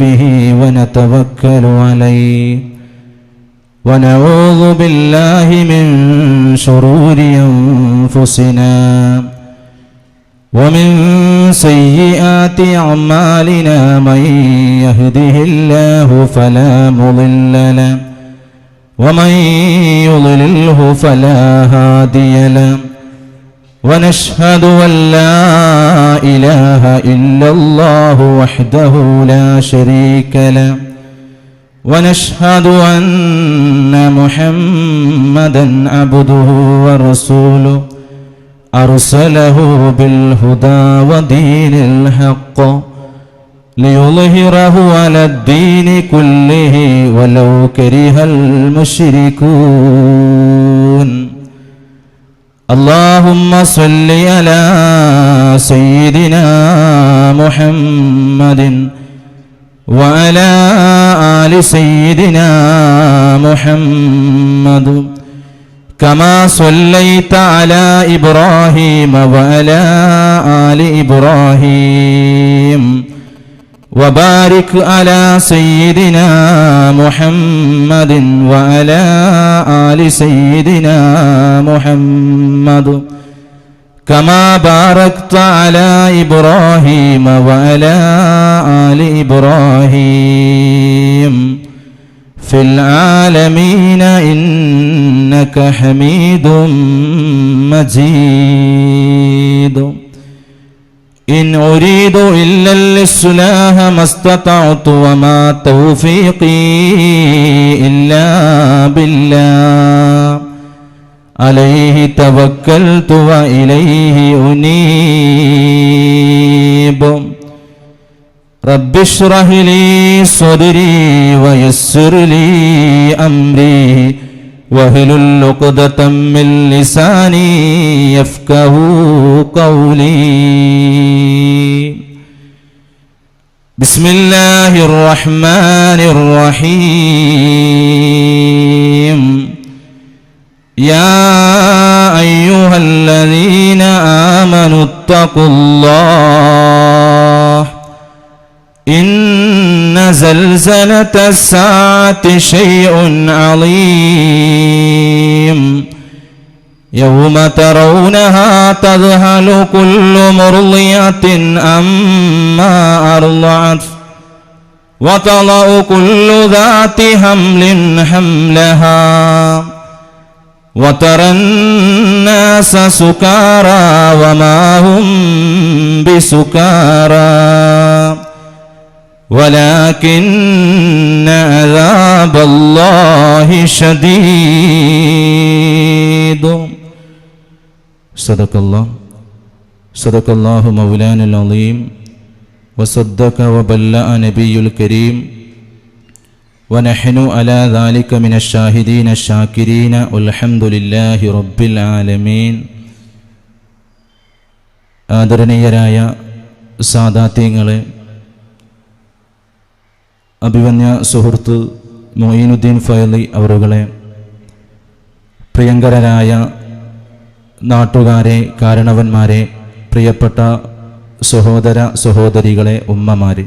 به ونتوكل عليه ونعوذ بالله من شرور أنفسنا ومن سيئات أعمالنا من يهده الله فلا مضل له ومن يضلله فلا هادي له ونشهد أن لا إله إلا الله وحده لا شريك له ونشهد أن محمدا عبده ورسوله أرسله بالهدى ودين الحق ليظهره على الدين كله ولو كره المشركون اللهم صل على سيدنا محمد وعلى آل سيدنا محمد كما صليت على إبراهيم وعلى آل إبراهيم وبارك على سيدنا محمد وعلى آل سيدنا محمد كما باركت على إبراهيم وعلى آل إبراهيم في العالمين إنك حميد مجيد إن أريد إلا الإصلاح ما استطعت وما توفيقي إلا بالله عليه توكلت وإليه أنيب رب اشرح لي صدري ويسر لي أمري واحلل عقدة من لساني يفقهوا قولي بسم الله الرحمن الرحيم يا أيها الذين آمنوا اتقوا الله إن زلزلة الساعة شيء عظيم يوم ترونها تذهل كل مرضعة عما أرضعت وتضع كل ذات حمل حملها وترى الناس سكارى وما هم بسكارى ولكن عذاب الله شديد صدق الله مولانا العظيم وصدق وبلغ نبي الكريم ونحن على ذلك من الشاهدين الشاكرين والحمد لله رب العالمين ആദരണീയരായ സാദാത്യങ്ങളെ, അഭിവന്യ സുഹൃത്ത് മൊയ്നുദ്ദീൻ ഫൈലി അവറുകളെ, പ്രിയങ്കരരായ നാട്ടുകാരെ, കാരണവന്മാരെ, പ്രിയപ്പെട്ട സഹോദര സഹോദരികളെ, ഉമ്മമാരെ,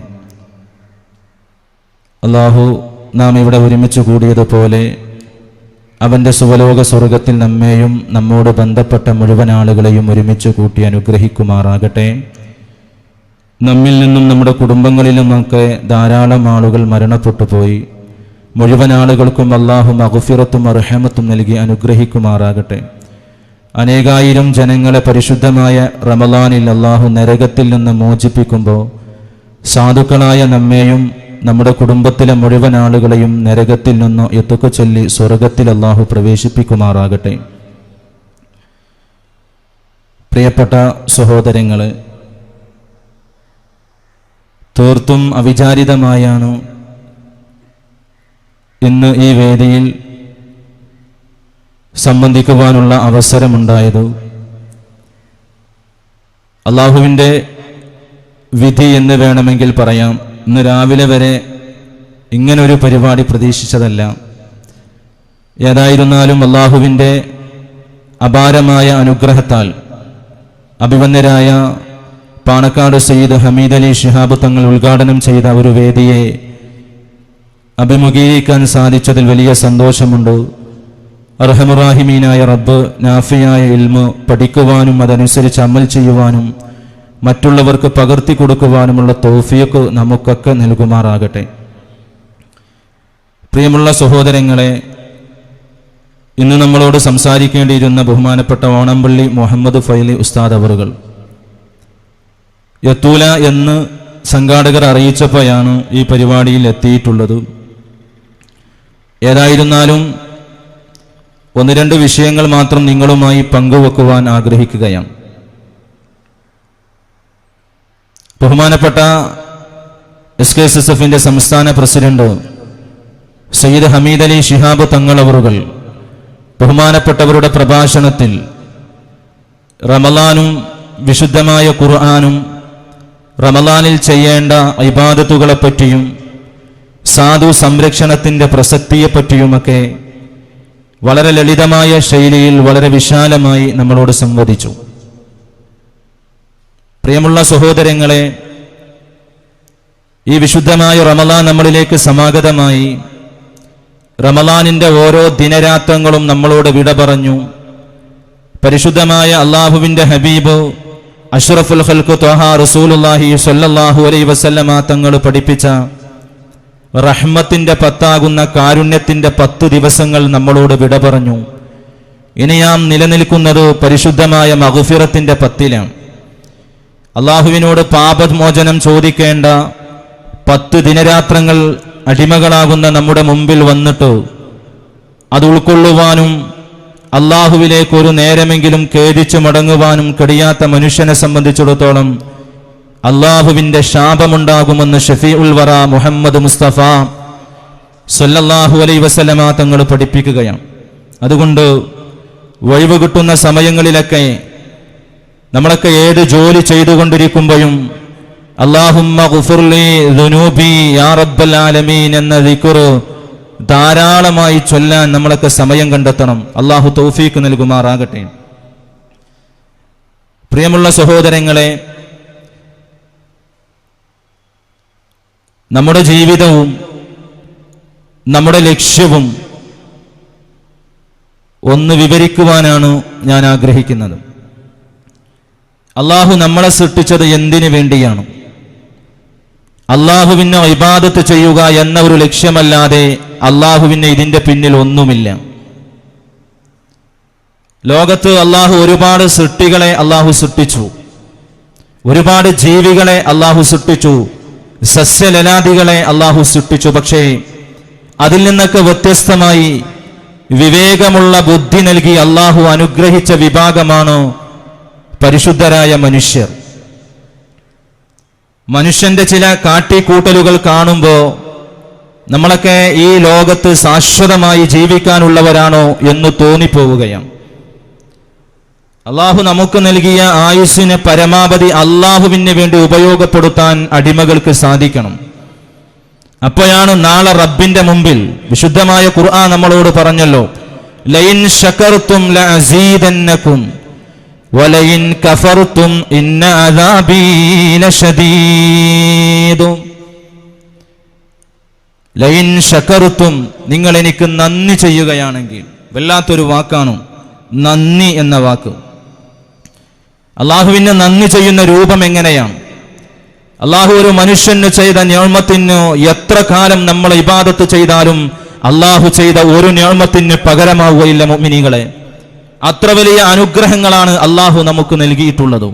അല്ലാഹു നാം ഇവിടെ ഒരുമിച്ച് കൂടിയതുപോലെ അവൻ്റെ സുവലോക സ്വർഗത്തിൽ നമ്മെയും നമ്മോട് ബന്ധപ്പെട്ട മുഴുവൻ ആളുകളെയും ഒരുമിച്ച് കൂട്ടി അനുഗ്രഹിക്കുമാറാകട്ടെ. നമ്മിൽ നിന്നും നമ്മുടെ കുടുംബങ്ങളിൽ നിന്നൊക്കെ ധാരാളം ആളുകൾ മരണപ്പെട്ടു പോയി. മുഴുവൻ ആളുകൾക്കും അല്ലാഹു മഗ്ഫിറത്തും റഹ്മത്തും നൽകി അനുഗ്രഹിക്കുമാറാകട്ടെ. അനേകായിരം ജനങ്ങളെ പരിശുദ്ധമായ റമളാനിൽ അല്ലാഹു നരകത്തിൽ നിന്ന് മോചിപ്പിക്കുമ്പോൾ സാധുക്കളായ നമ്മെയും നമ്മുടെ കുടുംബത്തിലെ മുഴുവൻ ആളുകളെയും നരകത്തിൽ നിന്ന് എത്തുക ചൊല്ലി സ്വർഗത്തിൽ അല്ലാഹു പ്രവേശിപ്പിക്കുമാറാകട്ടെ. പ്രിയപ്പെട്ട സഹോദരങ്ങളെ, തീർത്തും അവിചാരിതമായാണ് ഇന്ന് ഈ വേദിയിൽ സംബന്ധിക്കുവാനുള്ള അവസരമുണ്ടായത്. അല്ലാഹുവിൻ്റെ വിധി എന്ന് വേണമെങ്കിൽ പറയാം. ഇന്ന് രാവിലെ വരെ ഇങ്ങനൊരു പരിപാടി പ്രതീക്ഷിച്ചതല്ല. ഏതായിരുന്നാലും അല്ലാഹുവിൻ്റെ അപാരമായ അനുഗ്രഹത്താൽ അഭിവന്യരായ പാണക്കാട് സയ്യിദ് ഹമീദ് അലി ശിഹാബ് തങ്ങൾ ഉദ്ഘാടനം ചെയ്ത ഒരു വേദിയെ അഭിമുഖീകരിക്കാൻ സാധിച്ചതിൽ വലിയ സന്തോഷമുണ്ട്. അർഹമുറാഹിമീനായ റബ്ബ് നാഫിയായ ഇൽമ് പഠിക്കുവാനും അതനുസരിച്ച് അമൽ ചെയ്യുവാനും മറ്റുള്ളവർക്ക് പകർത്തി കൊടുക്കുവാനുമുള്ള തൗഫീഖ് നമുക്കൊക്കെ നൽകുമാറാകട്ടെ. പ്രിയമുള്ള സഹോദരങ്ങളെ, ഇന്ന് നമ്മളോട് സംസാരിക്കേണ്ടിയിരുന്ന ബഹുമാനപ്പെട്ട ഓണംപള്ളി മുഹമ്മദ് ഫൈലി ഉസ്താദ് അവറുകൾ എത്തൂല എന്ന് സംഘാടകർ അറിയിച്ചപ്പോഴാണ് ഈ പരിപാടിയിൽ എത്തിയിട്ടുള്ളത്. ഏതായിരുന്നാലും ഒന്ന് രണ്ട് വിഷയങ്ങൾ മാത്രം നിങ്ങളുമായി പങ്കുവെക്കുവാൻ ആഗ്രഹിക്കുകയാണ്. ബഹുമാനപ്പെട്ട SKSSF സംസ്ഥാന പ്രസിഡന്റ് സയ്യിദ് ഹമീദ് അലി ശിഹാബ് തങ്ങൾ അവറുകൾ ബഹുമാനപ്പെട്ടവരുടെ പ്രഭാഷണത്തിൽ റമളാനും വിശുദ്ധമായ ഖുർആനും റമളാനിൽ ചെയ്യേണ്ട ഇബാദത്തുകളെപ്പറ്റിയും സാധു സംരക്ഷണത്തിൻ്റെ പ്രസക്തിയെപ്പറ്റിയുമൊക്കെ വളരെ ലളിതമായ ശൈലിയിൽ വളരെ വിശാലമായി നമ്മളോട് സംവദിച്ചു. പ്രിയമുള്ള സഹോദരങ്ങളെ, ഈ വിശുദ്ധമായ റമളാൻ നമ്മളിലേക്ക് സമാഗതമായി. റമളാനിൻ്റെ ഓരോ ദിനരാത്രങ്ങളും നമ്മളോട് വിട പറഞ്ഞു. പരിശുദ്ധമായ അള്ളാഹുവിൻ്റെ ഹബീബ് അഷ്റഫുൽ ഖൽഖ് ത്വഹ റസൂലുള്ളാഹി സ്വല്ലല്ലാഹു അലൈഹി വസല്ലമ തങ്ങൾ പഠിപ്പിച്ച റഹ്മത്തിൻ്റെ 10 കാരുണ്യത്തിൻ്റെ 10 ദിവസങ്ങൾ നമ്മളോട് വിട പറഞ്ഞു. ഇനി നാം നിലനിൽക്കുന്നത് പരിശുദ്ധമായ മഗ്ഫിറത്തിൻ്റെ 10-ലാണ്. അള്ളാഹുവിനോട് പാപമോചനം ചോദിക്കേണ്ട 10 ദിനരാത്രങ്ങൾ അടിമകളാകുന്ന നമ്മുടെ മുമ്പിൽ വന്നിട്ട് അത് ഉൾക്കൊള്ളുവാനും അള്ളാഹുവിലേക്ക് ഒരു നേരമെങ്കിലും ഖേദിച്ചു മടങ്ങുവാനും കഴിയാത്ത മനുഷ്യനെ സംബന്ധിച്ചിടത്തോളം അള്ളാഹുവിൻ്റെ ശാപമുണ്ടാകുമെന്ന് ഷഫീഉൽ വറ മുഹമ്മദ് മുസ്തഫ സല്ലല്ലാഹു അലൈഹി വസല്ലമ തങ്ങൾ പഠിപ്പിക്കുകയാണ്. അതുകൊണ്ട് ഒഴിവ് കിട്ടുന്ന സമയങ്ങളിലൊക്കെ നമ്മളൊക്കെ ഏത് ജോലി ചെയ്തുകൊണ്ടിരിക്കുമ്പോഴും അല്ലാഹുമ്മ ഗുഫിർലി ദുനൂബി യാ റബ്ബൽ ആലമീൻ എന്ന ദിക്ർ ധാരാളമായി ചൊല്ലാൻ നമ്മളൊക്കെ സമയം കണ്ടെത്തണം. അള്ളാഹു തൗഫീഖ് നൽകുമാറാകട്ടെ. പ്രിയമുള്ള സഹോദരങ്ങളെ, നമ്മുടെ ജീവിതവും നമ്മുടെ ലക്ഷ്യവും ഒന്ന് വിവരിക്കുവാനാണ് ഞാൻ ആഗ്രഹിക്കുന്നത്. അള്ളാഹു നമ്മളെ സൃഷ്ടിച്ചത് എന്തിനു വേണ്ടിയാണ്? അള്ളാഹുവിനെ ഇബാദത്ത് ചെയ്യുക എന്ന ഒരു ലക്ഷ്യമല്ലാതെ അള്ളാഹുവിന് ഇതിൻ്റെ പിന്നിൽ ഒന്നുമില്ല. ലോകത്ത് അള്ളാഹു ഒരുപാട് സൃഷ്ടികളെ അള്ളാഹു സൃഷ്ടിച്ചു, ഒരുപാട് ജീവികളെ അള്ളാഹു സൃഷ്ടിച്ചു, സസ്യലലാദികളെ അള്ളാഹു സൃഷ്ടിച്ചു. പക്ഷേ അതിൽ നിന്നൊക്കെ വ്യത്യസ്തമായി വിവേകമുള്ള ബുദ്ധി നൽകി അള്ളാഹു അനുഗ്രഹിച്ച വിഭാഗമാണ് പരിശുദ്ധരായ മനുഷ്യർ. മനുഷ്യന്റെ ചില കാട്ടിക്കൂട്ടലുകൾ കാണുമ്പോൾ നമ്മളൊക്കെ ഈ ലോകത്ത് ശാശ്വതമായി ജീവിക്കാനുള്ളവരാണോ എന്ന് തോന്നിപ്പോവുകയാണ്. അള്ളാഹു നമുക്ക് നൽകിയ ആയുസ്സിനെ പരമാവധി അള്ളാഹുവിന് വേണ്ടി ഉപയോഗപ്പെടുത്താൻ അടിമകൾക്ക് സാധിക്കണം. അപ്പോഴാണ് നാളെ റബ്ബിന്റെ മുമ്പിൽ വിശുദ്ധമായ ഖുർആൻ നമ്മളോട് പറഞ്ഞല്ലോ, ലയിൻ ശകർതും ലഅസീദന്നകും വലയിൻ കഫർതും ഇന്ന അദാബീ ലശദീദ്. ലയിൻ ശകർതും, നിങ്ങൾ എനിക്ക് നന്ദി ചെയ്യുകയാണെങ്കിൽ. വല്ലാത്തൊരു വാക്കാണ് നന്ദി എന്ന വാക്ക്. അള്ളാഹുവിന് നന്ദി ചെയ്യുന്ന രൂപം എങ്ങനെയാണ്? അള്ളാഹു ഒരു മനുഷ്യന് ചെയ്ത നിഅമത്തിന് എത്ര കാലം നമ്മൾ ഇബാദത്ത് ചെയ്താലും അള്ളാഹു ചെയ്ത ഒരു നിഅമത്തിന് പകരമാവുകയില്ല മുഅ്മിനീങ്ങളെ. അത്ര വലിയ അനുഗ്രഹങ്ങളാണ് അള്ളാഹു നമുക്ക് നൽകിയിട്ടുള്ളത്.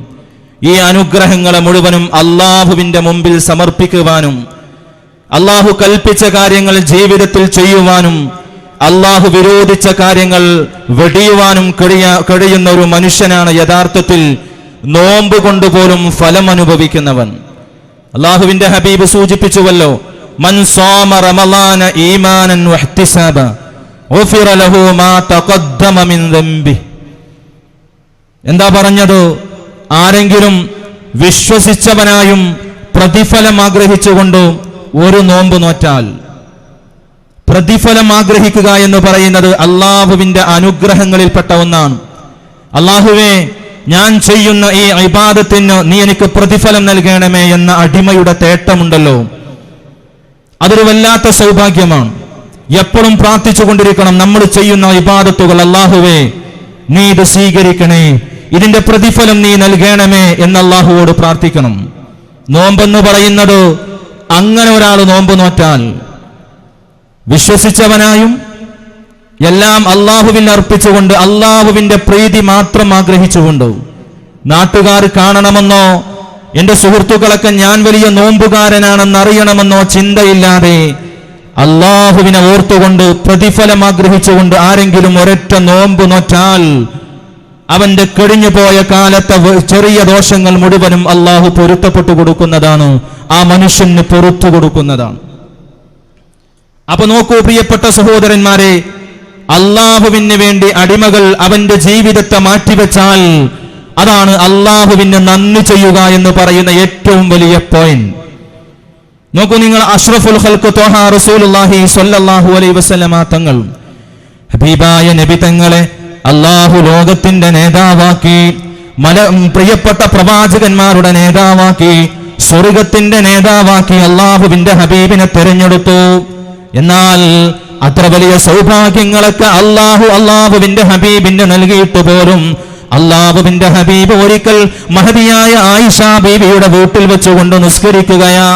ഈ അനുഗ്രഹങ്ങളെ മുഴുവനും അള്ളാഹുവിന്റെ മുമ്പിൽ സമർപ്പിക്കുവാനും അള്ളാഹു കൽപ്പിച്ച കാര്യങ്ങൾ ജീവിതത്തിൽ ചെയ്യുവാനും അള്ളാഹു വിരോധിച്ച കാര്യങ്ങൾ വെടിയുവാനും കഴിയുന്ന ഒരു മനുഷ്യനാണ് യഥാർത്ഥത്തിൽ നോമ്പ് കൊണ്ടുപോലും ഫലം അനുഭവിക്കുന്നവൻ. അള്ളാഹുവിന്റെ ഹബീബ് സൂചിപ്പിച്ചുവല്ലോ, മൻ സാമ റമളാന ഈമാനൻ വഹ്തിസാബ ഗുഫിറ ലഹു മാ തഖദ്ദമ മിൻ ദംബി. എന്താ പറഞ്ഞത്? ആരെങ്കിലും വിശ്വസിച്ചവനായും പ്രതിഫലം ആഗ്രഹിച്ചുകൊണ്ട് ഒരു നോമ്പ് നോറ്റാൽ, പ്രതിഫലം ആഗ്രഹിക്കുക എന്ന് പറയുന്നത് അള്ളാഹുവിന്റെ അനുഗ്രഹങ്ങളിൽപ്പെട്ട ഒന്നാണ്. അള്ളാഹുവേ, ഞാൻ ചെയ്യുന്ന ഈ ഇബാദത്തിന് നീ എനിക്ക് പ്രതിഫലം നൽകണമേ എന്ന അടിമയുടെ തേട്ടമുണ്ടല്ലോ, അതൊരു വല്ലാത്ത സൗഭാഗ്യമാണ്. എപ്പോഴും പ്രാർത്ഥിച്ചു കൊണ്ടിരിക്കണം, നമ്മൾ ചെയ്യുന്ന ഇബാദത്തുകൾ അല്ലാഹുവേ നീ ഇത് സ്വീകരിക്കണേ, ഇതിന്റെ പ്രതിഫലം നീ നൽകണമേ എന്ന് അല്ലാഹുവോട് പ്രാർത്ഥിക്കണം. നോമ്പെന്ന് പറയുന്നത് അങ്ങനെ ഒരാൾ നോമ്പ് നോറ്റാൽ വിശ്വസിച്ചവനായും എല്ലാം അല്ലാഹുവിൽ അർപ്പിച്ചുകൊണ്ട് അല്ലാഹുവിന്റെ പ്രീതി മാത്രം ആഗ്രഹിച്ചുകൊണ്ട്, നാട്ടുകാർ കാണണമെന്നോ എന്റെ സുഹൃത്തുക്കളൊക്കെ ഞാൻ വലിയ നോമ്പുകാരനാണെന്ന് അറിയണമെന്നോ ചിന്തയില്ലാതെ അല്ലാഹുവിനെ ഓർത്തുകൊണ്ട് പ്രതിഫലം ആഗ്രഹിച്ചുകൊണ്ട് ആരെങ്കിലും ഒരൊറ്റ നോമ്പ് നോറ്റാൽ അവന്റെ കഴിഞ്ഞുപോയ കാലത്തെ ചെറിയ ദോഷങ്ങൾ മുഴുവനും അല്ലാഹു പൊരുത്തപ്പെട്ടു കൊടുക്കുന്നതാണ്, ആ മനുഷ്യന് പൊറുത്തു കൊടുക്കുന്നതാണ്. അപ്പൊ നോക്കൂ പ്രിയപ്പെട്ട സഹോദരന്മാരെ, അല്ലാഹുവിന് വേണ്ടി അടിമകൾ അവന്റെ ജീവിതത്തെ മാറ്റിവെച്ചാൽ അതാണ് അല്ലാഹുവിന് നന്ദി ചെയ്യുക എന്ന് പറയുന്ന ഏറ്റവും വലിയ പോയിന്റ്. നോക്കൂ നിങ്ങൾ, അഷ്റഫുൽ ഖൽഖ് ത്വഹ റസൂലുള്ളാഹി സ്വല്ലല്ലാഹു അലൈഹി വസല്ലമ തങ്ങൾ, ഹബീബായ നബി തങ്ങളെ അല്ലാഹു ലോകത്തിന്റെ നേതാവാക്കി, പ്രിയപ്പെട്ട പ്രവാചകന്മാരുടെ നേതാവാക്കി, സ്വർഗത്തിന്റെ നേതാവാക്കി അല്ലാഹുവിന്റെ ഹബീബിനെ തിരഞ്ഞെടുത്തു. എന്നാൽ അത്ര വലിയ സൗഭാഗ്യങ്ങളൊക്കെ അല്ലാഹുവിന്റെ ഹബീബിന് നൽകിയിട്ട് പോലും അല്ലാഹുവിന്റെ ഹബീബ് ഒരിക്കൽ മഹദിയായ ആയിഷ ബീവിയുടെ വീട്ടിൽ വെച്ചുകൊണ്ട് നിസ്കരിക്കുകയാ.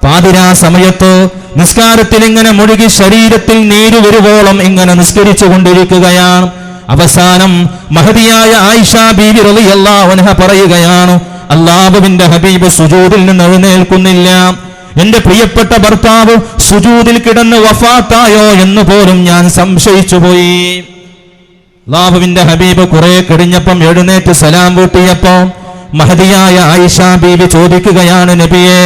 പാതിരാ സമയത്ത് നിസ്കാരത്തിൽ ഇങ്ങനെ മുഴുകി ശരീരത്തിൽ നീര് വരുവോളം ഇങ്ങനെ നിസ്കരിച്ചു കൊണ്ടിരിക്കുകയാണ്. അവസാനം മഹദിയായ ആയിഷ ബീവി റളിയല്ലാഹു അൻഹ പറയുകയാണ്, അല്ലാഹുവിന്റെ ഹബീബ് സുജൂദിൽ നിന്ന് എഴുന്നേൽക്കുന്നില്ല, എന്റെ പ്രിയപ്പെട്ട ഭർത്താവ് സുജൂദിൽ കിടന്ന് വഫാത്തായോ എന്ന് പോലും ഞാൻ സംശയിച്ചു പോയി. അല്ലാഹുവിന്റെ ഹബീബ് കുറെ കഴിഞ്ഞപ്പം എഴുന്നേറ്റ് സലാം വീട്ടിയപ്പോ മഹദിയായ ആയിഷ ബീവി ചോദിക്കുകയാണ്, നബിയെ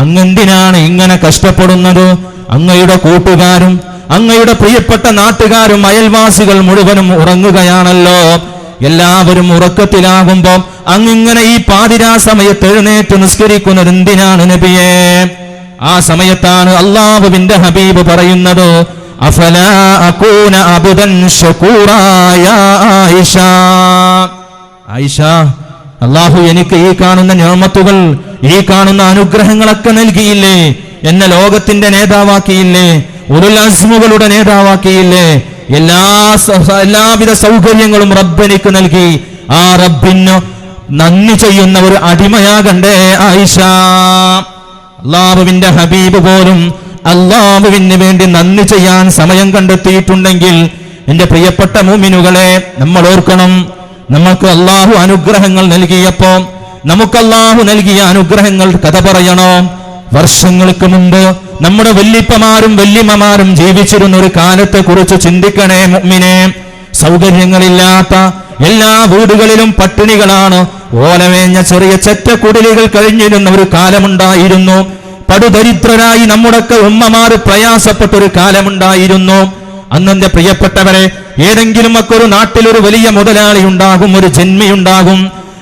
അങ്ങെന്തിനാണ് ഇങ്ങനെ കഷ്ടപ്പെടുന്നത്? അങ്ങയുടെ കൂട്ടുകാരും അങ്ങയുടെ പ്രിയപ്പെട്ട നാട്ടുകാരും അയൽവാസികൾ മുഴുവനും ഉറങ്ങുകയാണല്ലോ, എല്ലാവരും ഉറക്കത്തിലാകുമ്പോ അങ്ങിങ്ങനെ ഈ പാതിരാ സമയത്ത് എഴുന്നേറ്റ് നിസ്കരിക്കുന്നത് എന്തിനാണ് നബിയെ? ആ സമയത്താണ് അല്ലാഹുവിന്റെ ഹബീബ് പറയുന്നത്, അഫലാ അകൂന അബ്ദൻ ശകൂറാ യാ ആയിഷ. ആയിഷ, അല്ലാഹു എനിക്ക് ഈ കാണുന്ന നിഅമത്തുകൾ, ഈ കാണുന്ന അനുഗ്രഹങ്ങളൊക്കെ നൽകിയില്ലേ, എന്നെ ലോകത്തിന്റെ നേതാവാക്കിയില്ലേ, ഉലുൽ അസ്മുകളുടെ നേതാവാക്കിയില്ലേ, എല്ലാവിധ സൗകര്യങ്ങളും റബ്ബെനിക്ക് നൽകി, ആ റബ്ബിന് നന്ദി ചെയ്യുന്ന ഒരു അടിമയാകണ്ടേ ആയിഷ. അല്ലാഹുവിന്റെ ഹബീബ് പോലും അല്ലാഹുവിന് വേണ്ടി നന്ദി ചെയ്യാൻ സമയം കണ്ടെത്തിയിട്ടുണ്ടെങ്കിൽ എന്റെ പ്രിയപ്പെട്ട മുഅ്മിനുകളെ, നമ്മൾ ഓർക്കണം, നമുക്ക് അല്ലാഹു അനുഗ്രഹങ്ങൾ നൽകിയപ്പോ നമുക്ക് അല്ലാഹു നൽകിയ അനുഗ്രഹങ്ങൾ കഥ പറയണോ? വർഷങ്ങൾക്ക് മുമ്പ് നമ്മുടെ വല്ലിപ്പമാരും വല്യമ്മമാരും ജീവിച്ചിരുന്ന ഒരു കാലത്തെ കുറിച്ച് ചിന്തിക്കണേ മുഅ്മിനെ. സൗകര്യങ്ങളില്ലാത്ത എല്ലാ വീടുകളിലും പട്ടിണികളാണ്, ഓലമേഞ്ഞ ചെറിയ ചെറ്റക്കുടിലുകൾ കഴിഞ്ഞിരുന്ന ഒരു കാലമുണ്ടായിരുന്നു. പടുദരിദ്രരായി നമ്മുടെയൊക്കെ ഉമ്മമാര് പ്രയാസപ്പെട്ടൊരു കാലമുണ്ടായിരുന്നു. അന്നെന്റെ പ്രിയപ്പെട്ടവരെ, ഏതെങ്കിലും ഒക്കെ ഒരു നാട്ടിലൊരു വലിയ മുതലാളി ഉണ്ടാകും, ഒരു ജന്മിയുണ്ടാകും.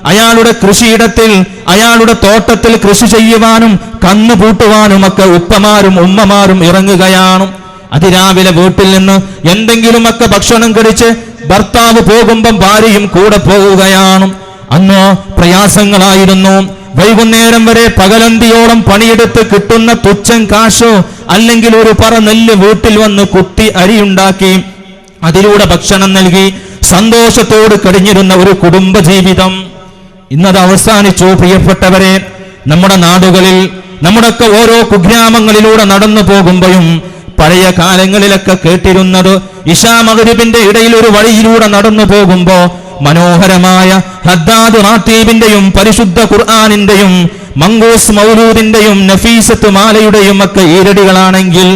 അയാളുടെ കൃഷിയിടത്തിൽ, അയാളുടെ തോട്ടത്തിൽ കൃഷി ചെയ്യുവാനും കന്നുപൂട്ടുവാനും ഒക്കെ ഉപ്പമാരും ഉമ്മമാരും ഇറങ്ങുകയാണ്. അതിരാവിലെ വീട്ടിൽ നിന്ന് എന്തെങ്കിലുമൊക്കെ ഭക്ഷണം കഴിച്ച് ഭർത്താവ് പോകുമ്പം ഭാര്യയും കൂടെ പോവുകയാണ്. അന്ന് പ്രയാസങ്ങളായിരുന്നു. വൈകുന്നേരം വരെ പകലന്തിയോളം പണിയെടുത്ത് കിട്ടുന്ന തുച്ഛം കാശോ അല്ലെങ്കിൽ ഒരു പറ നെല്ല് വീട്ടിൽ വന്ന് കുത്തി അരിയുണ്ടാക്കി അതിലൂടെ ഭക്ഷണം നൽകി സന്തോഷത്തോട് കഴിഞ്ഞിരുന്ന ഒരു കുടുംബജീവിതം ഇന്നത് അവസാനിച്ചു. പ്രിയപ്പെട്ടവരെ, നമ്മുടെ നാടുകളിൽ, നമ്മുടെയൊക്കെ ഓരോ കുഗ്രാമങ്ങളിലൂടെ നടന്നു പോകുമ്പോഴും പഴയ കാലങ്ങളിലൊക്കെ കേട്ടിരുന്നത്, ഇശാ മഗ്രിബിന്റെ ഇടയിൽ ഒരു വഴിയിലൂടെ നടന്നു പോകുമ്പോ മനോഹരമായ ഹദ്ദാദ് റാത്തീബിന്റെയും പരിശുദ്ധ ഖുർആനിന്റെയും മങ്കൂസ് മൗലൂദിന്റെയും നഫീസത്ത് മാലയുടെയും ഒക്കെ ഈരടികളാണെങ്കിൽ,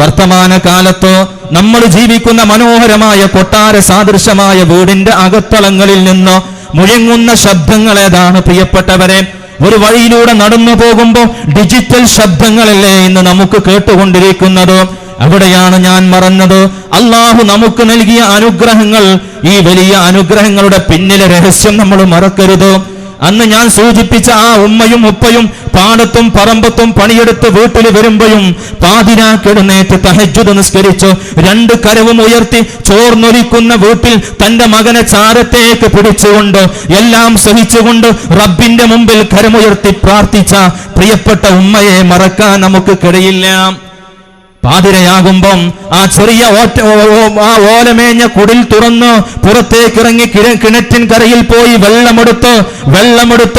വർത്തമാന കാലത്ത് നമ്മൾ ജീവിക്കുന്ന മനോഹരമായ കൊട്ടാര സാദൃശമായ വീടിന്റെ അകത്തളങ്ങളിൽ നിന്ന് മുഴങ്ങുന്ന ശബ്ദങ്ങൾ ഏതാണ് പ്രിയപ്പെട്ടവരെ? ഒരു വഴിയിലൂടെ നടന്നു പോകുമ്പോൾ ഡിജിറ്റൽ ശബ്ദങ്ങളല്ലേ ഇന്ന് നമുക്ക് കേട്ടുകൊണ്ടിരിക്കുന്നത്. അവിടെയാണ് ഞാൻ മറന്നത്, അള്ളാഹു നമുക്ക് നൽകിയ അനുഗ്രഹങ്ങൾ. ഈ വലിയ അനുഗ്രഹങ്ങളുടെ പിന്നിലെ രഹസ്യം നമ്മൾ മറക്കരുത്. അന്ന് ഞാൻ സൂചിപ്പിച്ച ആ ഉമ്മയും ഉപ്പയും പാടത്തും പറമ്പത്തും പണിയെടുത്ത് വീട്ടിൽ വരുമ്പോഴും പാതിരാക്കെഴുന്നേറ്റ് തഹജ്ജുദ് നിസ്കരിച്ചു 2 കരവും ഉയർത്തി ചോർന്നൊലിക്കുന്ന വീട്ടിൽ തന്റെ മകനെ ചാരത്തേക്ക് പിടിച്ചുകൊണ്ട് എല്ലാം സഹിച്ചുകൊണ്ട് റബ്ബിന്റെ മുമ്പിൽ കരമുയർത്തി പ്രാർത്ഥിച്ച പ്രിയപ്പെട്ട ഉമ്മയെ മറക്കാൻ നമുക്ക് കഴിയില്ല. പാതിരയാകുമ്പം ആ ചെറിയ ഓലമേഞ്ഞ കുടിൽ തുറന്ന് പുറത്തേക്കിറങ്ങി കിണറ്റിൻ കരയിൽ പോയി വെള്ളമെടുത്ത്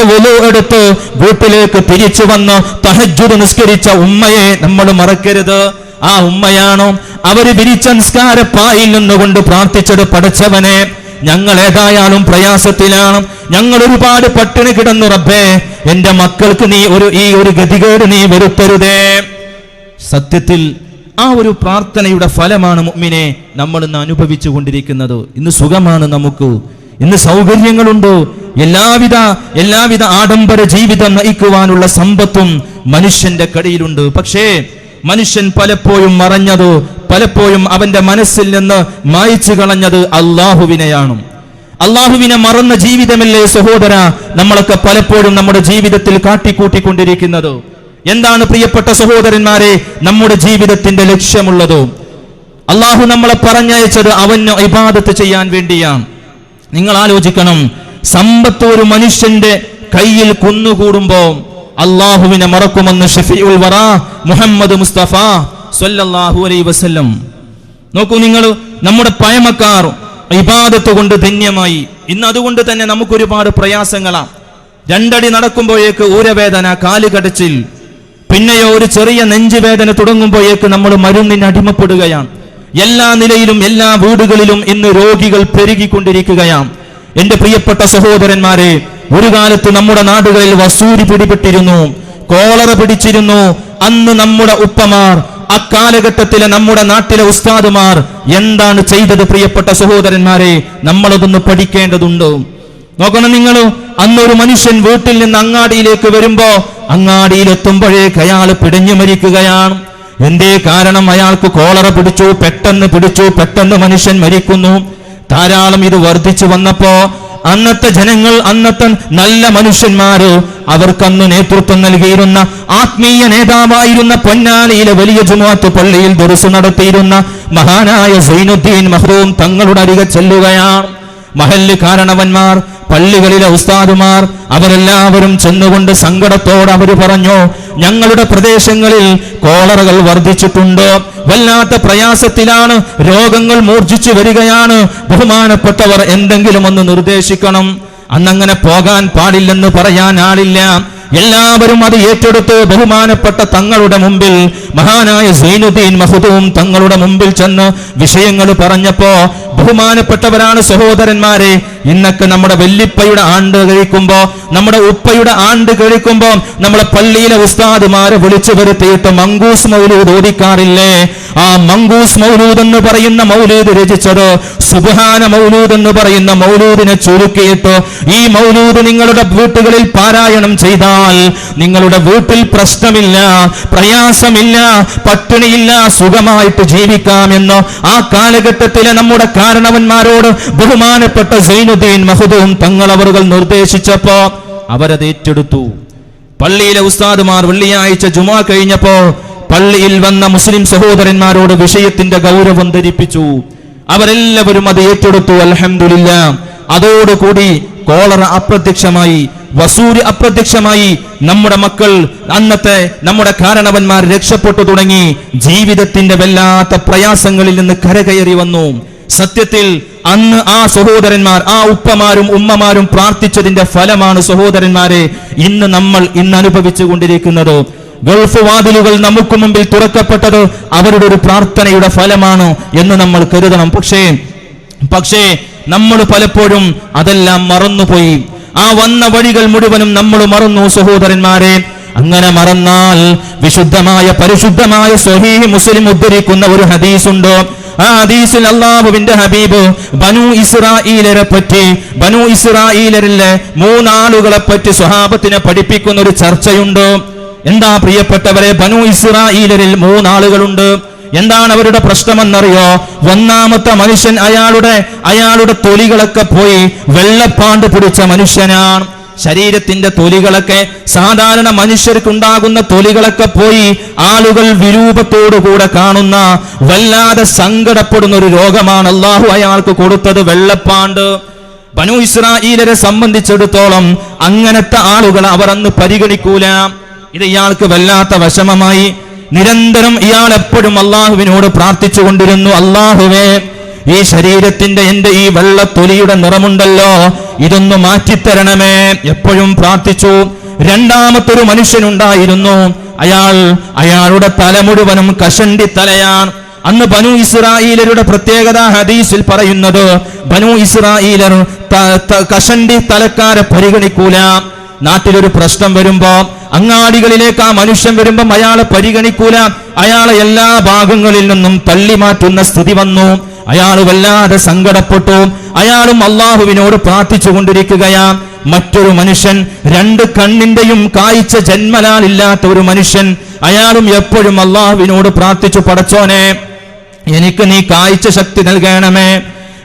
വുളു എടുത്ത് വീട്ടിലേക്ക് തിരിച്ചു വന്ന് തഹജ്ജുദ് നിസ്കരിച്ച ഉമ്മയെ നമ്മൾ മറക്കരുത്. ആ ഉമ്മയാണോ അവര് വിരിച്ച നിസ്കാരപ്പായിൽ നിന്നുകൊണ്ട് പ്രാർത്ഥിച്ചത്, പടച്ചവനെ ഞങ്ങൾ ഏതായാലും പ്രയാസത്തിലാണ്, ഞങ്ങൾ ഒരുപാട് പട്ടിണി കിടന്നു റബ്ബേ, എന്റെ മക്കൾക്ക് നീ ഈ ഒരു ഗതികേട് നീ വരുത്തരുതേ. സത്യത്തിൽ ആ ഒരു പ്രാർത്ഥനയുടെ ഫലമാണ് മുഅ്മിനെ നമ്മൾ ഇന്ന് അനുഭവിച്ചു കൊണ്ടിരിക്കുന്നത്. ഇന്ന് സുഖമാണ്, നമുക്ക് ഇന്ന് സൗകര്യങ്ങളുണ്ട്, എല്ലാവിധ ആഡംബര ജീവിതം നയിക്കുവാനുള്ള സമ്പത്തും മനുഷ്യന്റെ കയ്യിലുണ്ട്. പക്ഷേ മനുഷ്യൻ പലപ്പോഴും മറഞ്ഞത്, പലപ്പോഴും അവന്റെ മനസ്സിൽ നിന്ന് മായ്ച്ചു കളഞ്ഞത് അള്ളാഹുവിനെയാണ്. അള്ളാഹുവിനെ മറന്ന ജീവിതമല്ലേ സഹോദര നമ്മളൊക്കെ പലപ്പോഴും നമ്മുടെ ജീവിതത്തിൽ കാട്ടിക്കൂട്ടിക്കൊണ്ടിരിക്കുന്നത്. എന്താണ് പ്രിയപ്പെട്ട സഹോദരന്മാരെ നമ്മുടെ ജീവിതത്തിന്റെ ലക്ഷ്യമുള്ളത്? അള്ളാഹു നമ്മളെ പറഞ്ഞയച്ചത് അവന് ഇബാദത്ത് ചെയ്യാൻ വേണ്ടിയാണ്. നിങ്ങൾ ആലോചിക്കണം, സമ്പത്ത് ഒരു മനുഷ്യന്റെ കയ്യിൽ കുന്നുകൂടുമ്പോ അള്ളാഹുവിനെ മറക്കുമെന്ന് ഷഫീഉൽ വറാ മുഹമ്മദ് മുസ്തഫ സ്വല്ലല്ലാഹു അലൈഹി വസല്ലം. നോക്കൂ നിങ്ങൾ, നമ്മുടെ പഴമക്കാർ ഇബാദത്ത് കൊണ്ട് ധന്യമായി. ഇന്ന് അതുകൊണ്ട് തന്നെ നമുക്കൊരുപാട് പ്രയാസങ്ങളാണ്. 2 അടി നടക്കുമ്പോഴേക്ക് ഊരവേദന, കാലുകടച്ചിൽ, പിന്നെയോ ഒരു ചെറിയ നെഞ്ചുവേദന തുടങ്ങുമ്പോഴേക്ക് നമ്മൾ മരുന്നിന് അടിമപ്പെടുകയാണ്. എല്ലാ നിലയിലും എല്ലാ വീടുകളിലും ഇന്ന് രോഗികൾ പെരുകിക്കൊണ്ടിരിക്കുകയാണ്. എന്റെ പ്രിയപ്പെട്ട സഹോദരന്മാരെ, ഒരു കാലത്ത് നമ്മുടെ നാടുകളിൽ വസൂരി പിടിപെട്ടിരുന്നു, കോളറ പിടിച്ചിരുന്നു. അന്ന് നമ്മുടെ ഉപ്പമാർ, അക്കാലഘട്ടത്തിലെ നമ്മുടെ നാട്ടിലെ ഉസ്താദുമാർ എന്താണ് ചെയ്തത് പ്രിയപ്പെട്ട സഹോദരന്മാരെ? നമ്മളതൊന്ന് പഠിക്കേണ്ടതുണ്ട്. നോക്കണം നിങ്ങൾ, അന്നൊരു മനുഷ്യൻ വീട്ടിൽ നിന്ന് അങ്ങാടിയിലേക്ക് വരുമ്പോ അങ്ങാടിയിലെത്തുമ്പോഴേക്ക് അയാൾ പിടഞ്ഞു മരിക്കുകയാണ്. എന്തേ കാരണം? അയാൾക്ക് കോളറ പിടിച്ചു, പെട്ടെന്ന് മനുഷ്യൻ മരിക്കുന്നു. ധാരാളം ഇത് വർദ്ധിച്ചു വന്നപ്പോ അന്നത്തെ ജനങ്ങൾ, അന്നത്തെ നല്ല മനുഷ്യന്മാര്, അവർക്കന്ന് നേതൃത്വം നൽകിയിരുന്ന ആത്മീയ നേതാവായിരുന്ന പൊന്നാനിയിലെ വലിയ ജുമുഅത്ത് പള്ളിയിൽ ദർസ് നടത്തിയിരുന്ന മഹാനായ സൈനുദ്ദീൻ മഖ്ദൂം തങ്ങളുടെ അരികെ ചെല്ലുകയാണ്. മഹല്ല് കാരണവന്മാർ, പള്ളികളിലെ ഉസ്താദുമാർ, അവരെല്ലാവരും ചെന്നുകൊണ്ട് സങ്കടത്തോടെ അവർ പറഞ്ഞു, ഞങ്ങളുടെ പ്രദേശങ്ങളിൽ കോളറകൾ വർദ്ധിച്ചിട്ടുണ്ട്, വല്ലാത്ത പ്രയാസത്തിലാണ്, രോഗങ്ങൾ മൂർച്ഛിച്ചു വരികയാണ്, ബഹുമാനപ്പെട്ടവർ എന്തെങ്കിലും ഒന്ന് നിർദ്ദേശിക്കണം. അന്നങ്ങനെ പോകാൻ പാടില്ലെന്ന് പറയാൻ ആളില്ല. എല്ലാവരും അത് ഏറ്റെടുത്ത് ബഹുമാനപ്പെട്ട തങ്ങളുടെ മുമ്പിൽ, മഹാനായ സൈനുദ്ദീൻ മഖ്ദൂം തങ്ങളുടെ മുമ്പിൽ ചെന്ന് വിഷയങ്ങൾ പറഞ്ഞപ്പോ, ബഹുമാനപ്പെട്ടവരാണ് സഹോദരന്മാരെ, ഇന്നൊക്കെ നമ്മുടെ വല്ലിപ്പയുടെ ആണ്ട് കഴിക്കുമ്പോ, നമ്മുടെ ഉപ്പയുടെ ആണ്ട് കഴിക്കുമ്പോ നമ്മളെ പള്ളിയിലെ ഉസ്താദുമാരെ വിളിച്ചു വരുത്തിയിട്ട് മങ്കൂസ് മൗലൂദ് ഓദിക്കാറില്ലേ? ആ മങ്കൂസ് മൗലൂദ് എന്ന് പറയുന്ന മൗലൂദ് രചിച്ചത് സുബ്ഹാന മൗലൂദ് എന്ന് പറയുന്ന മൗലൂദിനെ ചുരുക്കിയിട്ട് ഈ മൗലൂദ് നിങ്ങളുടെ വീട്ടുകളിൽ പാരായണം ചെയ്താൽ നിങ്ങളുടെ വീട്ടിൽ പ്രശ്നമില്ല, പ്രയാസമില്ല, പട്ടിണിയില്ല, സുഖമായിട്ട് ജീവിക്കാമെന്ന് ആ കാലഘട്ടത്തിലെ നമ്മുടെ കാരണവന്മാരോട് ബഹുമാനപ്പെട്ട സൈനുദ്ദീൻ മഖ്ദൂം തങ്ങളവറുകൾ നിർദ്ദേശിച്ചപ്പോ അവരത് ഏറ്റെടുത്തു. പള്ളിയിലെ ഉസ്താദുമാർ വെള്ളിയാഴ്ച ജുമാ കഴിഞ്ഞപ്പോ പള്ളിയിൽ വന്ന മുസ്ലിം സഹോദരന്മാരോട് വിഷയത്തിന്റെ ഗൗരവം ധരിപ്പിച്ചു. അവരെല്ലാവരും അത് ഏറ്റെടുത്തു. അൽഹംദുലില്ലാ. അതോടുകൂടി കോളറ അപ്രത്യക്ഷമായി, വസൂരി അപ്രത്യക്ഷമായി. നമ്മുടെ മക്കൾ, അന്നത്തെ നമ്മുടെ കാരണവന്മാർ രക്ഷപ്പെട്ടു തുടങ്ങി. ജീവിതത്തിന്റെ വല്ലാത്ത പ്രയാസങ്ങളിൽ നിന്ന് കരകയറി വന്നു. സത്യത്തിൽ അന്ന് ആ സഹോദരന്മാർ, ആ ഉപ്പമാരും ഉമ്മമാരും പ്രാർത്ഥിച്ചതിന്റെ ഫലമാണ് സഹോദരന്മാരെ നമ്മൾ ഇന്ന് അനുഭവിച്ചു കൊണ്ടിരിക്കുന്നത്. ഗൾഫ് വാതിലുകൾ നമുക്ക് മുമ്പിൽ തുറക്കപ്പെട്ടത് അവരുടെ ഒരു പ്രാർത്ഥനയുടെ ഫലമാണ് എന്ന് നമ്മൾ കരുതണം. പക്ഷേ നമ്മൾ പലപ്പോഴും അതെല്ലാം മറന്നുപോയി. ആ വന്ന വഴികൾ മുഴുവനും നമ്മൾ മറന്നു സഹോദരന്മാരെ. അങ്ങനെ മറന്നാൽ വിശുദ്ധമായ പരിശുദ്ധമായ സ്വഹീഹ് മുസ്ലിം ഉദ്ധരിക്കുന്ന ഒരു ഹദീസുണ്ട്. ആ ഹദീസിൽ അല്ലാഹുവിന്റെ ഹബീബ് ബനൂ ഇസ്രാഈലരെ പറ്റി, ബനൂ ഇസ്രാഈലരിലെ 3 ആളുകളെ പറ്റി സ്വഹാബത്തിനെ പഠിപ്പിക്കുന്ന ഒരു ചർച്ചയുണ്ട്. എന്താ പ്രിയപ്പെട്ടവരെ? ബനൂ ഇസ്രാഈലരിൽ 3 ആളുകളുണ്ട്. എന്താണ് അവരുടെ പ്രശ്നമെന്നറിയോ? ഒന്നാമത്തെ മനുഷ്യൻ അയാളുടെ തൊലികളൊക്കെ പോയി വെള്ളപ്പാണ്ട് പിടിച്ച മനുഷ്യനാണ്. ശരീരത്തിന്റെ തൊലികളൊക്കെ സാധാരണ മനുഷ്യർക്കുണ്ടാകുന്ന തൊലികളൊക്കെ പോയി ആളുകൾ വിരൂപത്തോടുകൂടെ കാണുന്ന വല്ലാതെ സങ്കടപ്പെടുന്ന ഒരു രോഗമാണ് അള്ളാഹു അയാൾക്ക് കൊടുത്തത്, വെള്ളപ്പാണ്ട്. ബനൂ ഇസ്രായീലരെ സംബന്ധിച്ചിടത്തോളം അങ്ങനത്തെ ആളുകൾ അവർ അന്ന് പരിഗണിക്കൂല. ഇത് ഇയാൾക്ക് വല്ലാത്ത വിഷമമായി. നിരന്തരം ഇയാൾ എപ്പോഴും അള്ളാഹുവിനോട് പ്രാർത്ഥിച്ചു കൊണ്ടിരുന്നു, അള്ളാഹുവേ, ഈ ശരീരത്തിന്റെ എന്റെ ഈ വെള്ളത്തൊലിയുടെ നിറമുണ്ടല്ലോ, ഇതൊന്ന് മാറ്റിത്തരണമേ. എപ്പോഴും പ്രാർത്ഥിച്ചു. രണ്ടാമത്തൊരു മനുഷ്യനുണ്ടായിരുന്നു. അയാളുടെ തല മുഴുവനും കഷണ്ടി തലയാണ്. അന്ന് ബനൂ ഇസ്രായീലരുടെ പ്രത്യേകത ഹദീസിൽ പറയുന്നത്, ബനൂ ഇസ്രായീലർ കഷണ്ടി തലക്കാരെ പരിഗണിക്കൂല. നാട്ടിലൊരു പ്രശ്നം വരുമ്പോ അങ്ങാടികളിലേക്ക് ആ മനുഷ്യൻ വരുമ്പം അയാളെ പരിഗണിക്കൂല. അയാളെ എല്ലാ ഭാഗങ്ങളിൽ നിന്നും തള്ളി മാറ്റുന്ന സ്ഥിതി വന്നു. അയാൾ വല്ലാതെ സങ്കടപ്പെട്ടു. അയാളും അള്ളാഹുവിനോട് പ്രാർത്ഥിച്ചു കൊണ്ടിരിക്കുകയാ. മറ്റൊരു മനുഷ്യൻ, രണ്ട് കണ്ണിന്റെയും കാഴ്ച ജന്മലാലില്ലാത്ത ഒരു മനുഷ്യൻ, അയാളും എപ്പോഴും അള്ളാഹുവിനോട് പ്രാർത്ഥിച്ചു, പടച്ചോനെ, എനിക്ക് നീ കാഴ്ച ശക്തി നൽകണമേ,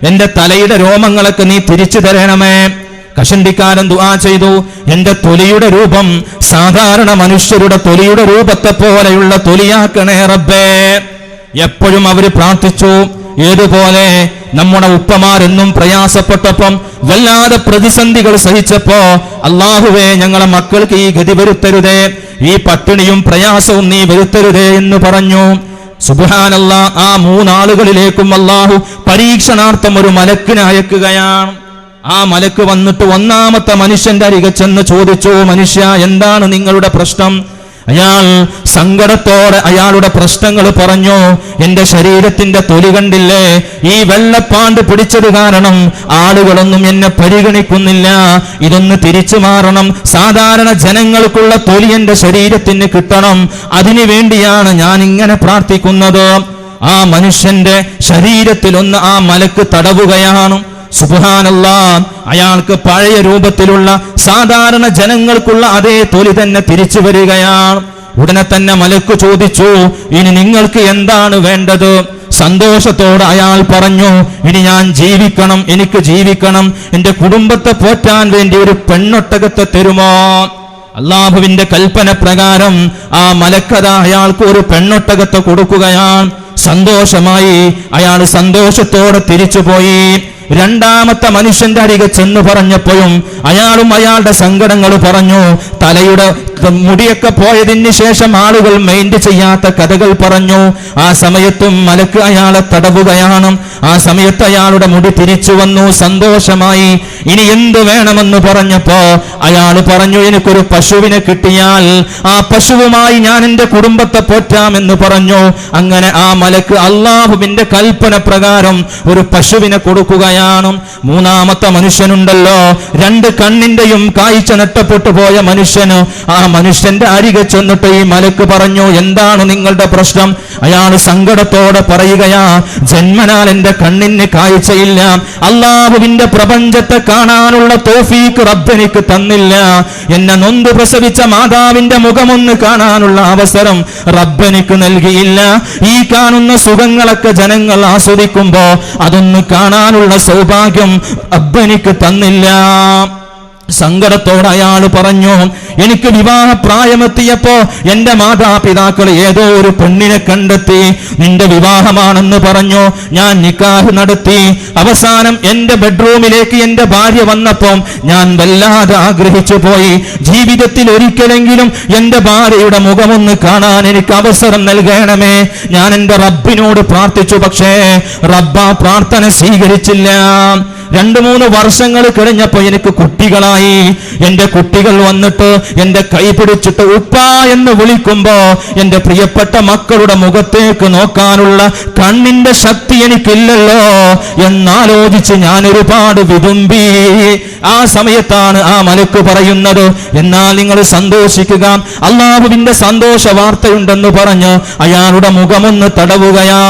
എന്റെ തലയുടെ രോമങ്ങളൊക്കെ നീ തിരിച്ചു തരണമേ. കഷണ്ടിക്കാരൻ ദുആ ചെയ്തു, എന്റെ തൊലിയുടെ രൂപം സാധാരണ മനുഷ്യരുടെ തൊലിയുടെ രൂപത്തെ പോലെയുള്ള തൊലിയാക്കണേ റബ്ബേ. എപ്പോഴും അവര് പ്രാർത്ഥിച്ചു. ഏതുപോലെ നമ്മുടെ ഉപ്പമാരെന്നും പ്രയാസപ്പെട്ടപ്പം, വല്ലാതെ പ്രതിസന്ധികൾ സഹിച്ചപ്പോ, അള്ളാഹുവേ, ഞങ്ങളെ മക്കൾക്ക് ഈ ഗതി വരുത്തരുതേ, ഈ പട്ടിണിയും പ്രയാസവും നീ വരുത്തരുതേ എന്ന് പറഞ്ഞു. സുബ്ഹാനല്ലാഹ്, ആ മൂന്നാളുകളിലേക്കും അള്ളാഹു പരീക്ഷണാർത്ഥം ഒരു മലക്കിനെ അയക്കുകയാണ്. ആ മലക്ക് വന്നിട്ട് ഒന്നാമത്തെ മനുഷ്യന്റെ അരികെ ചെന്ന് ചോദിച്ചു, മനുഷ്യ, എന്താണ് നിങ്ങളുടെ പ്രശ്നം? അയാൾ സങ്കടത്തോടെ അയാളുടെ പ്രശ്നങ്ങൾ പറഞ്ഞു. എന്റെ ശരീരത്തിന്റെ തൊലി കണ്ടില്ലേ, ഈ വെള്ളപ്പാണ്ട് പിടിച്ചത് കാരണം ആളുകളൊന്നും എന്നെ പരിഗണിക്കുന്നില്ല, ഇതൊന്ന് തിരിച്ചു മാറണം. സാധാരണ ജനങ്ങൾക്കുള്ള തൊലി എന്റെ ശരീരത്തിന് കിട്ടണം, അതിനു വേണ്ടിയാണ് ഞാൻ ഇങ്ങനെ പ്രാർത്ഥിക്കുന്നത്. ആ മനുഷ്യന്റെ ശരീരത്തിലൊന്ന് ആ മലക്ക് തടവുകയാണ്. സുബ്ഹാനല്ലാഹ്, അയാൾക്ക് പഴയ രൂപത്തിലുള്ള സാധാരണ ജനങ്ങൾക്കുള്ള അതേ തൊലി തന്നെ തിരിച്ചു വരികയാണ്. ഉടനെ തന്നെ മലക്ക് ചോദിച്ചു, ഇനി നിങ്ങൾക്ക് എന്താണ് വേണ്ടത്? സന്തോഷത്തോടെ അയാൾ പറഞ്ഞു, ഇനി ഞാൻ ജീവിക്കണം, എനിക്ക് ജീവിക്കണം, എന്റെ കുടുംബത്തെ പോറ്റാൻ വേണ്ടി ഒരു പെണ്ണൊട്ടകത്തെ തരുമോ? അല്ലാഹുവിന്റെ കൽപ്പന പ്രകാരം ആ മലക്കഥ അയാൾക്ക് ഒരു പെണ്ണൊട്ടകത്തെ കൊടുക്കുകയാണ്. സന്തോഷമായി അയാൾ സന്തോഷത്തോടെ തിരിച്ചുപോയി. രണ്ടാമത്തെ മനുഷ്യന്റെ അരികെ ചെന്ന് പറഞ്ഞപ്പോഴും അയാളും അയാളുടെ സങ്കടങ്ങൾ പറഞ്ഞു. തലയുടെ മുടിയൊക്കെ പോയതിന് ശേഷം ആളുകൾ മൈൻഡ് ചെയ്യാത്ത കഥകൾ പറഞ്ഞു. ആ സമയത്തും മലക്ക് അയാളെ തടവുകയാണ്. ആ സമയത്ത് അയാളുടെ മുടി തിരിച്ചു വന്നു, സന്തോഷമായി. ഇനി എന്ത് വേണമെന്ന് പറഞ്ഞപ്പോ അയാൾ പറഞ്ഞു, എനിക്കൊരു പശുവിനെ കിട്ടിയാൽ ആ പശുവുമായി ഞാൻ എന്റെ കുടുംബത്തെ പോറ്റാമെന്ന് പറഞ്ഞു. അങ്ങനെ ആ മലക്ക് അള്ളാഹുവിന്റെ കൽപ്പന പ്രകാരം ഒരു പശുവിനെ കൊടുക്കുകയാണ്. മൂന്നാമത്തെ മനുഷ്യനുണ്ടല്ലോ, രണ്ട് കണ്ണിന്റെയും കാഴ്ച നഷ്ടപ്പെട്ടു പോയ മനുഷ്യന്, ആ മനുഷ്യന്റെ അരികെ ചെന്നിട്ട് ഈ മലക്ക് പറഞ്ഞു, എന്താണ് നിങ്ങളുടെ പ്രശ്നം? അയാൾ സങ്കടത്തോടെ പറയുകയാ, ജന്മനാൽ എന്റെ കണ്ണിന് കാഴ്ചയില്ല, അള്ളാഹുവിന്റെ പ്രപഞ്ചത്തെ കാണാനുള്ള തൗഫീഖ് റബ്ബെനിക്ക് തന്നില്ല, എന്നെ നൊന്ത് പ്രസവിച്ച മാതാവിന്റെ മുഖമൊന്ന് കാണാനുള്ള അവസരം റബ്ബെനിക്ക് നൽകിയില്ല, ഈ കാണുന്ന സുഖങ്ങളൊക്കെ ജനങ്ങൾ ആസ്വദിക്കുമ്പോ അതൊന്ന് കാണാനുള്ള സൗഭാഗ്യം റബ്ബെനിക്ക് തന്നില്ല. സങ്കടത്തോടെ അയാൾ പറഞ്ഞു, എനിക്ക് വിവാഹ പ്രായമെത്തിയപ്പോ എന്റെ മാതാപിതാക്കൾ ഏതോ ഒരു പെണ്ണിനെ കണ്ടെത്തി, നിന്റെ വിവാഹമാണെന്ന് പറഞ്ഞു. ഞാൻ നിക്കാഹ് നടത്തി. അവസാനം എന്റെ ബെഡ്റൂമിലേക്ക് എന്റെ ഭാര്യ വന്നപ്പോ ഞാൻ വല്ലാതെ ആഗ്രഹിച്ചു പോയി. ജീവിതത്തിൽ ഒരിക്കലെങ്കിലും എന്റെ ഭാര്യയുടെ മുഖമൊന്ന് കാണാൻ എനിക്ക് അവസരം നൽകണമേ. ഞാൻ എന്റെ റബ്ബിനോട് പ്രാർത്ഥിച്ചു, പക്ഷേ റബ്ബ് ആ പ്രാർത്ഥന സ്വീകരിച്ചില്ല. 2-3 വർഷങ്ങൾ കഴിഞ്ഞപ്പോ എനിക്ക് കുട്ടികളായി. എന്റെ കുട്ടികൾ വന്നിട്ട് എന്റെ കൈ പിടിച്ചിട്ട് ഉപ്പ എന്ന് വിളിക്കുമ്പോ എന്റെ പ്രിയപ്പെട്ട മക്കളുടെ മുഖത്തേക്ക് നോക്കാനുള്ള കണ്ണിന്റെ ശക്തി എനിക്കില്ലല്ലോ എന്നാലോചിച്ച് ഞാൻ ഒരുപാട് വിതുമ്പി. ആ സമയത്താണ് ആ മലക്ക് പറയുന്നത്, എന്നാൽ നിങ്ങൾ സന്തോഷിക്കുക, അള്ളാഹുവിന്റെ സന്തോഷ വാർത്തയുണ്ടെന്ന് പറഞ്ഞ് അയാളുടെ മുഖമൊന്ന് തടവുകയാ.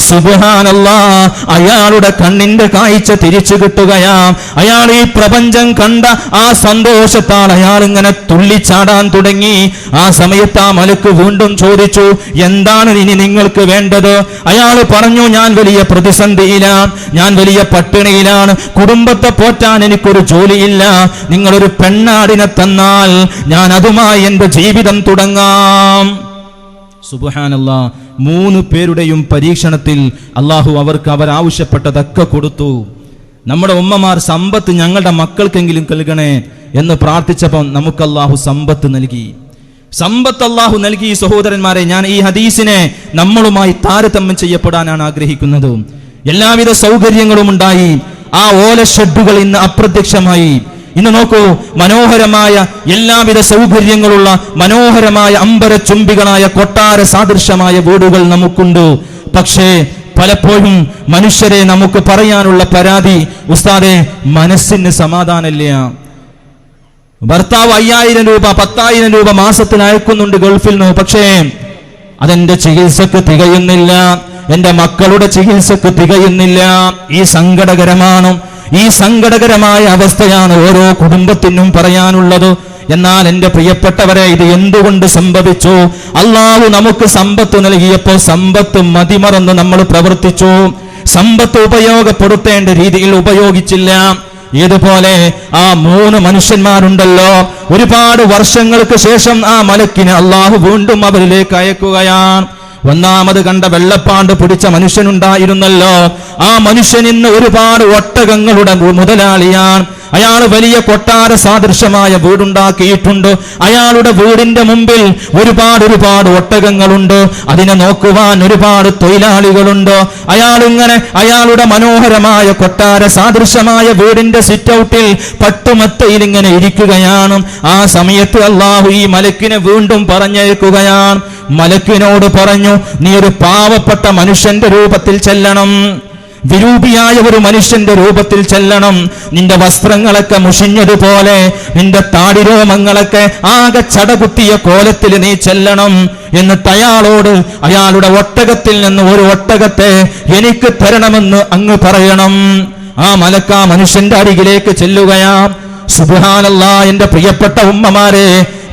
സുബ്ഹാനല്ലാഹ്, അയാളുടെ കണ്ണിന്റെ കാഴ്ച തിരിച്ചു കിട്ടുകയാ. അയാൾ ഈ പ്രപഞ്ചം കണ്ട ആ സന്തോഷത്താൽ അയാൾ ഇങ്ങനെ തുള്ളിച്ചാടാൻ തുടങ്ങി. ആ സമയത്ത് ആ മലക്ക് വീണ്ടും ചോദിച്ചു, എന്താണ് ഇനി നിങ്ങൾക്ക് വേണ്ടത്? അയാൾ പറഞ്ഞു, ഞാൻ വലിയ പ്രതിസന്ധിയിലാണ്, ഞാൻ വലിയ പട്ടിണിയിലാണ്, കുടുംബത്തെ പോറ്റാൻ എനിക്കൊരു ജോലി ജോലിയില്ല, നിങ്ങളൊരു പെണ്ണാടിനെ തന്നാൽ ഞാൻ അതുമായി എന്റെ ജീവിതം തുടങ്ങാം. സുബ്ഹാനല്ലാഹ്. 3 പേരുടെയും പരീക്ഷണത്തിൽ അള്ളാഹു അവർക്ക് അവരാവശ്യപ്പെട്ടതൊക്കെ കൊടുത്തു. നമ്മുടെ ഉമ്മമാർ സമ്പത്ത് ഞങ്ങളുടെ മക്കൾക്കെങ്കിലും നൽകണേ എന്ന് പ്രാർത്ഥിച്ചപ്പോൾ നമുക്ക് അള്ളാഹു സമ്പത്ത് നൽകി. സമ്പത്ത് അള്ളാഹു നൽകി. സഹോദരന്മാരെ, ഞാൻ ഈ ഹദീസിനെ നമ്മളുമായി താരതമ്യം ചെയ്യപ്പെടാനാണ് ആഗ്രഹിക്കുന്നത്. എല്ലാവിധ സൗകര്യങ്ങളും ഉണ്ടായി. ആ ഓല ഷെഡുകൾ ഇന്ന് അപ്രത്യക്ഷമായി. ഇന്ന് നോക്കൂ, മനോഹരമായ എല്ലാവിധ സൗകര്യങ്ങളുള്ള മനോഹരമായ അമ്പരചുംബികളായ കൊട്ടാര സാദൃശ്യമായ വീടുകൾ നമുക്കുണ്ട്. പക്ഷേ പലപ്പോഴും മനുഷ്യരെ നമുക്ക് പറയാനുള്ള പരാതി, ഉസ്താദേ മനസ്സിന് സമാധാനമില്ല. ഭർത്താവ് 5000 രൂപ 10,000 രൂപ മാസത്തിൽ അയക്കുന്നുണ്ട് ഗൾഫിൽ നിന്ന്, പക്ഷേ അതെന്റെ ചികിത്സക്ക് തികയുന്നില്ല, എന്റെ മക്കളുടെ ചികിത്സക്ക് തികയുന്നില്ല. ഈ സങ്കടകരമായ അവസ്ഥയാണ് ഓരോ കുടുംബത്തിനും പറയാനുള്ളത്. എന്നാൽ എന്റെ പ്രിയപ്പെട്ടവരെ, ഇത് എന്തുകൊണ്ട് സംഭവിച്ചു? അള്ളാഹു നമുക്ക് സമ്പത്ത് നൽകിയപ്പോൾ സമ്പത്ത് മതിമറന്ന് നമ്മൾ പ്രവർത്തിച്ചു. സമ്പത്ത് ഉപയോഗപ്പെടുത്തേണ്ട രീതിയിൽ ഉപയോഗിച്ചില്ല. ഇതുപോലെ ആ 3 മനുഷ്യന്മാരുണ്ടല്ലോ, ഒരുപാട് വർഷങ്ങൾക്ക് ശേഷം ആ മലക്കിനെ അള്ളാഹു വീണ്ടും അവരിലേക്ക് അയക്കുകയാണ്. ഒന്നാമത് കണ്ട വെള്ളപ്പാണ്ട് പിടിച്ച മനുഷ്യനുണ്ടായിരുന്നല്ലോ, ആ മനുഷ്യൻ ഇന്ന് ഒരുപാട് ഒട്ടകങ്ങളുടെ മുതലാളിയാണ്. അയാൾ വലിയ കൊട്ടാര സാദൃശ്യമായ വീടുണ്ടാക്കിയിട്ടുണ്ട്. അയാളുടെ വീടിന്റെ മുമ്പിൽ ഒരുപാട് ഒട്ടകങ്ങളുണ്ട്. അതിനെ നോക്കുവാൻ ഒരുപാട് തൊഴിലാളികളുണ്ട്. അയാളുടെ മനോഹരമായ കൊട്ടാര സാദൃശ്യമായ വീടിന്റെ സിറ്റൗട്ടിൽ പട്ടുമത്തയിൽ ഇങ്ങനെ ഇരിക്കുകയാണ്. ആ സമയത്ത് അള്ളാഹു ഈ മലക്കിനെ വീണ്ടും പറഞ്ഞയക്കുകയാണ്. മലക്കിനോട് പറഞ്ഞു, നീ ഒരു പാവപ്പെട്ട മനുഷ്യന്റെ രൂപത്തിൽ ചെല്ലണം, വിരൂപിയായ ഒരു മനുഷ്യന്റെ രൂപത്തിൽ ചെല്ലണം. നിന്റെ വസ്ത്രങ്ങളൊക്കെ മുഷിഞ്ഞതുപോലെ, നിന്റെ താടിരോമങ്ങളൊക്കെ ആകെ ചടകുത്തിയ കോലത്തിൽ നീ ചെല്ലണം. എന്നിട്ട് അയാളോട് അയാളുടെ ഒട്ടകത്തിൽ നിന്ന് ഒരു ഒട്ടകത്തെ എനിക്ക് തരണമെന്ന് അങ്ങ് പറയണം. ആ മലക്ക മനുഷ്യന്റെ അരികിലേക്ക് ചെല്ലുകയാ. സുബ്ഹാനല്ലാഹ്. എന്റെ പ്രിയപ്പെട്ട ഉമ്മമാരെ,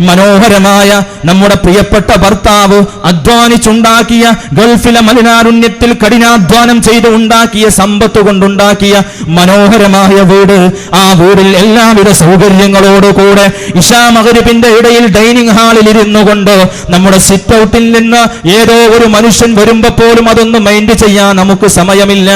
മനോഹരമായ നമ്മുടെ പ്രിയപ്പെട്ട ഭർത്താവ് അധ്വാനിച്ചുണ്ടാക്കിയ, ഗൾഫിലെ മലിനാരുണ്യത്തിൽ കഠിനാധ്വാനം ചെയ്ത് ഉണ്ടാക്കിയ സമ്പത്ത് കൊണ്ടുണ്ടാക്കിയ മനോഹരമായ വീട്. ആ വീടിൽ എല്ലാവിധ സൗകര്യങ്ങളോടുകൂടെ ഇശാ മഗ്രിബിന്റെ ഇടയിൽ ഡൈനിങ് ഹാളിൽ ഇരുന്നു കൊണ്ട് നമ്മുടെ സിറ്റ് ഔട്ടിൽ നിന്ന് ഏതോ ഒരു മനുഷ്യൻ വരുമ്പോ പോലും അതൊന്നും മൈൻഡ് ചെയ്യാൻ നമുക്ക് സമയമില്ല.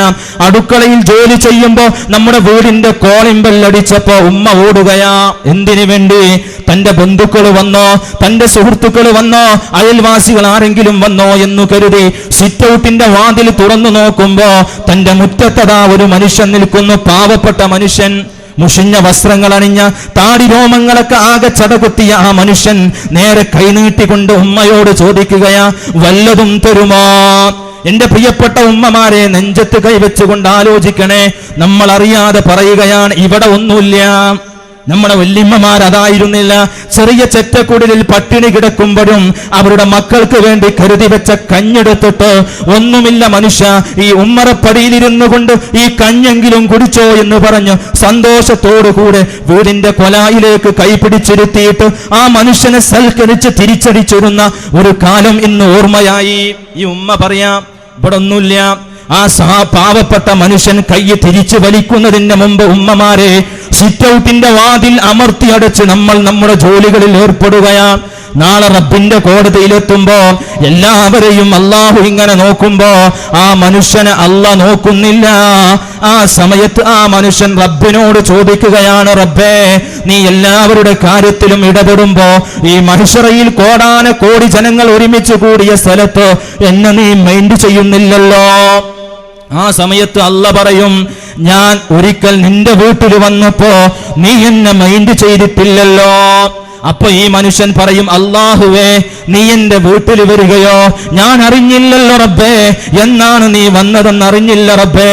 അടുക്കളയിൽ ജോലി ചെയ്യുമ്പോ നമ്മുടെ വീടിന്റെ കോളിംഗ് ബെൽ അടിച്ചപ്പോ ഉമ്മ ഓടുകയാ. എന്തിനു വേണ്ടി? തന്റെ ബന്ധുക്കൾ വന്നോ, തന്റെ സുഹൃത്തുക്കൾ വന്നോ, അയൽവാസികൾ ആരെങ്കിലും വന്നോ എന്ന് കരുതി സിറ്റ് ഔട്ടിന്റെ വാതിൽ തുറന്നു നോക്കുമ്പോ തന്റെ മുറ്റത്തതാ ഒരു മനുഷ്യൻ നിൽക്കുന്നു. പാവപ്പെട്ട മനുഷ്യൻ, മുഷിഞ്ഞ വസ്ത്രങ്ങൾ അണിഞ്ഞ, താടി രോമങ്ങളൊക്കെ ആകെ ചടകുത്തിയ ആ മനുഷ്യൻ നേരെ കൈനീട്ടിക്കൊണ്ട് ഉമ്മയോട് ചോദിക്കുകയാ, വല്ലതും തരുമോ? എന്റെ പ്രിയപ്പെട്ട ഉമ്മമാരെ, നെഞ്ചത്ത് കൈവച്ചുകൊണ്ട് ആലോചിക്കണേ. നമ്മൾ അറിയാതെ പറയുകയാണ്, ഇവിടെ ഒന്നുമില്ല. നമ്മുടെ വല്യമ്മമാർ അതായിരുന്നില്ല. ചെറിയ ചെറ്റക്കുടിലിൽ പട്ടിണി കിടക്കുമ്പോഴും അവരുടെ മക്കൾക്ക് വേണ്ടി കരുതി വെച്ച കഞ്ഞെടുത്തിട്ട്, ഒന്നുമില്ല മനുഷ്യ, ഈ ഉമ്മറപ്പടിയിലിരുന്നു കൊണ്ട് ഈ കഞ്ഞെങ്കിലും കുടിച്ചോ എന്ന് പറഞ്ഞ് സന്തോഷത്തോടുകൂടെ വീടിന്റെ കൊലായിലേക്ക് കൈപിടിച്ചിരുത്തിയിട്ട് ആ മനുഷ്യനെ സൽക്കരിച്ച് തിരിച്ചടിച്ചിരുന്ന ഒരു കാലം ഇന്ന് ഓർമ്മയായി. ഈ ഉമ്മ പറയാം, ഇവിടെ ഒന്നുമില്ല. ആ പാവപ്പെട്ട മനുഷ്യൻ കൈ തിരിച്ചു വലിക്കുന്നതിന് മുമ്പ് ഉമ്മമാരെ, സിറ്റ് ഔട്ടിന്റെ വാതിൽ അമർത്തി അടച്ച് നമ്മൾ നമ്മുടെ ജോലികളിൽ ഏർപ്പെടുകയാണ്. നാളെ റബ്ബിന്റെ കോടതിയിലെത്തുമ്പോ എല്ലാവരെയും അള്ളാഹു ഇങ്ങനെ നോക്കുമ്പോ ആ മനുഷ്യനെ അള്ളാഹ് നോക്കുന്നില്ല. ആ സമയത്ത് ആ മനുഷ്യൻ റബ്ബിനോട് ചോദിക്കുകയാണ്, റബ്ബേ, നീ എല്ലാവരുടെ കാര്യത്തിലും ഇടപെടുമ്പോ ഈ മഹ്ശറയിൽ കോടാനകോടി ജനങ്ങൾ ഒരുമിച്ച് കൂടിയ സ്ഥലത്ത് എന്നെ നീ മൈൻഡ് ചെയ്യുന്നില്ലല്ലോ. ആ സമയത്ത് അള്ളാഹ് പറയും, ഞാൻ ഒരിക്കൽ നിന്റെ വീട്ടിൽ വന്നപ്പോ നീ എന്നെ മൈൻഡ് ചെയ്തിട്ടില്ലല്ലോ. അപ്പൊ ഈ മനുഷ്യൻ പറയും, അല്ലാഹുവേ, നീ എന്റെ വീട്ടിൽ വരികയോ? ഞാൻ അറിഞ്ഞില്ലല്ലോ റബ്ബേ, എന്നാണ് നീ വന്നതെന്ന് അറിഞ്ഞില്ല റബ്ബേ.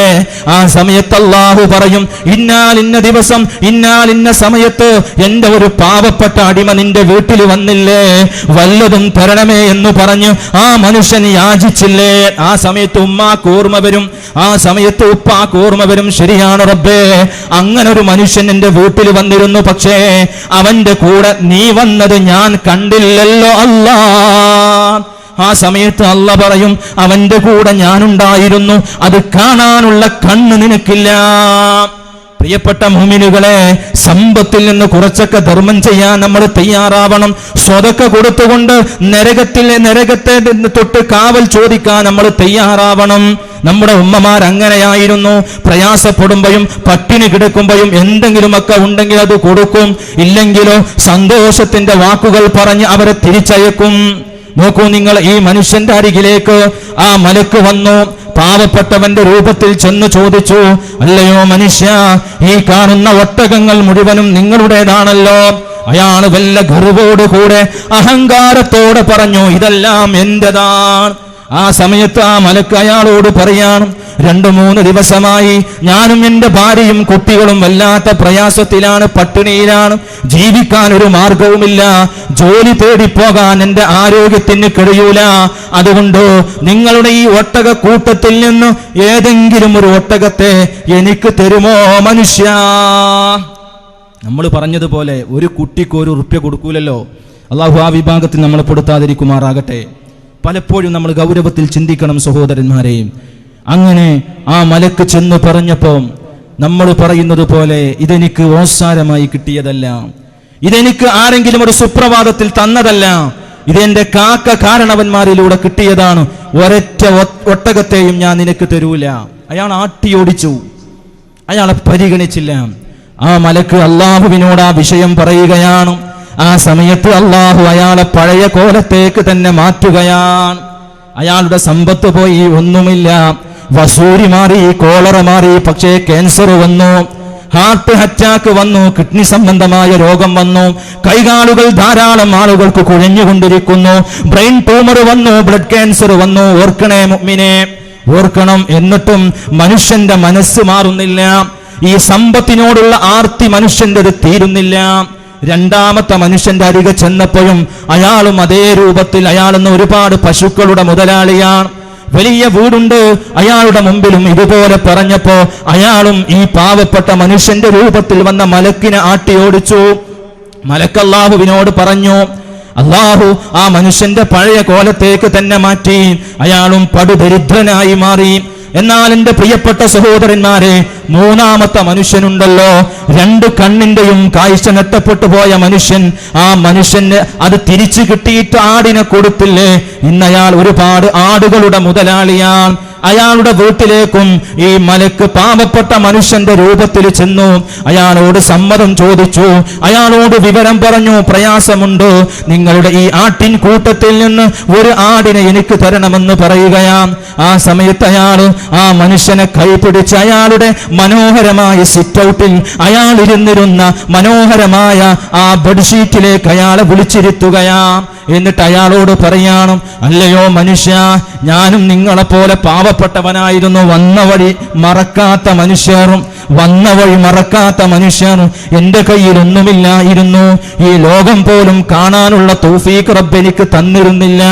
ആ സമയത്ത് അല്ലാഹു പറയും, ഇന്നാലിന്ന ദിവസം ഇന്നാലിന്ന സമയത്ത് എന്റെ ഒരു പാവപ്പെട്ട അടിമ നിന്റെ വീട്ടിൽ വന്നില്ലേ, വല്ലതും തരണമേ എന്ന് പറഞ്ഞു ആ മനുഷ്യൻ യാചിച്ചില്ലേ? ആ സമയത്ത് ഉമ്മാക്ക് ഓർമ്മ വരും, ആ സമയത്ത് ഉപ്പാക്ക് ഓർമ്മ വരും, ശരിയാണ് റബ്ബേ, അങ്ങനെ ഒരു മനുഷ്യൻ എന്റെ വീട്ടിൽ വന്നിരുന്നു, പക്ഷേ അവന്റെ കൂടെ നീ വന്നത് ഞാൻ കണ്ടില്ലല്ലോ അല്ലാ. ആ സമയത്ത് അല്ലാഹ് പറയും, അവന്റെ കൂടെ ഞാനുണ്ടായിരുന്നു, അത് കാണാനുള്ള കണ്ണ് നിനക്കില്ല. പ്രിയപ്പെട്ട മുഅ്മിനുകളെ, സമ്പത്തിൽ നിന്ന് കുറച്ചൊക്കെ ധർമ്മം ചെയ്യാൻ നമ്മൾ തയ്യാറാവണം. സ്വതക്ക കൊടുത്തുകൊണ്ട് നരകത്തെ തൊട്ട് കാവൽ ചോദിക്കാൻ നമ്മൾ തയ്യാറാവണം. നമ്മുടെ ഉമ്മമാർ അങ്ങനെയായിരുന്നു. പ്രയാസപ്പെടുമ്പോഴും പട്ടിണി കിടക്കുമ്പോഴും എന്തെങ്കിലുമൊക്കെ ഉണ്ടെങ്കിൽ അത് കൊടുക്കും, ഇല്ലെങ്കിലോ സന്തോഷത്തിന്റെ വാക്കുകൾ പറഞ്ഞ് അവരെ തിരിച്ചയക്കും. നോക്കൂ നിങ്ങൾ, ഈ മനുഷ്യന്റെ അരികിലേക്ക് ആ മലക്ക് വന്നു, പാവപ്പെട്ടവന്റെ രൂപത്തിൽ ചെന്ന് ചോദിച്ചു, അല്ലയോ മനുഷ്യ, ഈ കാണുന്ന ഒട്ടകങ്ങൾ മുഴുവനും നിങ്ങളുടേതാണല്ലോ. അയാൾ വല്ല ഗർവോടുകൂടെ അഹങ്കാരത്തോടെ പറഞ്ഞു, ഇതെല്ലാം എന്റേതാണ്. ആ സമയത്ത് ആ മലക്ക് അയാളോട് പറയാണ്, 2-3 ദിവസമായി ഞാനും എന്റെ ഭാര്യയും കുട്ടികളും വല്ലാത്ത പ്രയാസത്തിലാണ്, പട്ടിണിയിലാണ്, ജീവിക്കാൻ ഒരു മാർഗവുമില്ല, ജോലി തേടിപ്പോകാൻ എന്റെ ആരോഗ്യത്തിന് കഴിയൂല. അതുകൊണ്ട് നിങ്ങളുടെ ഈ ഒട്ടക കൂട്ടത്തിൽ നിന്ന് ഏതെങ്കിലും ഒരു ഒട്ടകത്തെ എനിക്ക് തരുമോ മനുഷ്യ? നമ്മൾ പറഞ്ഞതുപോലെ ഒരു കുട്ടിക്ക് ₹1 കൊടുക്കൂലല്ലോ. അള്ളാഹു ആ വിഭാഗത്തിൽ നമ്മൾ പെടുത്താതിരിക്കുമാറാകട്ടെ. പലപ്പോഴും നമ്മൾ ഗൗരവത്തിൽ ചിന്തിക്കണം സഹോദരന്മാരെ. അങ്ങനെ ആ മലക്ക് ചെന്ന് പറഞ്ഞപ്പോൾ നമ്മൾ പറയുന്നത് പോലെ ഇതെനിക്ക് ഓസാരമായി കിട്ടിയതല്ല, ഇതെനിക്ക് ആരെങ്കിലും ഒരു സുപ്രഭാതത്തിൽ തന്നതല്ല, ഇതെന്റെ കാരണവന്മാരിലൂടെ കിട്ടിയതാണ്. ഒരൊറ്റ ഒട്ടകത്തെയും ഞാൻ നിനക്ക് തരൂല. അയാൾ ആട്ടിയോടിച്ചു, അയാളെ പരിഗണിച്ചില്ല. ആ മലക്ക് അള്ളാഹുവിനോട് ആ വിഷയം പറയുകയാണ്. ആ സമയത്ത് അള്ളാഹു അയാളെ പഴയ കോലത്തേക്ക് തന്നെ മാറ്റുകയാണ്. അയാളുടെ സമ്പത്ത് പോയി, ഒന്നുമില്ല, വസൂരി മാറി, കോളറ മാറി, പക്ഷേ ക്യാൻസർ വന്നു, ഹാർട്ട് അറ്റാക്ക് വന്നു, കിഡ്നി സംബന്ധമായ രോഗം വന്നു, കൈകാലുകൾ ധാരാളം ആളുകൾക്ക് കുഴഞ്ഞുകൊണ്ടിരിക്കുന്നു, ബ്രെയിൻ ട്യൂമർ വന്നു, ബ്ലഡ് ക്യാൻസർ വന്നു. ഓർക്കണേ മുഅ്മിനെ, ഓർക്കണം. എന്നിട്ടും മനുഷ്യന്റെ മനസ്സ് മാറുന്നില്ല. ഈ സമ്പത്തിനോടുള്ള ആർത്തി മനുഷ്യന്റെ തീരുന്നില്ല. രണ്ടാമത്തെ മനുഷ്യന്റെ അരികെ ചെന്നപ്പോഴും അയാളും അതേ രൂപത്തിൽ, അയാളെന്ന് ഒരുപാട് പശുക്കളുടെ മുതലാളിയാണ്, വലിയ വീടുണ്ട് അയാളുടെ മുമ്പിലും. ഇതുപോലെ പറഞ്ഞപ്പോ അയാളും ഈ പാവപ്പെട്ട മനുഷ്യന്റെ രൂപത്തിൽ വന്ന മലക്കിനെ ആട്ടിയോടിച്ചു. മലക്ക് അല്ലാഹുവിനോട് പറഞ്ഞു, അല്ലാഹു ആ മനുഷ്യന്റെ പഴയ കോലത്തേക്ക് തന്നെ മാറ്റി. അയാളും പടുദരിദ്രനായി മാറി. എന്നാൽ എന്റെ പ്രിയപ്പെട്ട സഹോദരന്മാരെ, മൂന്നാമത്തെ മനുഷ്യനുണ്ടല്ലോ, 2 കണ്ണിന്റെയും കാഴ്ച നഷ്ടപ്പെട്ടു പോയ മനുഷ്യൻ, ആ മനുഷ്യന് അത് തിരിച്ചു കിട്ടിയിട്ട് ആടിനെ കൊടുത്തില്ലേ? ഇന്നയാൾ ഒരുപാട് ആടുകളുടെ മുതലാളിയാണ്. അയാളുടെ വീട്ടിലേക്കും ഈ മലക്ക് പാവപ്പെട്ട മനുഷ്യന്റെ രൂപത്തിൽ ചെന്നു. അയാളോട് സമ്മതം ചോദിച്ചു, അയാളോട് വിവരം പറഞ്ഞു, പ്രയാസമുണ്ട്, നിങ്ങളുടെ ഈ ആട്ടിൻ കൂട്ടത്തിൽ നിന്ന് ഒരു ആടിനെ എനിക്ക് തരണമെന്ന് പറയുകയാണ്. ആ സമയത്ത് അയാൾ ആ മനുഷ്യനെ കൈപിടിച്ച് അയാളുടെ മനോഹരമായ സിറ്റ് ഔട്ടിൽ അയാൾ ഇരുന്നിരുന്ന മനോഹരമായ ആ ബെഡ്ഷീറ്റിലേക്ക് അയാളെ വിളിച്ചിരുത്തുകയാണ്. എന്നിട്ട് അയാളോട് പറയണം, അല്ലയോ മനുഷ്യ, ഞാനും നിങ്ങളെപ്പോലെ പാവപ്പെട്ടവനായിരുന്നു, വന്ന വഴി മറക്കാത്ത മനുഷ്യർ, എന്റെ കയ്യിൽ ഒന്നുമില്ലായിരുന്നു, ഈ ലോകം പോലും കാണാനുള്ള തൗഫീഖ് റബ്ബ് എനിക്ക് തന്നിരുന്നില്ല.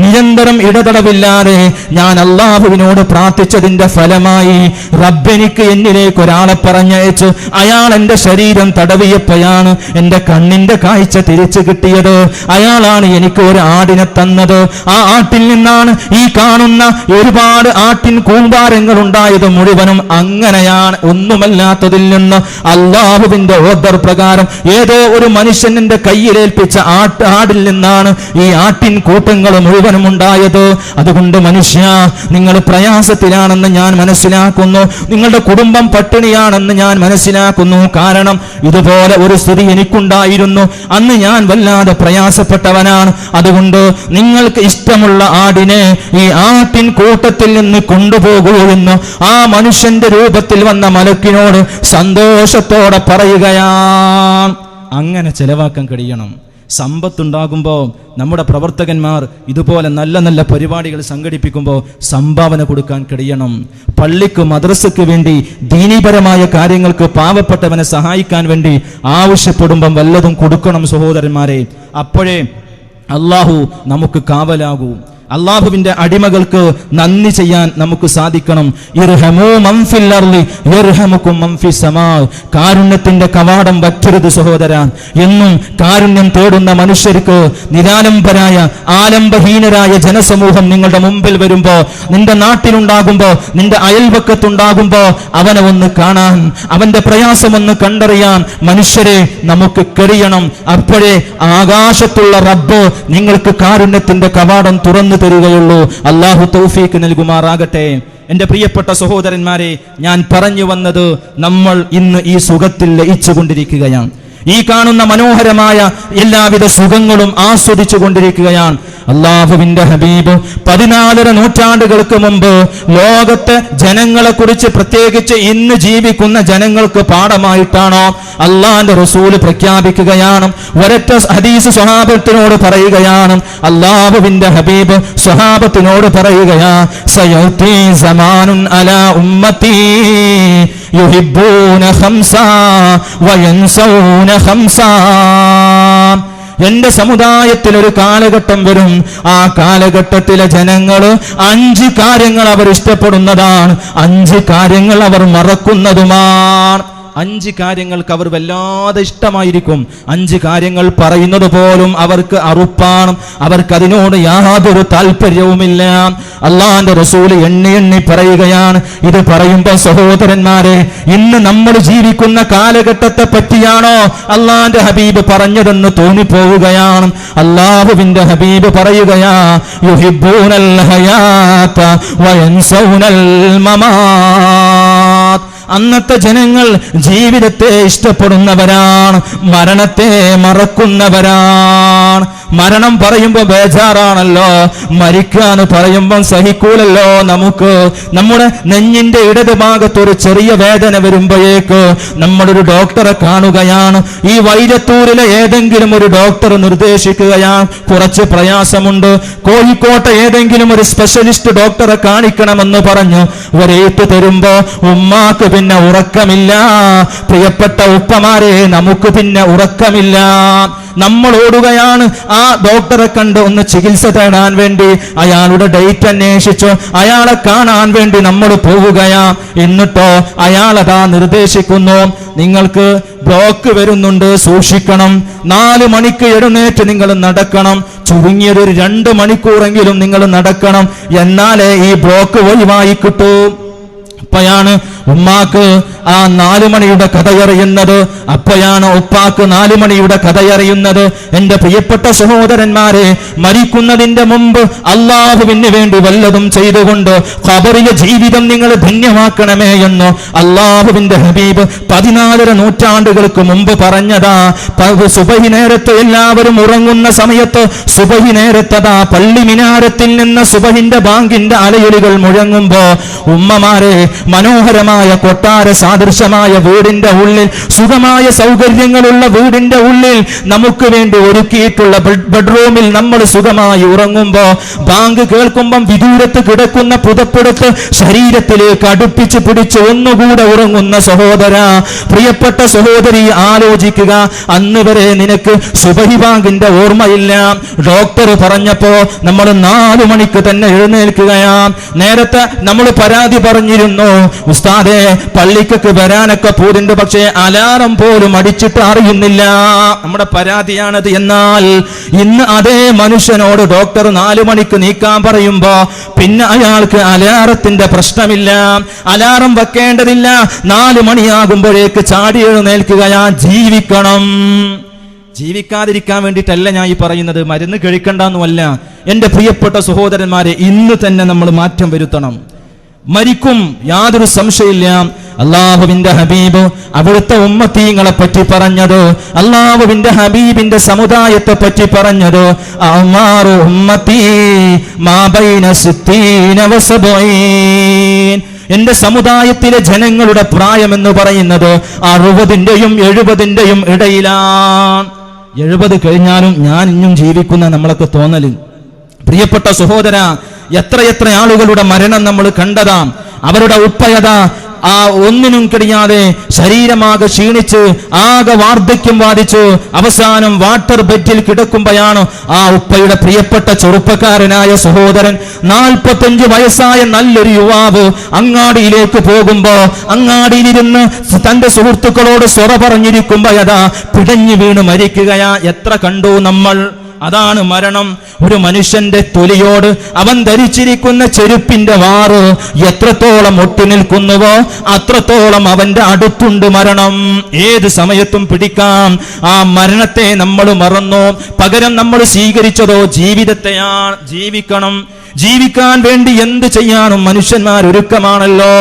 നിരന്തരം ഇടതടവില്ലാതെ ഞാൻ അല്ലാഹുവിനോട് പ്രാർത്ഥിച്ചതിന്റെ ഫലമായി റബ്ബെനിക്ക് എന്നിലേക്ക് ഒരാളെ പറഞ്ഞയച്ചു. അയാൾ എന്റെ ശരീരം തടവിയപ്പോഴാണ് എന്റെ കണ്ണിന്റെ കാഴ്ച തിരിച്ചു കിട്ടിയത്. അയാളാണ് എനിക്ക് ഒരു ആടിനെ തന്നത്. ആ ആട്ടിൽ നിന്നാണ് ഈ കാണുന്ന ഒരുപാട് ആട്ടിൻ കൂമ്പാരങ്ങൾ ഉണ്ടായത് മുഴുവനും. അങ്ങനെയാണ്, ഒന്നുമല്ലാത്തതിൽ നിന്ന് അല്ലാഹുവിന്റെ ഓർഡർ പ്രകാരം ഏതോ ഒരു മനുഷ്യന്റെ കയ്യിലേൽപ്പിച്ച ആടിൽ നിന്നാണ് ഈ ആട്ടിൻ കൂട്ടങ്ങൾ മുഴുവനും ഉണ്ടായത്. അതുകൊണ്ട് മനുഷ്യ, നിങ്ങൾ പ്രയാസത്തിലാണെന്ന് ഞാൻ മനസ്സിലാക്കുന്നു, നിങ്ങളുടെ കുടുംബം പട്ടിണിയാണെന്ന് ഞാൻ മനസ്സിലാക്കുന്നു. കാരണം ഇതുപോലെ ഒരു സ്ഥിതി എനിക്കുണ്ടായിരുന്നു. അന്ന് ഞാൻ വല്ലാതെ പ്രയാസപ്പെട്ടവനാണ്. അതുകൊണ്ട് നിങ്ങൾക്ക് ഇഷ്ടമുള്ള ആടിനെ ഈ ആട്ടിൻ കൂട്ടത്തിൽ നിന്ന് കൊണ്ടുപോകൂ എന്ന് ആ മനുഷ്യന്റെ രൂപത്തിൽ വന്ന മലക്കിനോട് സന്തോഷത്തോടെ പറയുകയാണ്. അങ്ങനെ ചെലവാക്കാൻ കഴിയണം. സമ്പത്തുണ്ടാകുമ്പോൾ നമ്മുടെ പ്രവർത്തകന്മാർ ഇതുപോലെ നല്ല നല്ല പരിപാടികൾ സംഘടിപ്പിക്കുമ്പോൾ സംഭാവന കൊടുക്കാൻ കഴിയണം. പള്ളിക്ക് മദ്രസയ്ക്ക് വേണ്ടി ദീനീപരമായ കാര്യങ്ങൾക്ക് പാവപ്പെട്ടവനെ സഹായിക്കാൻ വേണ്ടി ആവശ്യപ്പെടുമ്പം വല്ലതും കൊടുക്കണം സഹോദരന്മാരെ. അപ്പോഴേ അല്ലാഹു നമുക്ക് കാവലാകൂ. അള്ളാഹുവിന്റെ അടിമകൾക്ക് നന്ദി ചെയ്യാൻ നമുക്ക് സാധിക്കണം. ഇർഹമൂ മൻ ഫിൽ അർളി യർഹമുകും മൻ ഫിസ് സമാ. കാരുണ്യത്തിന്റെ കവാടം വറ്റരുത് സഹോദര. എന്നും കാരുണ്യം തേടുന്ന മനുഷ്യർക്ക് നിരാലംബരായ ആലംബഹീനരായ ജനസമൂഹം നിങ്ങളുടെ മുമ്പിൽ വരുമ്പോ, നിന്റെ നാട്ടിലുണ്ടാകുമ്പോ, നിന്റെ അയൽവക്കത്തുണ്ടാകുമ്പോ അവനെ ഒന്ന് കാണാൻ, അവന്റെ പ്രയാസമൊന്ന് കണ്ടറിയാൻ മനുഷ്യരെ നമുക്ക് കഴിയണം. അപ്പോഴേ ആകാശത്തുള്ള റബ്ബ് നിങ്ങൾക്ക് കാരുണ്യത്തിന്റെ കവാടം തുറന്നു തരികയുള്ളൂ. അല്ലാഹു തൗഫീഖ് നൽകുമാറാകട്ടെ. എന്റെ പ്രിയപ്പെട്ട സഹോദരന്മാരെ, ഞാൻ പറഞ്ഞു വന്നത്, നമ്മൾ ഇന്ന് ഈ സുഖത്തിൽ ലയിച്ചുകൊണ്ടിരിക്കുകയാണ്. ഈ കാണുന്ന മനോഹരമായ എല്ലാവിധ സുഖങ്ങളും ആസ്വദിച്ചു കൊണ്ടിരിക്കുകയാണ്. അല്ലാഹുവിന്റെ ഹബീബ് 14 നൂറ്റാണ്ടുകൾക്ക് മുമ്പ് ലോകത്തെ ജനങ്ങളെ കുറിച്ച്, പ്രത്യേകിച്ച് ഇന്ന് ജീവിക്കുന്ന ജനങ്ങൾക്ക് പാഠമായിട്ടാണോ അള്ളാന്റെ റസൂൽ പ്രഖ്യാപിക്കുകയാണ്. ഒരൊറ്റ ഹദീസ് സ്വഹാബത്തിനോട് പറയുകയാണ്. അല്ലാഹുവിന്റെ ഹബീബ് സ്വഹാബത്തിനോട് പറയുകയാ, സയൗതി സമാനുൻ അലാ ഉമ്മത്തി യുഹിബ്ബൂന ഖംസാ വയൻസൗന ഖംസാ. എന്റെ സമുദായത്തിൽ ഒരു കാലഘട്ടം വരും. ആ കാലഘട്ടത്തിലെ ജനങ്ങൾ 5 കാര്യങ്ങൾ അവർ ഇഷ്ടപ്പെടുന്നതാണ്, 5 കാര്യങ്ങൾ അവർ മറക്കുന്നതുമാണ്. 5 കാര്യങ്ങൾക്ക് അവർ വല്ലാതെ ഇഷ്ടമായിരിക്കും. 5 കാര്യങ്ങൾ പറയുന്നത് പോലും അവർക്ക് അറുപ്പാണ്, അവർക്കതിനോട് യാതൊരു താല്പര്യവുമില്ല. അള്ളാന്റെ റസൂല് എണ്ണി പറയുകയാണ്. ഇത് പറയുമ്പോൾ സഹോദരന്മാരെ, ഇന്ന് നമ്മൾ ജീവിക്കുന്ന കാലഘട്ടത്തെ പറ്റിയാണോ അള്ളാന്റെ ഹബീബ് പറഞ്ഞതെന്ന് തോന്നിപ്പോവുകയാണ്. അള്ളാഹുവിന്റെ ഹബീബ് പറയുകയാ, യുഹിബ്ബൂനൽ ഹയാത വയൻസൗനൽ മമാത്. അന്നത്തെ ജനങ്ങൾ ജീവിതത്തെ ഇഷ്ടപ്പെടുന്നവരാണ്, മരണത്തെ മറക്കുന്നവരാണ്. മരണം പറയുമ്പോൾ ബേജാറാണല്ലോ, മരിക്കാന്ന് പറയുമ്പോൾ സഹിക്കൂലല്ലോ നമുക്ക്. നമ്മുടെ നെഞ്ഞിന്റെ ഇടത് ഭാഗത്തൊരു ചെറിയ വേദന വരുമ്പോഴേക്ക് നമ്മളൊരു ഡോക്ടറെ കാണുകയാണ്. ഈ വൈരത്തൂരിലെ ഏതെങ്കിലും ഒരു ഡോക്ടർ നിർദ്ദേശിക്കുകയാണ്, കുറച്ച് പ്രയാസമുണ്ട്, കോഴിക്കോട്ടെ ഏതെങ്കിലും ഒരു സ്പെഷ്യലിസ്റ്റ് ഡോക്ടറെ കാണിക്കണമെന്ന് പറഞ്ഞു ഒരേറ്റ് തരുമ്പോ ഉമ്മാക്ക് പിന്നെ ഉറക്കമില്ല. പ്രിയപ്പെട്ട ഉപ്പമാരെ, നമുക്ക് പിന്നെ ഉറക്കമില്ല. നമ്മൾ ഓടുകയാണ് ആ ഡോക്ടറെ കണ്ട് ഒന്ന് ചികിത്സ തേടാൻ വേണ്ടി. അയാളുടെ ഡേറ്റ് അന്വേഷിച്ചു അയാളെ കാണാൻ വേണ്ടി നമ്മൾ പോവുകയാ. എന്നിട്ടോ അയാളതാ നിർദ്ദേശിക്കുന്നു, നിങ്ങൾക്ക് ബ്ലോക്ക് വരുന്നുണ്ട്, സൂക്ഷിക്കണം. 4 മണിക്ക് എഴുന്നേറ്റ് നിങ്ങൾ നടക്കണം, ചുരുങ്ങിയൊരു 2 മണിക്കൂറെങ്കിലും നിങ്ങൾ നടക്കണം, എന്നാലേ ഈ ബ്ലോക്ക് ഒഴിവായി കിട്ടൂ. അപ്പോഴാണ് ഉമ്മാക്ക് ആ 4 മണിയുടെ കഥയറിയുന്നത്, അപ്പോഴാണ് ഉപ്പാക്ക് 4 മണിയുടെ കഥയറിയുന്നത്. എന്റെ പ്രിയപ്പെട്ട സഹോദരന്മാരെ, മരിക്കുന്നതിന്റെ മുമ്പ് അള്ളാഹുവിന് വേണ്ടി വല്ലതും ചെയ്തുകൊണ്ട് ഖബറിലെ ജീവിതം നിങ്ങൾ ധന്യമാക്കണമേ എന്ന് അള്ളാഹുവിന്റെ ഹബീബ് 14 നൂറ്റാണ്ടുകൾക്ക് മുമ്പ് പറഞ്ഞതാ. സുബഹി നേരത്ത് എല്ലാവരും ഉറങ്ങുന്ന സമയത്ത്, സുബഹി നേരത്തതാ പള്ളി മിനാരത്തിൽ നിന്ന് സുബഹിന്റെ ബാങ്കിന്റെ അലയൊലികൾ മുഴങ്ങുമ്പോ ഉമ്മമാരെ, മനോഹരമായ കൊട്ടാര സാദൃശ്യമായ വീടിന്റെ ഉള്ളിൽ, സുഖമായ സൗകര്യങ്ങളുള്ള വീടിന്റെ ഉള്ളിൽ നമുക്ക് വേണ്ടി ഒരുക്കിയിട്ടുള്ള ബെഡ്റൂമിൽ നമ്മൾ സുഖമായി ഉറങ്ങുമ്പോ ബാങ്ക് കേൾക്കുമ്പം വിദൂരത്ത് കിടക്കുന്ന പുതപ്പെടുത്ത് ശരീരത്തിലേക്ക് അടുപ്പിച്ച് പിടിച്ച് ഒന്നുകൂടെ ഉറങ്ങുന്ന സഹോദര, പ്രിയപ്പെട്ട സഹോദരി, ആലോചിക്കുക. അന്ന് വരെ നിനക്ക് സുബഹി ബാങ്കിന്റെ ഓർമ്മയില്ല. ഡോക്ടർ പറഞ്ഞപ്പോ നമ്മൾ 4 മണിക്ക് തന്നെ എഴുന്നേൽക്കുകയാ. നേരത്തെ നമ്മൾ പരാതി പറഞ്ഞിരുന്നു, ഉസ്താദേ പള്ളിക്കൊക്കെ വരാനൊക്കെ പോരുണ്ട്, പക്ഷേ അലാറം പോലും അടിച്ചിട്ട് അറിയുന്നില്ല. നമ്മുടെ പരാതിയാണത്. എന്നാൽ ഇന്ന് അതേ മനുഷ്യനോട് ഡോക്ടർ 4 മണിക്ക് നീക്കാൻ പറയുമ്പോ പിന്നെ അയാൾക്ക് അലാറത്തിന്റെ പ്രശ്നമില്ല, അലാറം വെക്കേണ്ടതില്ല. 4 മണിയാകുമ്പോഴേക്ക് ചാടി എഴുന്നേൽക്കുകയാ. ജീവിക്കണം. ജീവിക്കാതിരിക്കാൻ വേണ്ടിയിട്ടല്ല ഞാൻ ഈ പറയുന്നത്, മരുന്ന് കഴിക്കണ്ടെന്നുമല്ല. എന്റെ പ്രിയപ്പെട്ട സഹോദരന്മാരെ, ഇന്ന് തന്നെ നമ്മൾ മാറ്റം വരുത്തണം. മരിക്കും, യാതൊരു സംശയമില്ല. അള്ളാഹുവിന്റെ ഹബീബ് അവിടുത്തെ ഉമ്മത്തീങ്ങളെ പറ്റി പറഞ്ഞത്, അള്ളാഹുവിന്റെ ഹബീബിന്റെ സമുദായത്തെ പറ്റി പറഞ്ഞത്, അമാറു ഉമ്മത്തി മാ ബൈന 60 വ 70. എന്റെ സമുദായത്തിലെ ജനങ്ങളുടെ പ്രായം എന്ന് പറയുന്നത് 60ന്റെയും 70ന്റെയും ഇടയിലാണ്. 70 കഴിഞ്ഞാലും ഞാൻ ഇനിയും ജീവിക്കുന്ന നമ്മളൊക്കെ തോന്നല്. പ്രിയപ്പെട്ട സഹോദര, എത്രയെത്ര ആളുകളുടെ മരണം നമ്മൾ കണ്ടതാ. അവരുടെ ഉപ്പയത ഒന്നിനും കഴിയാതെ ശരീരമാകെ ക്ഷീണിച്ച് ആകെ വാർദ്ധക്യം ബാധിച്ചു അവസാനം വാട്ടർ ബെഡിൽ കിടക്കുമ്പോഴാണ് ആ ഉപ്പയുടെ പ്രിയപ്പെട്ട ചെറുപ്പക്കാരനായ സഹോദരൻ 45 വയസ്സായ നല്ലൊരു യുവാവ് അങ്ങാടിയിലേക്ക് പോകുമ്പോ അങ്ങാടിയിലിരുന്ന് തന്റെ സുഹൃത്തുക്കളോട് സ്വറ പറഞ്ഞിരിക്കുമ്പോ അതാ പിടഞ്ഞു വീണ് മരിക്കുകയാ. എത്ര കണ്ടു നമ്മൾ. അതാണ് മരണം. ഒരു മനുഷ്യന്റെ തൊലിയോട് അവൻ ധരിച്ചിരിക്കുന്ന ചെരുപ്പിന്റെ വാറ് എത്രത്തോളം ഒട്ടി നിൽക്കുന്നുവോ അത്രത്തോളം അവന്റെ അടുത്തുണ്ട് മരണം. ഏത് സമയത്തും പിടിക്കാം. ആ മരണത്തെ നമ്മൾ മറന്നു. പകരം നമ്മൾ സ്വീകരിച്ചതോ ജീവിതത്തെയാണ്. ജീവിക്കാൻ വേണ്ടി എന്ത് ചെയ്യാനും മനുഷ്യന്മാർ ഒരുക്കമാണല്ലോ.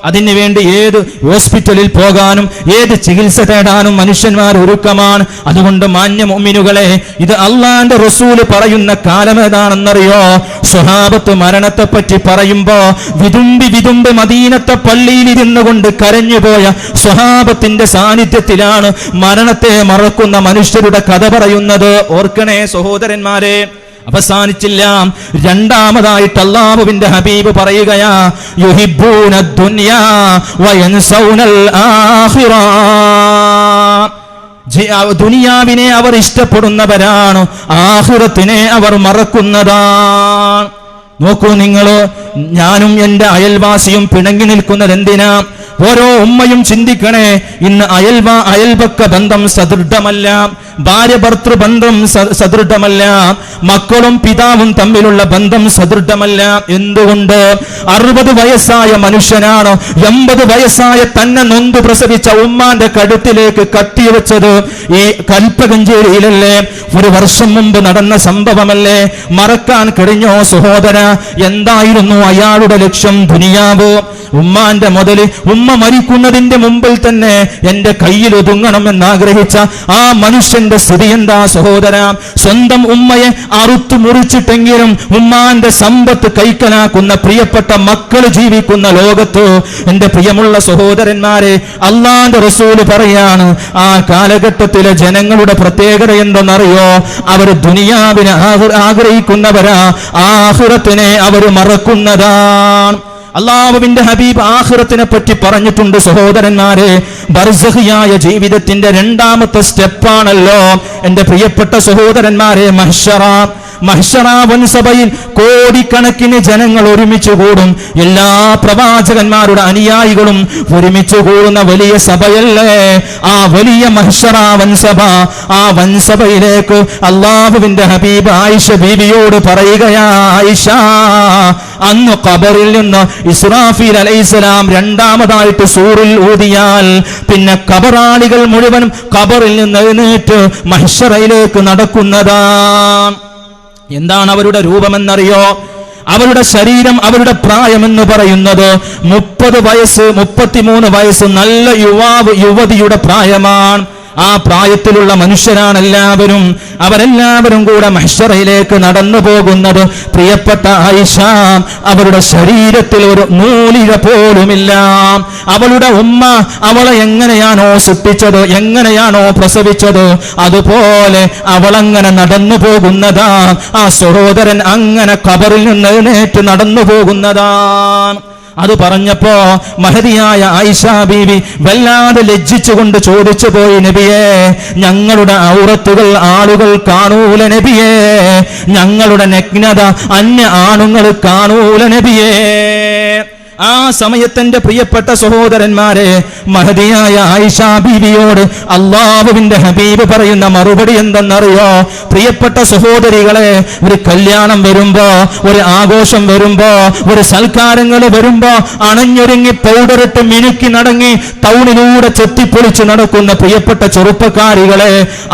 അതിനുവേണ്ടി ഏത് ഹോസ്പിറ്റലിൽ പോകാനും ഏത് ചികിത്സ തേടാനും മനുഷ്യന്മാർ ഒരുക്കമാണ്. അതുകൊണ്ട് മാന്യ മുഅ്മിനുകളെ, ഇത് അള്ളാന്റെ റസൂല് പറയുന്ന കാലം ഏതാണെന്നറിയോ? സ്വഹാബത്ത് മരണത്തെ പറ്റി പറയുമ്പോ വിതുമ്പി മദീനത്തെ പള്ളിയിൽ ഇരുന്നു കൊണ്ട് കരഞ്ഞുപോയ സ്വഹാബത്തിന്റെ സാന്നിധ്യത്തിലാണ് മരണത്തെ മറക്കുന്ന മനുഷ്യരുടെ കഥ പറയുന്നത്. ഓർക്കണേ സഹോദരന്മാരെ. അവസാനിച്ചില്ല. രണ്ടാമതായിട്ട് അല്ലാഹുവിന്റെ ഹബീബ് പറയുകയാ, യുഹിബ്ബൂന ദുനിയാ വയൻസൗനൽ ആഖിറ. ദുനിയാവിനെ അവർ ഇഷ്ടപ്പെടുന്നവരാണ്, ആഖിറത്തിനെ അവർ മറക്കുന്നതാണ്. നോക്കൂ നിങ്ങൾ, ഞാനും എന്റെ അയൽവാസിയും പിണങ്ങി നിൽക്കുന്നത് എന്തിനാ? ഓരോ ഉമ്മയും ചിന്തിക്കണേ. ഇന്ന് അയൽപക്ക ബന്ധം സദൃഢമല്ല, ഭാര്യ ഭർത്തൃ ബന്ധം സദൃഢമല്ല, മക്കളും പിതാവും തമ്മിലുള്ള ബന്ധം സദൃഢമല്ല. എന്തുകൊണ്ട്? 60 വയസ്സായ മനുഷ്യനാണ് 80 വയസ്സായ തന്നെ നൊന്ത് പ്രസവിച്ച ഉമ്മാന്റെ കഴുത്തിലേക്ക് കത്തിവെച്ചത് ഈ കൽപ്പകഞ്ചേരിയിലല്ലേ? 1 വർഷം മുമ്പ് നടന്ന സംഭവമല്ലേ? മറക്കാൻ കഴിഞ്ഞോ സഹോദര? എന്തായിരുന്നു അയാളുടെ ലക്ഷ്യം? ദുനിയാവോ? ഉമ്മാന്റെ മുതല് ഉമ്മ മരിക്കുന്നതിന്റെ മുമ്പിൽ തന്നെ എന്റെ കയ്യിൽ ഒതുങ്ങണമെന്ന് ആഗ്രഹിച്ച ആ മനുഷ്യന്റെ സ്ഥിതി എന്താ സഹോദര? സ്വന്തം ഉമ്മയെ അറുത്തു മുറിച്ചിട്ടെങ്കിലും ഉമ്മാന്റെ സമ്പത്ത് കൈക്കലാക്കുന്ന പ്രിയപ്പെട്ട മക്കൾ ജീവിക്കുന്ന ലോകത്ത് എന്റെ പ്രിയമുള്ള സഹോദരന്മാരെ, അള്ളാന്റെ റസൂല് പറയാണ്, ആ കാലഘട്ടത്തിലെ ജനങ്ങളുടെ പ്രത്യേകത എന്തെന്നറിയോ? അവർ ദുനിയാവിനെ ആഗ്രഹിക്കുന്നവരാ, ആഖിറത്തിനെ അവർ മറക്കുന്നതാണ്. അല്ലാഹുവിന്റെ ഹബീബ് ആഖിറത്തിനെ പറ്റി പറഞ്ഞിട്ടുണ്ട് സഹോദരന്മാരെ. ബർസഖിയായ ജീവിതത്തിന്റെ രണ്ടാമത്തെ സ്റ്റെപ്പാണല്ലോ എന്റെ പ്രിയപ്പെട്ട സഹോദരന്മാരെ മഹ്ശറ വൻസഭയിൽ കോടിക്കണക്കിന് ജനങ്ങൾ ഒരുമിച്ച് കൂടും. എല്ലാ പ്രവാചകന്മാരുടെ അനുയായികളും ഒരുമിച്ച് കൂടുന്ന വലിയ സഭയല്ലേ ആ വലിയ മഹ്ശറ വൻസഭ. ആ വൻസഭയിലേക്ക് അല്ലാഹുവിന്റെ ഹബീബ് ആയിഷ ബീവിയോട് പറയുകയാ, ആയിഷ, അന്ന് ഖബറിൽ നിന്ന് ഇസ്രാഫീൽ അലൈഹിസ്സലാം രണ്ടാമതായിട്ട് സൂറിൽ ഊതിയാൽ പിന്നെ ഖബറാളികൾ മുഴുവനും ഖബറിൽ നിന്ന് എഴുന്നേറ്റ് മഹ്ശറയിലേക്ക് നടക്കുന്നതാണ്. എന്താണ് അവരുടെ രൂപമെന്നറിയോ? അവരുടെ ശരീരം, അവരുടെ പ്രായമെന്ന് പറയുന്നത് 30 വയസ്സ് 33 വയസ്സ് നല്ല യുവതിയുടെ പ്രായമാണ്. ആ പ്രായത്തിലുള്ള മനുഷ്യരാണ് എല്ലാവരും. അവരെല്ലാവരും കൂടെ മഹ്ശറയിലേക്ക് നടന്നു പോകുന്നത്. പ്രിയപ്പെട്ട ആയിഷ, അവരുടെ ശരീരത്തിൽ ഒരു നൂലിഴ പോലുമില്ല. അവളുടെ ഉമ്മ അവളെ എങ്ങനെയാണോ സൃഷ്ടിച്ചത്, എങ്ങനെയാണോ പ്രസവിച്ചത്, അതുപോലെ അവളങ്ങനെ നടന്നു പോകുന്നതാ. ആ സഹോദരൻ അങ്ങനെ ഖബറിൽ നിന്ന് എഴുന്നേറ്റ് നടന്നു പോകുന്നതാണ്. അത് പറഞ്ഞപ്പോ മഹദിയായ ആയിഷ ബീവി വല്ലാതെ ലജ്ജിച്ചുകൊണ്ട് ചോദിച്ചു പോയി, നബിയേ, ഞങ്ങളുടെ ഔറത്തുകൾ ആളുകൾ കാണൂല നബിയേ, ഞങ്ങളുടെ നഗ്നത അന്യ ആണുങ്ങൾ കാണൂല നബിയേ. ആ സമയത്തിന്റെ പ്രിയപ്പെട്ട സഹോദരന്മാരെ, മഹദിയായ ആയിഷ ബീവിയോട് അല്ലാഹുവിന്റെ ഹബീബ് പറയുന്ന മറുപടി എന്തെന്നറിയോ? പ്രിയപ്പെട്ട സഹോദരികളെ, ഒരു കല്യാണം വരുമ്പോ, ഒരു ആഘോഷം വരുമ്പോ, ഒരു സൽക്കാരങ്ങൾ വരുമ്പോ അണഞ്ഞൊരുങ്ങി പൗഡറിട്ട് മിനുക്കി നടങ്ങി ടൗണിലൂടെ ചെത്തിപ്പൊളിച്ച് നടക്കുന്ന പ്രിയപ്പെട്ട ചെറുപ്പക്കാരികളെ,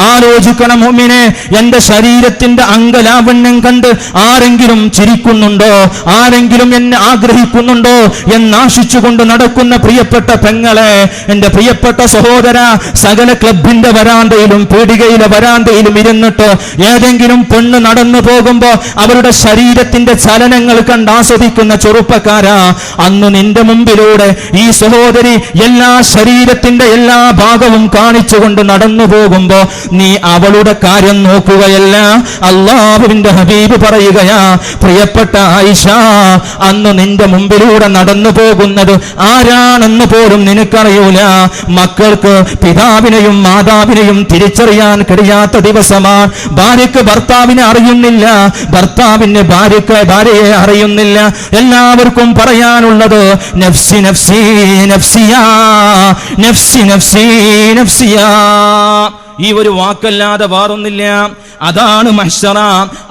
ആലോചിക്കണം മുഅ്മിനെ, എന്റെ ശരീരത്തിന്റെ അംഗലാവണ്യം കണ്ട് ആരെങ്കിലും ചിരിക്കുന്നുണ്ടോ? ആരെങ്കിലും എന്നെ ആഗ്രഹിക്കുന്നുണ്ടോ എന്നാശിച്ചുകൊണ്ട് നടക്കുന്ന പ്രിയപ്പെട്ട പെങ്ങളെ, എന്റെ പ്രിയപ്പെട്ട സഹോദര, സകല ക്ലബിന്റെ വരാന്തയിലും പീടികയിലെ വരാന്തയിലും ഇരുന്നിട്ട് ഏതെങ്കിലും പെണ്ണ് നടന്നു പോകുമ്പോ അവരുടെ ശരീരത്തിന്റെ ചലനങ്ങൾ കണ്ട് ആസ്വദിക്കുന്ന ചെറുപ്പക്കാരാ, അന്ന് നിന്റെ മുമ്പിലൂടെ ഈ സഹോദരി എല്ലാ ശരീരത്തിന്റെ എല്ലാ ഭാഗവും കാണിച്ചുകൊണ്ട് നടന്നു പോകുമ്പോ നീ അവളുടെ കാര്യം നോക്കുകയല്ല. അല്ലാഹുവിന്റെ ഹബീബ് പറയുകയാ, പ്രിയപ്പെട്ട ആയിഷ, അന്ന് നിന്റെ മുമ്പിലൂടെ നടന്നു പോകുന്നത് ആരാണെന്ന് പോലും നിനക്കറിയൂല. മക്കൾക്ക് പിതാവിനെയും മാതാവിനെയും തിരിച്ചറിയാൻ കഴിയാത്ത ദിവസമാണ്. ഭാര്യയ്ക്ക് ഭർത്താവിനെ അറിയുന്നില്ല, ഭർത്താവിന് ഭാര്യയെ അറിയുന്നില്ല. എല്ലാവർക്കും പറയാനുള്ളത് നഫ്സി നഫ്സി നഫ്സിയാ, നഫ്സി നഫ്സി നഫ്സിയാ. ഈ ഒരു വാക്കല്ലാതെ വേറൊന്നില്ല. അതാണ് മഹ്ശറ.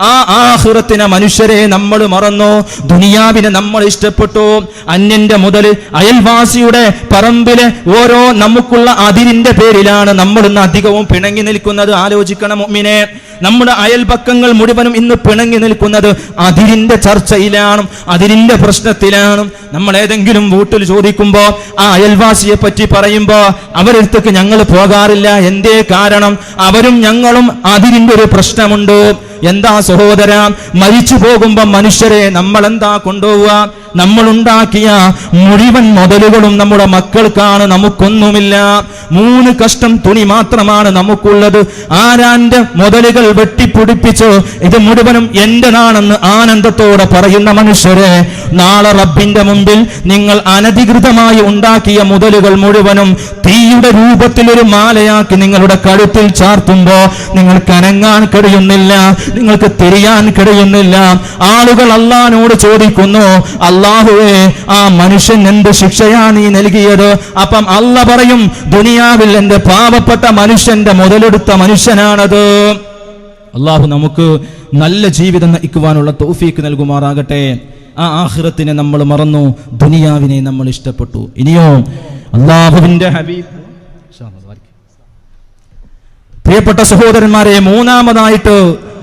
ആ ആഖിറത്തിനെ മനുഷ്യരെ നമ്മൾ മറന്നു. ദുനിയാവിനെ നമ്മൾ ഇഷ്ടപ്പെട്ടു. അന്യന്റെ മുതൽ അയൽവാസിയുടെ പറമ്പിലെ ഓരോ നമുക്കുള്ള അതിരിന്റെ പേരിലാണ് നമ്മൾ ഇന്ന് അധികവും പിണങ്ങി നിൽക്കുന്നത്. ആലോചിക്കണം മുഅ്മിനെ, നമ്മുടെ അയൽപക്കങ്ങൾ മുഴുവനും ഇന്ന് പിണങ്ങി നിൽക്കുന്നത് അതിരിന്റെ ചർച്ചയിലാണ്, അതിരിന്റെ പ്രശ്നത്തിലാണ്. നമ്മൾ ഏതെങ്കിലും വീട്ടിൽ ചോദിക്കുമ്പോ ആ അയൽവാസിയെ പറ്റി പറയുമ്പോ അവരടുത്തേക്ക് ഞങ്ങൾ പോകാറില്ല. എന്തേ കാരണം? അവരും ഞങ്ങളും അതിരിന്റെ ഒരു പ്രശ്നമുണ്ട്. എന്താ സഹോദര, മരിച്ചു പോകുമ്പോ മനുഷ്യരെ നമ്മൾ എന്താ കൊണ്ടുപോവുക? നമ്മൾ ഉണ്ടാക്കിയ മുഴുവൻ മുതലുകളും നമ്മുടെ മക്കൾക്കാണ്, നമുക്കൊന്നുമില്ല. 3 കഷ്ടം തുണി മാത്രമാണ് നമുക്കുള്ളത്. ആരാന്റെ മുതലുകൾ വെട്ടിപ്പിടിപ്പിച്ചു ഇത് മുഴുവനും എന്റേതാണെന്ന് ആനന്ദത്തോടെ പറയുന്ന മനുഷ്യരെ, നാളെ റബ്ബിന്റെ മുമ്പിൽ നിങ്ങൾ അനധികൃതമായി ഉണ്ടാക്കിയ മുതലുകൾ മുഴുവനും തീയുടെ രൂപത്തിൽ ഒരു മാലയാക്കി നിങ്ങളുടെ കഴുത്തിൽ ചാർത്തുമ്പോ നിങ്ങൾക്ക് അനങ്ങാൻ കഴിയുന്നില്ല, നിങ്ങൾക്ക് തിരിയാൻ കഴിയുന്നില്ല. ആളുകൾ അല്ലാഹുവോട് ചോദിക്കുന്നു, അല്ലാഹുവേ, ആ മനുഷ്യൻ എന്ത് ശിക്ഷയാണ് നീ നൽകിയത്? അപ്പം അല്ലാഹ് പറയും, ദുനിയാവിൽ എന്റെ പാവപ്പെട്ട മനുഷ്യന്റെ മുതലെടുത്ത മനുഷ്യനാണത്. അല്ലാഹു നമുക്ക് നല്ല ജീവിതം നയിക്കുവാനുള്ള തൗഫീക്ക് നൽകുമാറാകട്ടെ. ആ ആഖിറത്തിനെ നമ്മൾ മറന്നു, ദുനിയാവിനെ നമ്മൾ ഇഷ്ടപ്പെട്ടു. ഇനിയോ അല്ലാഹുവിന്റെ ഹബീബ്, പ്രിയപ്പെട്ട സഹോദരന്മാരെ, മൂന്നാമതായിട്ട്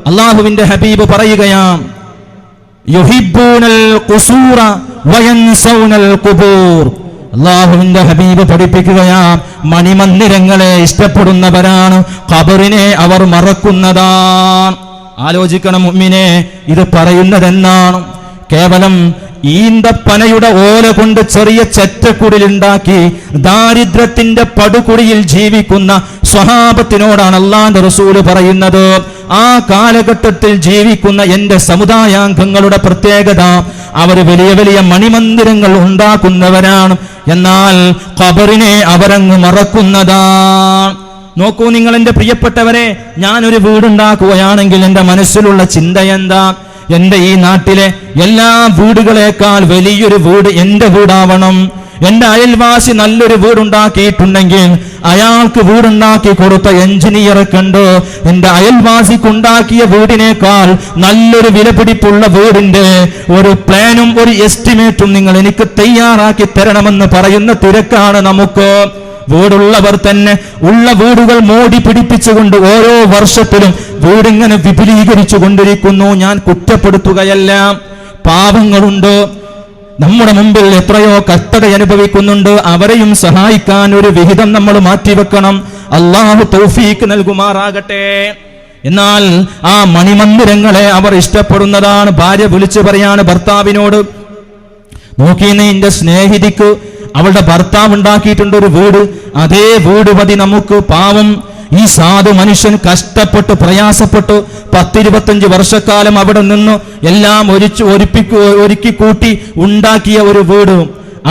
അല്ലാഹുവിന്റെ ഹബീബ് പറയുകയാണ്, യുഹിബ്ബൂനൽ ഖുസൂറ വയൻസൗനൽ ഖുബൂർ. അല്ലാഹുവിന്റെ ഹബീബ് പഠിപ്പിക്കുകയാ, മണിമന്ദിരങ്ങളെ ഇഷ്ടപ്പെടുന്നവരാണ്, ഖബറിനെ അവർ മറക്കുന്നതാണ്. ആലോചിക്കണം മുഅ്മിനെ, ഇത് പറയുന്നതെന്നാണ്? കേവലം ഈന്തപ്പനയുടെ ഓല കൊണ്ട് ചെറിയ ചെറ്റക്കുടിലുണ്ടാക്കി ദാരിദ്ര്യത്തിന്റെ പടുകുടിയിൽ ജീവിക്കുന്ന സ്വഹാബത്തിനോടാണ് അല്ലാഹുവിന്റെ റസൂല് പറയുന്നത്. ആ കാലഘട്ടത്തിൽ ജീവിക്കുന്ന എന്റെ സമുദായാംഗങ്ങളുടെ പ്രത്യേകത, അവർ വലിയ വലിയ മണിമന്ദിരങ്ങൾ ഉണ്ടാക്കുന്നവരാണ്, എന്നാൽ ഖബറിനെ അവരങ്ങ് മറക്കുന്നതാണ്. നോക്കൂ നിങ്ങൾ എന്റെ പ്രിയപ്പെട്ടവരെ, ഞാനൊരു വീടുണ്ടാക്കുകയാണെങ്കിൽ എന്റെ മനസ്സിലുള്ള ചിന്ത എന്താ? എന്റെ ഈ നാട്ടിലെ എല്ലാ വീടുകളേക്കാൾ വലിയൊരു വീട് എന്റെ വീടാവണം. എന്റെ അയൽവാസി നല്ലൊരു വീടുണ്ടാക്കിയിട്ടുണ്ടെങ്കിൽ അയാൾക്ക് വീടുണ്ടാക്കി കൊടുത്ത എഞ്ചിനീയറെ കണ്ട് എന്റെ അയൽവാസിക്കുണ്ടാക്കിയ വീടിനേക്കാൾ നല്ലൊരു വിലപിടിപ്പുള്ള വീടിന്റെ ഒരു പ്ലാനും ഒരു എസ്റ്റിമേറ്റും നിങ്ങൾ എനിക്ക് തയ്യാറാക്കി തരണമെന്ന് പറയുന്ന തിരക്കാണ് നമുക്ക്. വീടുള്ളവർ തന്നെ ഉള്ള വീടുകൾ മോടി പിടിപ്പിച്ചുകൊണ്ട് ഓരോ വർഷത്തിലും വീടിങ്ങനെ വിപുലീകരിച്ചു കൊണ്ടിരിക്കുന്നു. ഞാൻ കുറ്റപ്പെടുത്തുകയല്ല. പാവങ്ങളുണ്ട് നമ്മുടെ മുമ്പിൽ, എത്രയോ കഷ്ടത അനുഭവിക്കുന്നുണ്ട്. അവരെയും സഹായിക്കാൻ ഒരു വിഹിതം നമ്മൾ മാറ്റിവെക്കണം. അല്ലാഹു തൗഫീക്ക് നൽകുമാറാകട്ടെ. എന്നാൽ ആ മണിമന്ദിരങ്ങളെ അവർ ഇഷ്ടപ്പെടുന്നതാണ്. ഭാര്യ വിളിച്ചു പറയാണ് ഭർത്താവിനോട്, നോക്കിയെന്ന് എന്റെ സ്നേഹിതിക്ക് അവളുടെ ഭർത്താവ് ഉണ്ടാക്കിയിട്ടുണ്ട് ഒരു വീട്, അതേ വീട് മതി നമുക്ക്. പാവം ഈ സാധു മനുഷ്യൻ കഷ്ടപ്പെട്ട് പ്രയാസപ്പെട്ടു 10-25 വർഷക്കാലം അവിടെ നിന്ന് എല്ലാം ഒരുക്കി കൂട്ടി ഉണ്ടാക്കിയ ഒരു വീട്,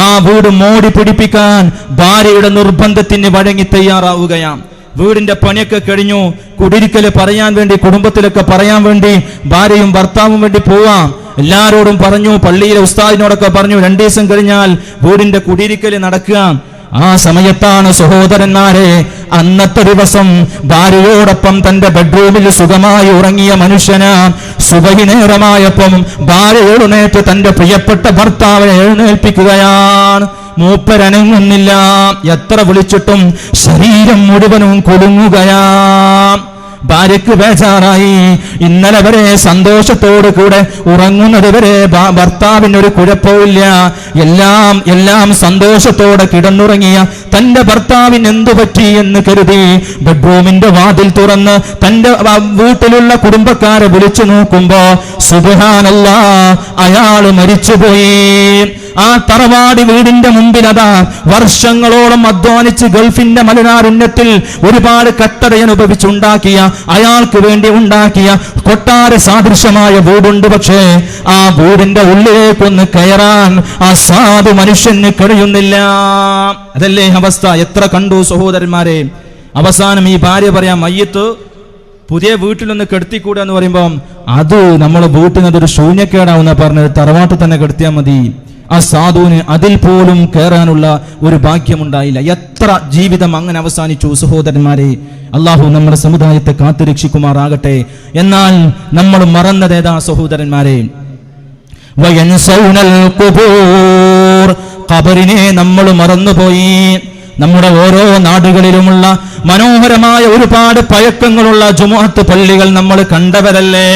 ആ വീട് മോടി പിടിപ്പിക്കാൻ ഭാര്യയുടെ നിർബന്ധത്തിന് വഴങ്ങി തയ്യാറാവുകയാണ്. വീടിന്റെ പണിയൊക്കെ കഴിഞ്ഞു, കുടിരിക്കല് പറയാൻ വേണ്ടി, കുടുംബത്തിലൊക്കെ പറയാൻ വേണ്ടി ഭാര്യയും ഭർത്താവും വേണ്ടി പോവാം. എല്ലാരോടും പറഞ്ഞു, പള്ളിയിലെ ഉസ്താദിനോടൊക്കെ പറഞ്ഞു, 2 ദിവസം കഴിഞ്ഞാൽ വീടിന്റെ കുടിരിക്കല് നടക്കുക. ആ സമയത്താണ് സഹോദരന്മാരെ, അന്നത്തെ ദിവസം ഭാര്യയോടൊപ്പം തന്റെ ബെഡ്റൂമിൽ സുഖമായി ഉറങ്ങിയ മനുഷ്യന് സുബഹി നേരമായപ്പം ഭാര്യ എഴുന്നേറ്റ് തന്റെ പ്രിയപ്പെട്ട ഭർത്താവിനെ എഴുന്നേൽപ്പിക്കുകയാണ്. മൂപ്പരനങ്ങുന്നില്ല. എത്ര വിളിച്ചിട്ടും ശരീരം മുഴുവനും കുലുങ്ങുകയാണ്. ഭാര്യയ്ക്ക് ബേജാറായി. ഇന്നലെ വരെ സന്തോഷത്തോടു കൂടെ ഉറങ്ങുന്നത് വരെ ഭർത്താവിന് ഒരു കുഴപ്പമില്ല. എല്ലാം സന്തോഷത്തോടെ കിടന്നുറങ്ങിയ തന്റെ ഭർത്താവിന് എന്തു പറ്റി എന്ന് കരുതി ബെഡ്റൂമിന്റെ വാതിൽ തുറന്ന് തന്റെ വീട്ടിലുള്ള കുടുംബക്കാരെ വിളിച്ചു നോക്കുമ്പോ സുബ്ഹാനല്ലാഹ്, അയാള് മരിച്ചുപോയി. ആ തറവാടി വീടിന്റെ മുമ്പിൽ അതാ വർഷങ്ങളോളം അധ്വാനിച്ച് ഗൾഫിന്റെ മലനാരണ്യത്തിൽ ഒരുപാട് കട്ടട അനുഭവിച്ചുണ്ടാക്കിയ, അയാൾക്ക് വേണ്ടി ഉണ്ടാക്കിയ കൊട്ടാര സാദൃശ്യമായ വീടുണ്ട്. പക്ഷേ ആ വീടിന്റെ ഉള്ളിലേക്കൊന്ന് കയറാൻ ആ സാധു മനുഷ്യന് കഴിയുന്നില്ല. അതല്ലേ അവസ്ഥ? എത്ര കണ്ടു സഹോദരന്മാരെ. അവസാനം ഈ ഭാര്യ പറയാം, മയ്യത്ത് പുതിയ വീട്ടിലൊന്ന് കെടുത്തിക്കൂടെ എന്ന് പറയുമ്പം അത് നമ്മളെ വീട്ടിനതൊരു ശൂന്യക്കേടാവുന്ന പറഞ്ഞത്, തറവാട്ട് തന്നെ കെടുത്തിയാൽ മതി. ആ സാധുവിന് അതിൽ പോലും കയറാനുള്ള ഒരു ഭാഗ്യമുണ്ടായില്ല. എത്ര ജീവിതം അങ്ങനെ അവസാനിച്ചു സഹോദരന്മാരെ. അള്ളാഹു നമ്മുടെ സമുദായത്തെ കാത്തുരക്ഷിക്കുമാറാകട്ടെ. എന്നാൽ നമ്മൾ മറന്നതേതാ സഹോദരന്മാരെ? വയൻസൗനൽ ഖുബൂർ, ഖബറിനെ നമ്മൾ മറന്നുപോയി. നമ്മുടെ ഓരോ നാടുകളിലുമുള്ള മനോഹരമായ ഒരുപാട് പഴക്കങ്ങളുള്ള ജുമുഅത്ത് പള്ളികൾ നമ്മൾ കണ്ടവരല്ലേ?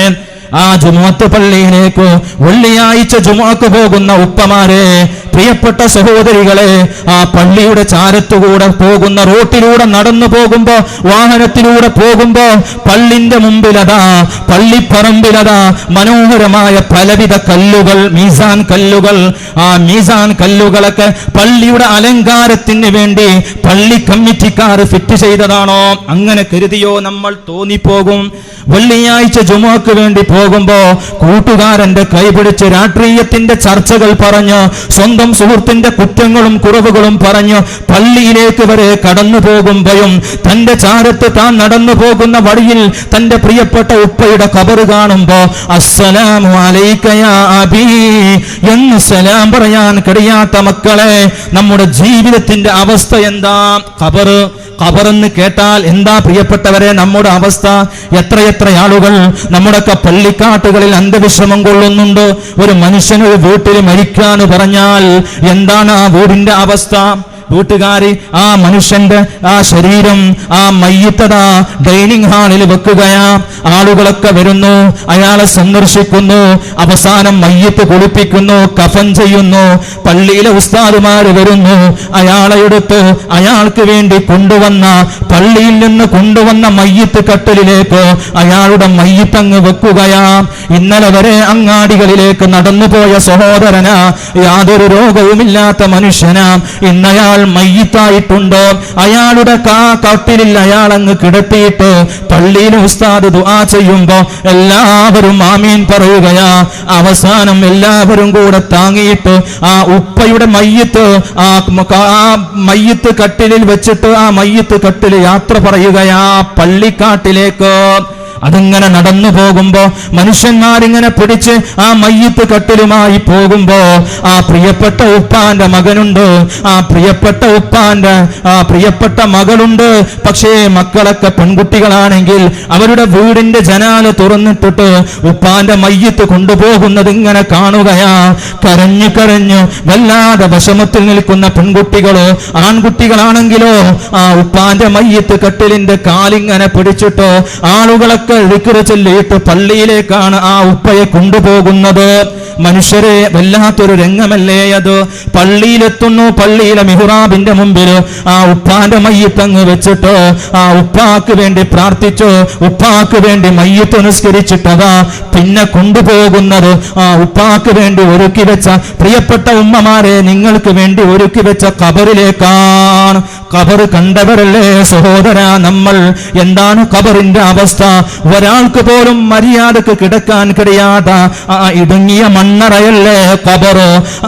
ആ ജുമുഅത്ത് പള്ളിയിലേക്ക് വെള്ളിയാഴ്ച ജുമുഅക്ക് പോകുന്ന ഉപ്പമാരെ, പ്രിയപ്പെട്ട സഹോദരികളെ, ആ പള്ളിയുടെ ചാരത്തുകൂടെ പോകുന്ന റോട്ടിലൂടെ നടന്നു പോകുമ്പോ, വാഹനത്തിലൂടെ പോകുമ്പോ പള്ളിന്റെ മുമ്പിലതാ, പള്ളിപ്പറമ്പിലതാ മനോഹരമായ പലവിധ കല്ലുകൾ, മീസാൻ കല്ലുകൾ. ആ മീസാൻ കല്ലുകളൊക്കെ പള്ളിയുടെ അലങ്കാരത്തിന് വേണ്ടി പള്ളി കമ്മിറ്റിക്കാർ ഫിറ്റ് ചെയ്തതാണോ? അങ്ങനെ കരുതിയോ നമ്മൾ തോന്നിപ്പോകും. വെള്ളിയാഴ്ച ജുമുഅക്ക് വേണ്ടി പോകുമ്പോ കൂട്ടുകാരന്റെ കൈപിടിച്ച് രാഷ്ട്രീയത്തിന്റെ ചർച്ചകൾ പറഞ്ഞ്, സ്വന്തം സുഹൃത്തിന്റെ കുറ്റങ്ങളും കുറവുകളും പറഞ്ഞ് പള്ളിയിലേക്ക് വരെ കടന്നു പോകുമ്പോഴും തന്റെ ചാരത്ത് താൻ നടന്നു പോകുന്ന വഴിയിൽ തന്റെ പ്രിയപ്പെട്ട ഉപ്പയുടെ ഖബർ കാണുമ്പോ അസ്സലാമു അലൈക യാ അബീ എന്ന് സലാം പറയാൻ കഴിയാത്ത മക്കളെ, നമ്മുടെ ജീവിതത്തിന്റെ അവസ്ഥ എന്താ? ഖബറെന്ന് കേട്ടാൽ എന്താ പ്രിയപ്പെട്ടവരെ നമ്മുടെ അവസ്ഥ? എത്രയെത്ര ആളുകൾ നമ്മുടെയൊക്കെ പള്ളിക്കാട്ടുകളിൽ അന്ത്യവിശ്രമം കൊള്ളുന്നുണ്ട്. ഒരു മനുഷ്യൻ ഒരു വീട്ടിൽ മരിക്കാന്ന് പറഞ്ഞാൽ എന്താണ് ആ വീടിന്റെ അവസ്ഥ? വീട്ടുകാരി ആ മനുഷ്യന്റെ ആ ശരീരം, ആ മയ്യിത്തത ഡൈനിങ് ഹാളിൽ വെക്കുകയാ. ആളുകളൊക്കെ വരുന്നു, അയാളെ സന്ദർശിക്കുന്നു, അവസാനം മയ്യിത്ത് കുളിപ്പിക്കുന്നു, കഫൻ ചെയ്യുന്നു. പള്ളിയിലെ ഉസ്താദുമാര് വരുന്നു, അയാളെ എടുത്ത് അയാൾക്ക് വേണ്ടി കൊണ്ടുവന്ന, പള്ളിയിൽ നിന്ന് കൊണ്ടുവന്ന മയ്യിത്ത് കട്ടിലിലേക്ക് അയാളുടെ മയ്യിത്തങ്ങ് വെക്കുകയാ. ഇന്നലെ വരെ അങ്ങാടികളിലേക്ക് നടന്നുപോയ സഹോദരനാ, യാതൊരു രോഗവുമില്ലാത്ത മനുഷ്യനാ, ഇന്നയാൾ മയ്യിത്തായിട്ടുണ്ട്. അയാളുടെ കട്ടിലിൽ അയാളങ്ങ് കിടത്തിയിട്ട് പള്ളിയിൽ ഉസ്താദ് ദുആ ചെയ്യുമ്പോ എല്ലാവരും ആമീൻ പറയുകയാ. അവസാനം എല്ലാവരും കൂടെ താങ്ങിയിട്ട് ആ ഉപ്പയുടെ മയ്യിത്ത് ആ മയ്യിത്ത് കട്ടിലിൽ വെച്ചിട്ട് ആ മയ്യിത്ത് കട്ടിൽ യാത്ര പറയുകയാ പള്ളിക്കാട്ടിലേക്ക്. അതിങ്ങനെ നടന്നു പോകുമ്പോ മനുഷ്യന്മാരിങ്ങനെ പിടിച്ച് ആ മയ്യിത്ത് കട്ടിലുമായി പോകുമ്പോ ആ പ്രിയപ്പെട്ട ഉപ്പാന്റെ മകനുണ്ട്, ആ പ്രിയപ്പെട്ട ഉപ്പാന്റെ ആ പ്രിയപ്പെട്ട മകളുണ്ട്. പക്ഷേ മക്കളൊക്കെ പെൺകുട്ടികളാണെങ്കിൽ അവരുടെ വീടിന്റെ ജനാല തുറന്നിട്ടിട്ട് ഉപ്പാന്റെ മയ്യിത്ത് കൊണ്ടുപോകുന്നത് ഇങ്ങനെ കാണുകയാ. കരഞ്ഞു കരഞ്ഞു വല്ലാതെ വിഷമത്തിൽ നിൽക്കുന്ന പെൺകുട്ടികളോ ആൺകുട്ടികളാണെങ്കിലോ ആ ഉപ്പാന്റെ മയ്യിത്ത് കട്ടിലിന്റെ കാലിങ്ങനെ പിടിച്ചിട്ടോ ആളുകളൊക്കെ ദിക്ർ ചൊല്ലിയിട്ട് പള്ളിയിലേക്കാണ് ആ ഉപ്പയെ കൊണ്ടുപോകുന്നത്. മനുഷ്യരെ വല്ലാത്തൊരു രംഗമല്ലേ അത്? പള്ളിയിലെത്തുന്നു, പള്ളിയിലെ മിഹ്റാബിന്റെ മുമ്പിൽ ആ ഉപ്പാന്റെ മയ്യിത്തങ്ങ് വെച്ചിട്ടോ ആ ഉപ്പാക്ക് വേണ്ടി പ്രാർത്ഥിച്ചോ, ഉപ്പാക്ക് വേണ്ടി മയ്യിത്ത് നിസ്കരിച്ചിട്ടതാ പിന്നെ കൊണ്ടുപോകുന്നത് ആ ഉപ്പാക്ക് വേണ്ടി ഒരുക്കി വെച്ച, പ്രിയപ്പെട്ട ഉമ്മമാരെ നിങ്ങൾക്ക് വേണ്ടി ഒരുക്കി വെച്ച ഖബറിലേക്കാണ്. ഖബർ കണ്ടവരല്ലേ സഹോദര നമ്മൾ? എന്താണ് ഖബറിന്റെ അവസ്ഥ? ഒരാൾക്ക് പോലും മര്യാദക്ക് കിടക്കാൻ കഴിയാത്ത ആ ഇടുങ്ങിയ മണ്ണറയല്ലേ ഖബർ.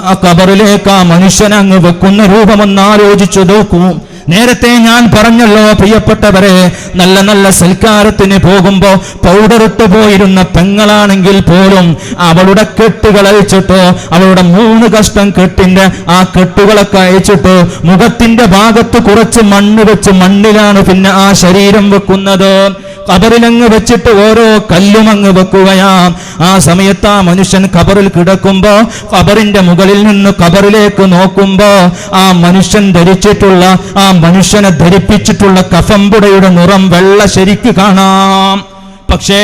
ആ ഖബറിലേക്ക് ആ മനുഷ്യനങ്ങ് വെക്കുന്ന രൂപമൊന്ന് ആലോചിച്ചു നോക്കൂ. നേരത്തെ ഞാൻ പറഞ്ഞല്ലോ പ്രിയപ്പെട്ടവരെ, നല്ല നല്ല സൽക്കാരത്തിന് പോകുമ്പോ പൗഡറിട്ട് പോയിരുന്ന പെങ്ങളാണെങ്കിൽ പോലും അവളുടെ കെട്ടുകൾ അയച്ചിട്ട്, അവളുടെ 3 കഷ്ണം കെട്ടിന്റെ ആ കെട്ടുകളൊക്കെ അയച്ചിട്ട് മുഖത്തിന്റെ ഭാഗത്ത് കുറച്ച് മണ്ണ് വെച്ച് മണ്ണിലാണ് പിന്നെ ആ ശരീരം വെക്കുന്നത്. ഖബറിലങ്ങ് വെച്ചിട്ട് ഓരോ കല്ലും അങ്ങ് വെക്കുകയാ. ആ സമയത്ത് ആ മനുഷ്യൻ ഖബറിൽ കിടക്കുമ്പോ ഖബറിന്റെ മുകളിൽ നിന്ന് ഖബറിലേക്ക് നോക്കുമ്പോ ആ മനുഷ്യൻ ധരിച്ചിട്ടുള്ള, ആ മനുഷ്യനെ ധരിപ്പിച്ചിട്ടുള്ള കഫംപുടയുടെ നിറം വെള്ള ശരിക്ക് കാണാം. പക്ഷേ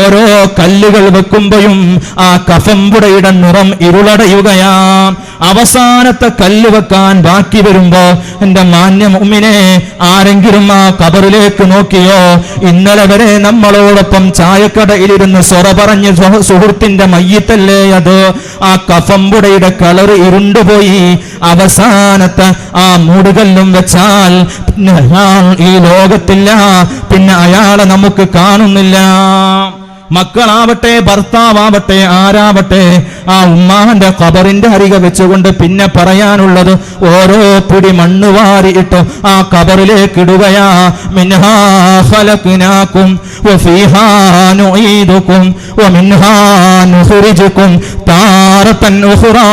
ഓരോ കല്ലുകൾ വെക്കുമ്പോഴും ആ കഫംപുടയുടെ നിറം ഇരുളടയുകയാ. അവസാനത്തെ കല്ല് വെക്കാൻ ബാക്കി വരുമ്പോ എന്റെ മാന്യ മുഅ്മിനെ, ആരെങ്കിലും ആ ഖബറിലേക്ക് നോക്കിയോ? ഇന്നലെ വരെ നമ്മളോടൊപ്പം ചായക്കടയിലിരുന്ന് സൊറ പറഞ്ഞ് സുഹൃത്തിന്റെ മയ്യിത്തല്ലേ അത്? ആ കഫംപുടയുടെ കളർ ഇരുണ്ടുപോയി. അവസാനത്തെ ആ മൂടുകല്ലും വെച്ചാൽ പിന്നെ അയാൾ ഈ ലോകത്തില്ല, പിന്നെ അയാളെ നമുക്ക് കാണുന്നില്ല. മക്കളാവട്ടെ, ഭർത്താവട്ടെ, ആരാവട്ടെ, ആ ഉമ്മാന്റെ ഖബറിന്റെ അരികെ വെച്ചുകൊണ്ട് പിന്നെ പറയാനുള്ളത് ഓരോ പിടി മണ്ണ് വാരിയിട്ട് ആ ഖബറിലേക്ക് ഇടുകയാ. മിൻഹാ ഖലഖ്നാകും വഫീഹാ നുഈദുകും വമിൻഹാ നുഖ്രിജുകും താറതൻ ഉഖ്റാ.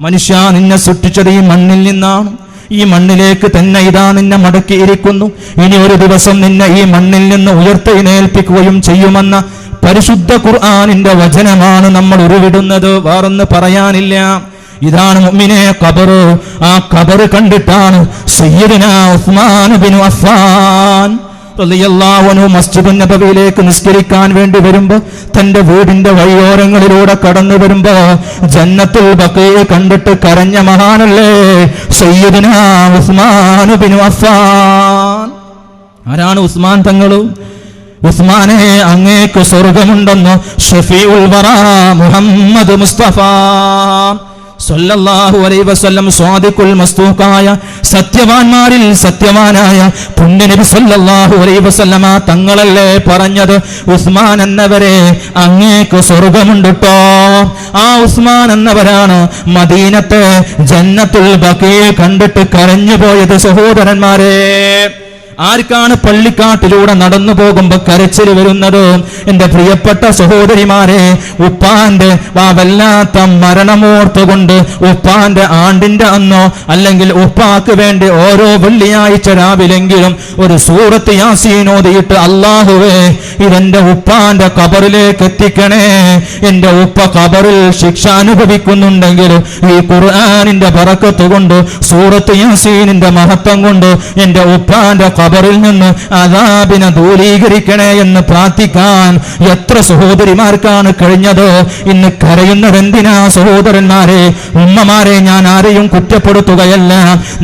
മനുഷ്യ, നിന്നെ സൃഷ്ടിച്ചത് ഈ മണ്ണിൽ നിന്നാണ്. ഈ മണ്ണിലേക്ക് തന്നെ ഇതാ നിന്നെ മടക്കിയിരിക്കുന്നു. ഇനി ഒരു ദിവസം നിന്നെ ഈ മണ്ണിൽ നിന്ന് ഉയർത്തെഴുന്നേൽപ്പിക്കുകയും ചെയ്യുമെന്ന പരിശുദ്ധ ഖുർആനിന്റെ വചനമാണ് നമ്മൾ ഉരുവിടുന്നത്. വേറൊന്ന് പറയാനില്ല. ഇതാണ് മുഅ്മിനെ ഖബർ. ആ ഖബർ കണ്ടിട്ടാണ് സയ്യിദുനാ ഉസ്മാൻ ബിൻ അഫ്ഫാൻ റളിയല്ലാഹു അൻഹു മസ്ജിദുൻ നബവിയിലേക്ക് നിസ്കരിക്കാൻ വേണ്ടി വരുമ്പോ, തന്റെ വീടിന്റെ വഴിയോരങ്ങളിലൂടെ കടന്നു വരുമ്പോ ജന്നത്തുൽ ബഖീഅ കണ്ടിട്ട് കരഞ്ഞ മഹാനല്ലേ സയ്യിദുനാ ഉസ്മാൻ ബിൻ അഫ്ഫാൻ. ആരാണ് ഉസ്മാൻ തങ്ങൾ? ഉസ്മാനെ, അങ്ങേക്ക് സ്വർഗമുണ്ടെന്ന് ഷഫീഉൽ വറാ മുഹമ്മദ് മുസ്തഫ സല്ലല്ലാഹു അലൈഹി വസല്ലം സ്വാദിഖുൽ മസ്തൂഖായ സത്യവാന്മാരിൽ സത്യവാനായ പുണ്യനബി സല്ലല്ലാഹു അലൈഹി വസല്ലമ തങ്ങളല്ലേ പറഞ്ഞത്, ഉസ്മാൻ എന്നവരെ അങ്ങേക്ക് സ്വർഗമുണ്ട് ട്ടോ. ആ ഉസ്മാൻ എന്നവരാണ് മദീനത്തെ ജന്നത്തുൽ ബഖീഅ കണ്ടിട്ട് കരഞ്ഞു പോയത്. സഹോദരന്മാരെ, ആർക്കാണ് പള്ളിക്കാട്ടിലൂടെ നടന്നു പോകുമ്പോ കരച്ചിൽ വരുന്നത്? എന്റെ പ്രിയപ്പെട്ട സഹോദരിമാരെ, ഉപ്പാന്റെ വല്ലാത്ത മരണമോർത്തുകൊണ്ട് ഉപ്പാന്റെ ആണ്ടിന്റെ അന്നോ അല്ലെങ്കിൽ ഉപ്പാക്ക് വേണ്ടി ഓരോ വെള്ളിയാഴ്ച രാവിലെങ്കിലും ഒരു സൂറത്ത് യാസീൻ ഓതിയിട്ട്, അല്ലാഹുവേ ഇതെന്റെ ഉപ്പാന്റെ ഖബറിലേക്ക് എത്തിക്കണേ. എന്റെ ഉപ്പ ഖബറിൽ ശിക്ഷ അനുഭവിക്കുന്നുണ്ടെങ്കിൽ ഈ ഖുർആനിന്റെ ബറക്കത്ത് കൊണ്ട്, സൂറത്ത് യാസീനിന്റെ മഹത്വം കൊണ്ട് എന്റെ ഉപ്പാന്റെ ഖബറിൽ നിന്ന് അദാബിനെ ദൂരീകരിക്കണേ എന്ന് പ്രാർത്ഥിക്കാൻ എത്ര സഹോദരിമാർക്കാണ് കഴിഞ്ഞത്? ഇന്ന് കരയുന്നതെന്തിനാ സഹോദരന്മാരെ? ഉമ്മമാരെ, ഞാൻ ആരെയും കുറ്റപ്പെടുത്തുകയല്ല.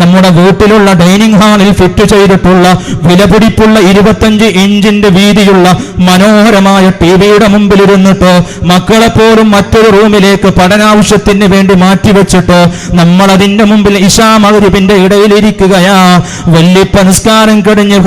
നമ്മുടെ വീട്ടിലുള്ള ഡൈനിങ് ഹാളിൽ ഫിറ്റ് ചെയ്തിട്ടുള്ള വിലപിടിപ്പുള്ള 25 ഇഞ്ചിന്റെ വീതിയുള്ള മനോഹരമായ ടിവിയുടെ മുമ്പിൽ ഇരുന്നിട്ടോ മക്കളെ പോലും മറ്റൊരു റൂമിലേക്ക് പഠനാവശ്യത്തിന് വേണ്ടി മാറ്റിവെച്ചിട്ടോ നമ്മൾ അതിന്റെ മുമ്പിൽ ഇശാ മഗ്രിബിന്റെ ഇടയിലിരിക്കുകയാ. വല്യപ്പ നിസ്കാരം കഴിഞ്ഞ്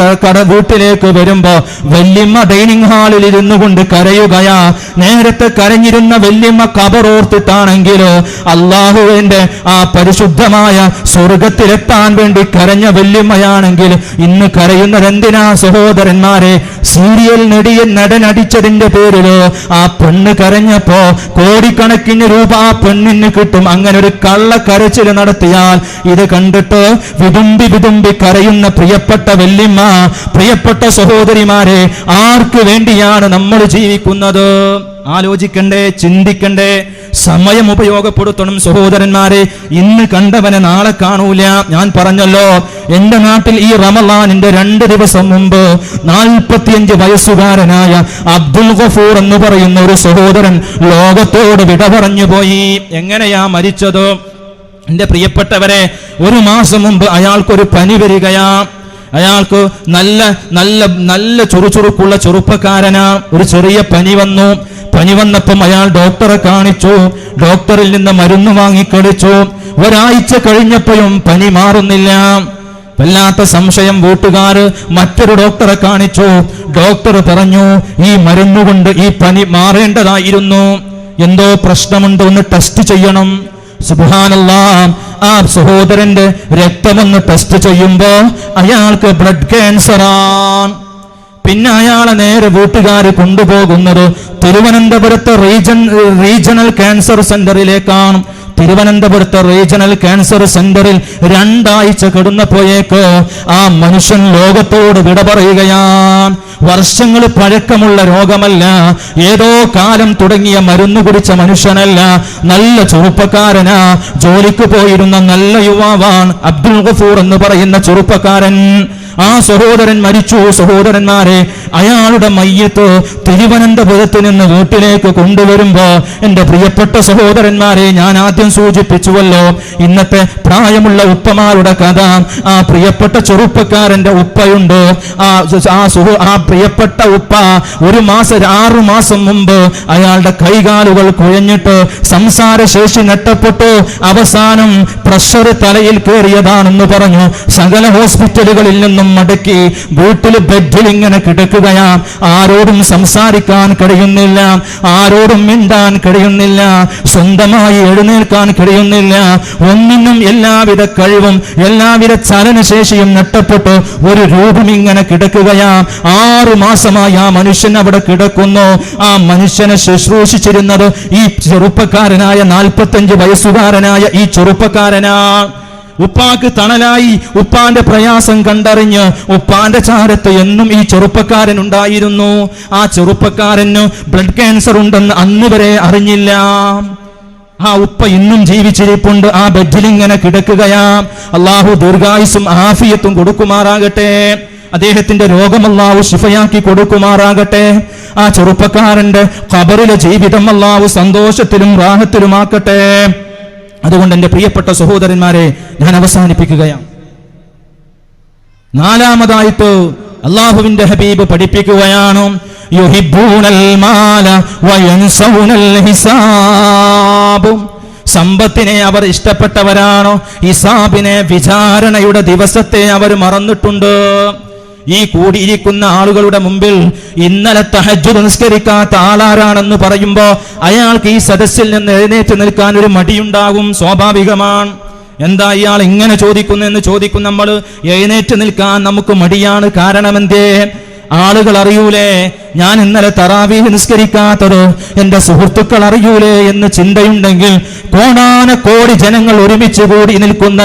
വീട്ടിലേക്ക് വരുമ്പോ വല്യമ്മ ഡൈനിങ് ഹാളിൽ ഇരുന്നു കൊണ്ട് കരയുകയാ. നേരത്തെ കരഞ്ഞിരുന്ന വല്യമ്മ ഖബറോർത്തിട്ടാണെങ്കിലോ അള്ളാഹുവിന്റെ ആ പരിശുദ്ധമായ സ്വർഗത്തിലെത്താൻ വേണ്ടി കരഞ്ഞ വല്യമ്മയാണെങ്കിൽ ഇന്ന് കരയുന്നത് എന്തിനാ സഹോദരന്മാരെ? സീരിയൽ നടനടിച്ചതിന്റെ പേരിലോ ആ പെണ്ണ് കരഞ്ഞപ്പോ കോടിക്കണക്കിന് രൂപ ആ പെണ്ണിന് കിട്ടും. അങ്ങനെ ഒരു കള്ളക്കരച്ചിൽ നടത്തിയാൽ ഇത് കണ്ടിട്ട് വിതുമ്പി വിതുമ്പി കരയുന്ന പ്രിയപ്പെട്ട വല്യമ്മ, പ്രിയപ്പെട്ട സഹോദരിമാരെ, ആർക്ക് വേണ്ടിയാണ് നമ്മൾ ജീവിക്കുന്നത്? ആലോചിക്കണ്ടേ, ചിന്തിക്കണ്ടേ, സമയം ഉപയോഗപ്പെടുത്തണം സഹോദരന്മാരെ. ഇന്ന് കണ്ടവനെ നാളെ കാണൂല. ഞാൻ പറഞ്ഞല്ലോ, എന്റെ നാട്ടിൽ ഈ റമളാനിന്റെ 2 ദിവസം മുമ്പ് 45 വയസ്സുകാരനായ അബ്ദുൽ ഗഫൂർ എന്ന് പറയുന്ന ഒരു സഹോദരൻ ലോകത്തോട് വിട പറഞ്ഞു പോയി. എങ്ങനെയാ മരിച്ചത്? എന്റെ പ്രിയപ്പെട്ടവരെ, 1 മാസം മുമ്പ് അയാൾക്കൊരു പനി വരികയാ. അയാൾക്ക് നല്ല നല്ല നല്ല ചുറുചുറുക്കുള്ള ചെറുപ്പക്കാരനാ. ഒരു ചെറിയ പനി വന്നു. പനി വന്നപ്പം അയാൾ ഡോക്ടറെ കാണിച്ചു. ഡോക്ടറിൽ നിന്ന് മരുന്ന് വാങ്ങിക്കഴിച്ചു. ഒരാഴ്ച കഴിഞ്ഞപ്പോഴും പനി മാറുന്നില്ല. വല്ലാത്ത സംശയം. വീട്ടുകാര് മറ്റൊരു ഡോക്ടറെ കാണിച്ചു. ഡോക്ടർ പറഞ്ഞു, ഈ മരുന്നുകൊണ്ട് ഈ പനി മാറേണ്ടതായിരുന്നു, എന്തോ പ്രശ്നമുണ്ട്, ഒന്ന് ടെസ്റ്റ് ചെയ്യണം. സുബ്ഹാനല്ലാഹ്, ആ സഹോദരന്റെ രക്തമൊന്ന് ടെസ്റ്റ് ചെയ്യുമ്പോ അയാൾക്ക് ബ്ലഡ് ക്യാൻസറാണ്. പിന്നെ അയാളെ നേരെ വീട്ടുകാർ കൊണ്ടുപോകുന്നത് തിരുവനന്തപുരത്തെ റീജിയണൽ ക്യാൻസർ സെന്ററിലേക്കാണ്. തിരുവനന്തപുരത്തെ റീജിയണൽ ക്യാൻസർ സെന്ററിൽ 2 ആഴ്ച കിടന്നപ്പോയേക്ക് ആ മനുഷ്യൻ ലോകത്തോട് വിട പറയുകയാണ്. വർഷങ്ങൾ പഴക്കമുള്ള രോഗമല്ല, ഏതോ കാലം തുടങ്ങിയ മരുന്ന് കുടിച്ച മനുഷ്യനല്ല, നല്ല ചെറുപ്പക്കാരനാ, ജോലിക്ക് പോയിരുന്ന നല്ല യുവാവാണ് അബ്ദുൽ ഗഫൂർ എന്ന് പറയുന്ന ചെറുപ്പക്കാരൻ. ആ സഹോദരൻ മരിച്ചു. സഹോദരന്മാരെ, അയാളുടെ മയ്യത്ത് തിരുവനന്തപുരത്ത് നിന്ന് വീട്ടിലേക്ക് കൊണ്ടുവരുമ്പോ എന്റെ പ്രിയപ്പെട്ട സഹോദരന്മാരെ, ഞാൻ ആദ്യം സൂചിപ്പിച്ചുവല്ലോ ഇന്നത്തെ പ്രായമുള്ള ഉപ്പമാരുടെ കഥ. ആ പ്രിയപ്പെട്ട ചെറുപ്പക്കാരന്റെ ഉപ്പയുണ്ട്. ആ പ്രിയപ്പെട്ട ഉപ്പ 6 മാസം മുമ്പ് അയാളുടെ കൈകാലുകൾ കുഴഞ്ഞിട്ട് സംസാരശേഷി നഷ്ടപ്പെട്ടു. അവസാനം പ്രഷർ തലയിൽ കയറിയതാണെന്ന് പറഞ്ഞു സകല ഹോസ്പിറ്റലുകളിൽ നിന്നും മടക്കി വീട്ടിൽ ബെഡിൽ ഇങ്ങനെ കിടക്കുകയാ. ആരോടും സംസാരിക്കാൻ കഴിയുന്നില്ല, ആരോടും മിണ്ടാൻ കഴിയുന്നില്ല, സ്വന്തമായി എഴുന്നേൽക്കാൻ കഴിയുന്നില്ല. ഒന്നിനും എല്ലാവിധ കഴിവും എല്ലാവിധ ചലനശേഷിയും നഷ്ടപ്പെട്ടു ഒരു രൂപം ഇങ്ങനെ കിടക്കുകയാ. 6 മാസമായി ആ മനുഷ്യൻ അവിടെ കിടക്കുന്നു. ആ മനുഷ്യനെ ശുശ്രൂഷിച്ചിരുന്നത് ഈ ചെറുപ്പക്കാരനായ 45 വയസ്സുകാരനായ ഈ ചെറുപ്പക്കാരനാ. ഉപ്പാക്ക് തണലായി ഉപ്പാന്റെ പ്രയാസം കണ്ടറിഞ്ഞ് ഉപ്പാന്റെ ചാരത്ത് എന്നും ഈ ചെറുപ്പക്കാരൻ ഉണ്ടായിരുന്നു. ആ ചെറുപ്പക്കാരന് ബ്ലഡ് ക്യാൻസർ ഉണ്ടെന്ന് അന്ന് വരെ അറിഞ്ഞില്ല. ആ ഉപ്പ ഇന്നും ജീവിച്ചിരിപ്പുണ്ട്, ആ ബെഡിൽ ഇങ്ങനെ കിടക്കുകയാ. അള്ളാഹു ദീർഘായുസ്സും ആഫിയത്തും കൊടുക്കുമാറാകട്ടെ. അദ്ദേഹത്തിന്റെ രോഗം അല്ലാഹു ശിഫയാക്കി കൊടുക്കുമാറാകട്ടെ. ആ ചെറുപ്പക്കാരന്റെ ഖബറിലെ ജീവിതം അല്ലാഹു സന്തോഷത്തിലും റാഹത്തിലുമാക്കട്ടെ. അതുകൊണ്ട് എന്റെ പ്രിയപ്പെട്ട സഹോദരന്മാരെ, ഞാൻ അവസാനിപ്പിക്കുകയാണ്. 4ാമതായിട്ട് അല്ലാഹുവിന്റെ ഹബീബ് പഠിപ്പിക്കുകയാണ്, യുഹിബ്ബൂനൽ മാല വയൻസൗനൽ ഹിസാബ്. സമ്പത്തിനെ അവർ ഇഷ്ടപ്പെട്ടവരാണോ, ഹിസാബിനെ, വിചാരണയുടെ ദിവസത്തെ അവർ മറന്നിട്ടുണ്ട്. ഈ കൂടിയിരിക്കുന്ന ആളുകളുടെ മുമ്പിൽ ഇന്നലെ തഹജ്ജുദ് നിസ്കരിക്കാത്ത ആളാരാണെന്ന് പറയുമ്പോ അയാൾക്ക് ഈ സദസ്സിൽ നിന്ന് എഴുന്നേറ്റ് നിൽക്കാൻ ഒരു മടിയുണ്ടാകും, സ്വാഭാവികമാണ്. എന്താ ഇയാൾ ഇങ്ങനെ ചോദിക്കുന്നു എന്ന് ചോദിക്കും നമ്മൾ. എഴുന്നേറ്റ് നിൽക്കാൻ നമുക്ക് മടിയാണ്. കാരണമെന്തേ? ആളുകൾ അറിയൂലേ ഞാൻ ഇന്നലെ തറാവീഹ് നിസ്കരിക്കാത്തത്, എന്റെ സുഹൃത്തുക്കൾ അറിയൂലേ എന്ന് ചിന്തയുണ്ടെങ്കിൽ കോടാനക്കോടി ജനങ്ങൾ ഒരുമിച്ച് കൂടി നിൽക്കുന്ന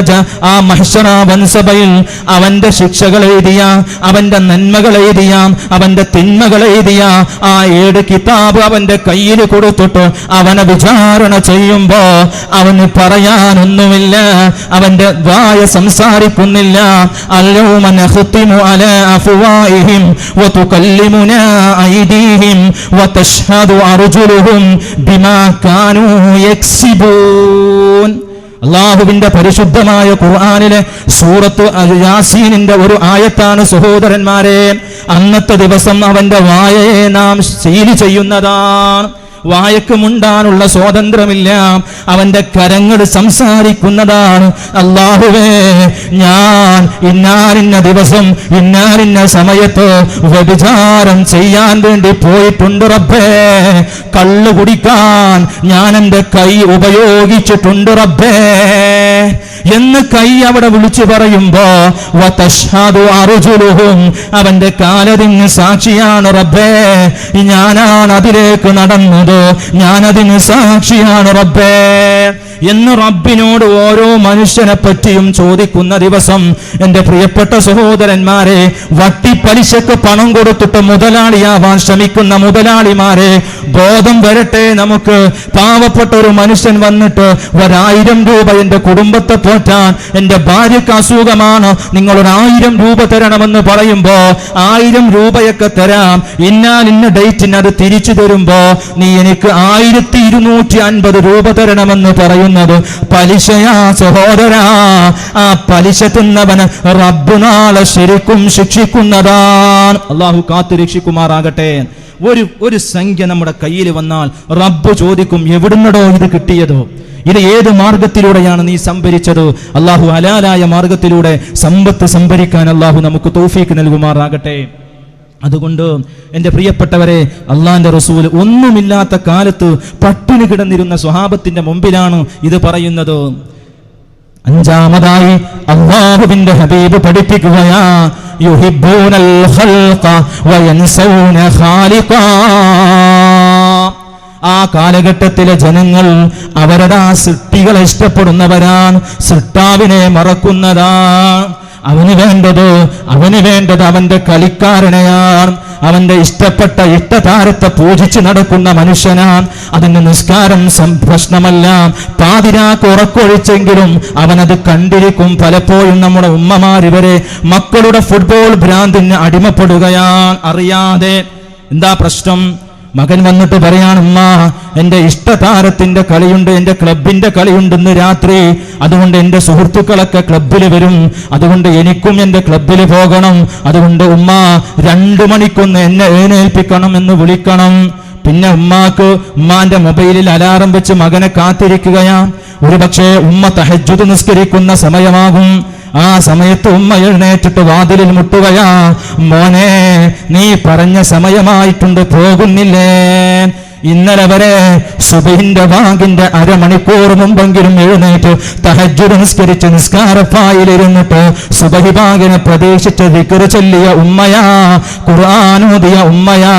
ആ മഹ്ശറ വൻസഭയിൽ അവന്റെ ശിക്ഷകൾ എഴുതിയ, അവന്റെ നന്മകൾ എഴുതിയ, അവന്റെ തിന്മകൾ എഴുതിയ ആ 7 കിതാബ് അവന്റെ കയ്യിൽ കൊടുത്തിട്ട് അവനെ വിചാരണ ചെയ്യുമ്പോ അവന് പറയാനൊന്നുമില്ല, അവന്റെ വായ സംസാരിക്കുന്നില്ല. അൽയൗമ നഖ്തിമു അലാ അഫ്വാഹിഹിം വതുകല്ലിമുനാ അയ്ദീഹിം വതശ്ഹദു അർജുലുഹും ബിമാ കാനൂ യക്സിബൂൻ. അല്ലാഹുവിന്റെ പരിശുദ്ധമായ ഖുർആനിലെ സൂറത്ത് യാസീനിന്റെ ഒരു ആയത്താണ് സഹോദരന്മാരെ. അന്നത്തെ ദിവസം അവന്റെ വായയെ നാം സീൽ ചെയ്യുന്നതാണ്. വായക്ക് മുണ്ടാനുള്ള സ്വാതന്ത്ര്യമില്ല, അവന്റെ കരങ്ങൾ സംസാരിക്കുന്നതാണ്. അല്ലാഹുവേ, ഞാൻ ഇന്നാലിന്ന ദിവസം ഇന്നാലിന്ന സമയത്ത് വ്യഭിചാരം ചെയ്യാൻ വേണ്ടി പോയിട്ടുണ്ട് റബ്ബേ, കള്ളു കുടിക്കാൻ ഞാൻ എന്റെ കൈ ഉപയോഗിച്ചിട്ടുണ്ട് റബ്ബേ എന്ന് കൈ അവിടെ വിളിച്ചു പറയുമ്പോ വതശ്ഹദു അർജുലുഹും, അവന്റെ കാലതിന് സാക്ഷിയാണ് റബ്ബേ, ഞാനാണ് അതിലേക്ക് നടന്നത്, ഞാനതിന് സാക്ഷിയാണ് റബ്ബേ എന്ന് റബ്ബിനോട് ഓരോ മനുഷ്യനെ പറ്റിയും ചോദിക്കുന്ന ദിവസം. എന്റെ പ്രിയപ്പെട്ട സഹോദരന്മാരെ, വട്ടിപ്പലിശക്ക് പണം കൊടുത്തിട്ട് മുതലാളിയാവാൻ ശ്രമിക്കുന്ന മുതലാളിമാരെ, ബോധം വരട്ടെ നമുക്ക്. പാവപ്പെട്ട ഒരു മനുഷ്യൻ വന്നിട്ട് 1000 രൂപ എന്റെ കുടുംബത്തെ പോറ്റാൻ, എന്റെ ഭാര്യക്ക് അസുഖമാണ്, നിങ്ങളൊരു 1000 രൂപ തരണമെന്ന് പറയുമ്പോ 1000 രൂപയൊക്കെ തരാം, ഇന്ന ഡേറ്റിന് അത് തിരിച്ചു തരുമ്പോ നീ എനിക്ക് 1250 രൂപ തരണമെന്ന് പറയുന്നത് പലിശയാ സഹോദരാ. ആ പലിശ തിന്നവന് റബ്ബ് നാളെ ശരിക്കും ശിക്ഷിക്കുന്നതാണ്. അള്ളാഹു കാത്തു രക്ഷിക്കുമാറാകട്ടെ. ഒരു സംഖ്യ നമ്മുടെ കയ്യിൽ വന്നാൽ റബ്ബ് ചോദിക്കും, എവിടുന്നടോ ഇത് കിട്ടിയതോ, ഇത് ഏത് മാർഗത്തിലൂടെയാണ് നീ സംഭരിച്ചത്? അള്ളാഹു ഹലാലായ മാർഗത്തിലൂടെ സമ്പത്ത് സംഭരിക്കാൻ അള്ളാഹു നമുക്ക് തൗഫീക്ക് നൽകുമാറാകട്ടെ. അതുകൊണ്ട് എൻ്റെ പ്രിയപ്പെട്ടവരെ, അള്ളാന്റെ റസൂൽ ഒന്നുമില്ലാത്ത കാലത്ത് പട്ടിണി കിടന്നിരുന്ന സ്വഹാബത്തിന്റെ മുമ്പിലാണ് ഇത് പറയുന്നത്. 5ാമതായി അല്ലാഹുവിന്റെ ഹബീബ് പഠിപ്പിക്കുകയാ, യുഹിബ്ബൂനൽ ഖൽഖ വയൻസൗന ഖാലിഖാ. ആ കാലഘട്ടത്തിലെ ജനങ്ങൾ അവരതാ സൃഷ്ടികളെ ഇഷ്ടപ്പെടുന്നവരാണ്, സൃഷ്ടാവിനെ മറക്കുന്നതാ. അവന് വേണ്ടത് അവന്റെ കളിക്കാരനെയാണ്, അവന്റെ ഇഷ്ടപ്പെട്ട ഇഷ്ടതാരത്തെ പൂജിച്ച് നടക്കുന്ന മനുഷ്യനാണ്. അതിന് നിസ്കാരം പ്രശ്നമല്ല, പാതിരാക്ക് ഉറക്കൊഴിച്ചെങ്കിലും അവനത് കണ്ടിരിക്കും. പലപ്പോഴും നമ്മുടെ ഉമ്മമാരിവരെ മക്കളുടെ ഫുട്ബോൾ ഭ്രാന്തിന് അടിമപ്പെടുകയാണ് അറിയാതെ. എന്താ പ്രശ്നം? മകൻ വന്നിട്ട് പറയാണ്, ഉമ്മ എന്റെ ഇഷ്ടതാരത്തിന്റെ കളിയുണ്ട്, എന്റെ ക്ലബിന്റെ കളിയുണ്ട് ഇന്ന് രാത്രി, അതുകൊണ്ട് എന്റെ സുഹൃത്തുക്കളൊക്കെ ക്ലബിൽ വരും, അതുകൊണ്ട് എനിക്കും എന്റെ ക്ലബിൽ പോകണം, അതുകൊണ്ട് ഉമ്മ 2 മണിക്കൊന്ന് എന്നെ എഴുന്നേൽപ്പിക്കണം എന്ന് വിളിക്കണം. പിന്നെ ഉമ്മാന്റെ മൊബൈലിൽ അലാറം വെച്ച് മകനെ കാത്തിരിക്കുകയാണ്. ഒരുപക്ഷെ ഉമ്മ തഹജ്ജുദ് നിസ്കരിക്കുന്ന സമയമാകും. ആ സമയത്ത് ഉമ്മ എഴുന്നേറ്റിട്ട് വാതിലിൽ മുട്ടുകയാ, മോനെ നീ പറഞ്ഞ സമയമായിട്ടുണ്ട്, പോകുന്നില്ലേ? ഇന്നലെ വരെ സുബഹിന്റെ വാങ്ങിന്റെ അരമണിക്കൂർ മുമ്പെങ്കിലും എഴുന്നേറ്റ് തഹജ്ജുദ് നിസ്കരിച്ച് നിസ്കാരപ്പായിലിരുന്നിട്ട് സുബഹി വാങ്ങിനെ പ്രതീക്ഷിച്ച് ദിക്ർ ചൊല്ലിയ ഉമ്മയാ, ഖുർആനോദിയ ഉമ്മയാ.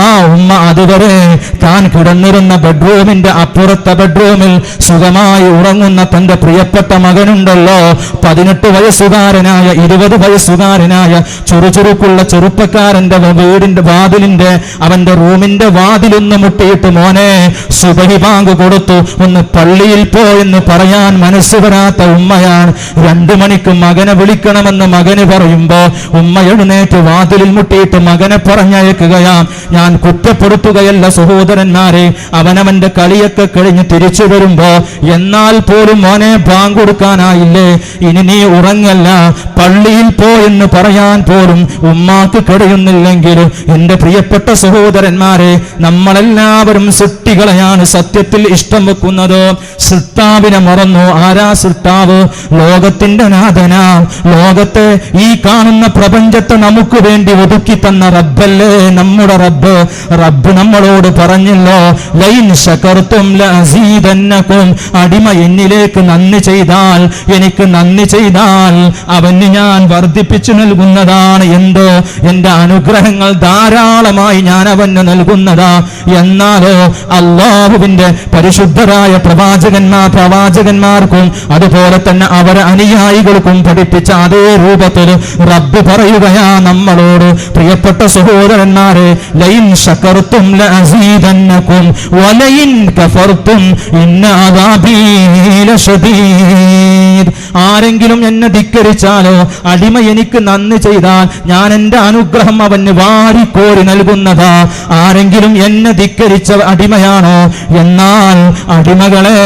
ആ ഉമ്മ അതുവരെ താൻ കിടന്നിരുന്ന ബെഡ്റൂമിന്റെ അപ്പുറത്തെ ബെഡ്റൂമിൽ സുഖമായി ഉറങ്ങുന്ന തന്റെ പ്രിയപ്പെട്ട മകനുണ്ടല്ലോ, 18 വയസ്സുകാരനായ 20 വയസ്സുകാരനായ ചുറുചുറുക്കുള്ള ചെറുപ്പക്കാരന്റെ വീടിന്റെ വാതിലിന്റെ അവന്റെ റൂമിന്റെ വാതിലൊന്ന് മുട്ടിയിട്ട്, മോനെ സുബഹി ബാങ്ക് കൊടുത്തു, ഒന്ന് പള്ളിയിൽ പോയെന്ന് പറയാൻ മനസ്സ് വരാത്ത ഉമ്മയാണ്. 2 മണിക്ക് മകനെ വിളിക്കണമെന്ന് മകന് പറയുമ്പോ ഉമ്മ എഴുന്നേറ്റ് വാതിലിൽ മുട്ടിയിട്ട് മകനെ പറഞ്ഞയക്കുകയാ. ഞാൻ കുറ്റപ്പെടുത്തുകയല്ല സഹോദരന്മാരെ, അവനവന്റെ കളിയൊക്കെ കഴിഞ്ഞ് തിരിച്ചു വരുമ്പോ എന്നാൽ പോലും മോനെ ബാങ്ക് കൊടുക്കാനായില്ലേ, ഇനി നീ ഉറങ്ങല്ല, പള്ളിയിൽ പോയെന്ന് പറയാൻ പോലും ഉമ്മാക്ക് കഴിയുന്നില്ലെങ്കിൽ എന്റെ പ്രിയപ്പെട്ട സഹോദരന്മാരെ, നമ്മളെല്ലാവരും സൃഷ്ടികളെയാണ് സത്യത്തിൽ ഇഷ്ടം വെക്കുന്നത്. സൃഷ്ടാവിനെ മറന്നു. ആരാ സൃഷ്ടാവ്? ലോകത്തിന്റെ നാഥനാ. ലോകത്തെ ഈ കാണുന്ന പ്രപഞ്ചത്തെ നമുക്ക് വേണ്ടി ഒതുക്കി തന്ന റബ്ബല്ലേ നമ്മുടെ റബ്ബ്. റബ്ബ് നമ്മളോട് പറഞ്ഞല്ലോ, ലൈൻ ശകർത്തും ലഅസീദന്നകും, അടിമ എന്നിലേക്ക് നന്ദി ചെയ്താൽ, എനിക്ക് നന്ദി ചെയ്താൽ അവന് ഞാൻ വർദ്ധിപ്പിച്ചു നൽകുന്നതാണ്. എന്തോ എന്റെ അനുഗ്രഹങ്ങൾ ധാരാളമായി ഞാൻ അവന് നൽകുന്നതാ. എന്നാലോ അല്ലാഹുവിന്റെ പരിശുദ്ധരായ പ്രവാചകന്മാർക്കും അതുപോലെ തന്നെ അവരെ അനുയായികൾക്കും പഠിപ്പിച്ച അതേ രൂപത്തിൽ റബ്ബ് പറയുകയാ നമ്മളോട്, പ്രിയപ്പെട്ട സഹോദരന്മാരെ, ലൈൻ ശകർത്തും ലഅസീദന്നകും വലൈൻ കഫർത്തും ഇന്ന അദാബീ ലശദീദ്. ആരെങ്കിലും എന്നെ ധിക്കരിച്ചാലോ, അടിമ എനിക്ക് നന്ദി ചെയ്താൽ ഞാൻ എന്റെ അനുഗ്രഹം അവന് വാരിക്കോരി നൽകുന്നതാ. ആരെങ്കിലും എന്നെ ധിക്കരിച്ച അടിമയാണോ? എന്നാൽ അടിമകളെ,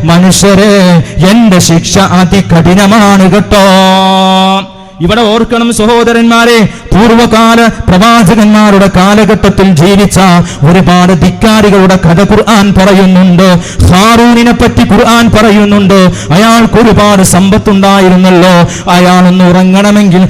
മനുഷ്യരെ, എന്റെ ശിക്ഷ അതികഠിനമാണ് കേട്ടോ. ഇവിടെ ഓർക്കണം സഹോദരന്മാരെ, പൂർവകാല പ്രവാചകന്മാരുടെ കാലഘട്ടത്തിൽ ജീവിച്ച ഒരുപാട് ധിക്കാരികളുടെ കഥ ഖുർആൻ പറയുന്നുണ്ട്. ഹാറൂനിനെ പറ്റി ഖുർആൻ പറയുന്നുണ്ട്. അയാൾക്ക് ഒരുപാട് സമ്പത്തുണ്ടായിരുന്നല്ലോ. അയാളൊന്ന് ഉറങ്ങണമെങ്കിൽ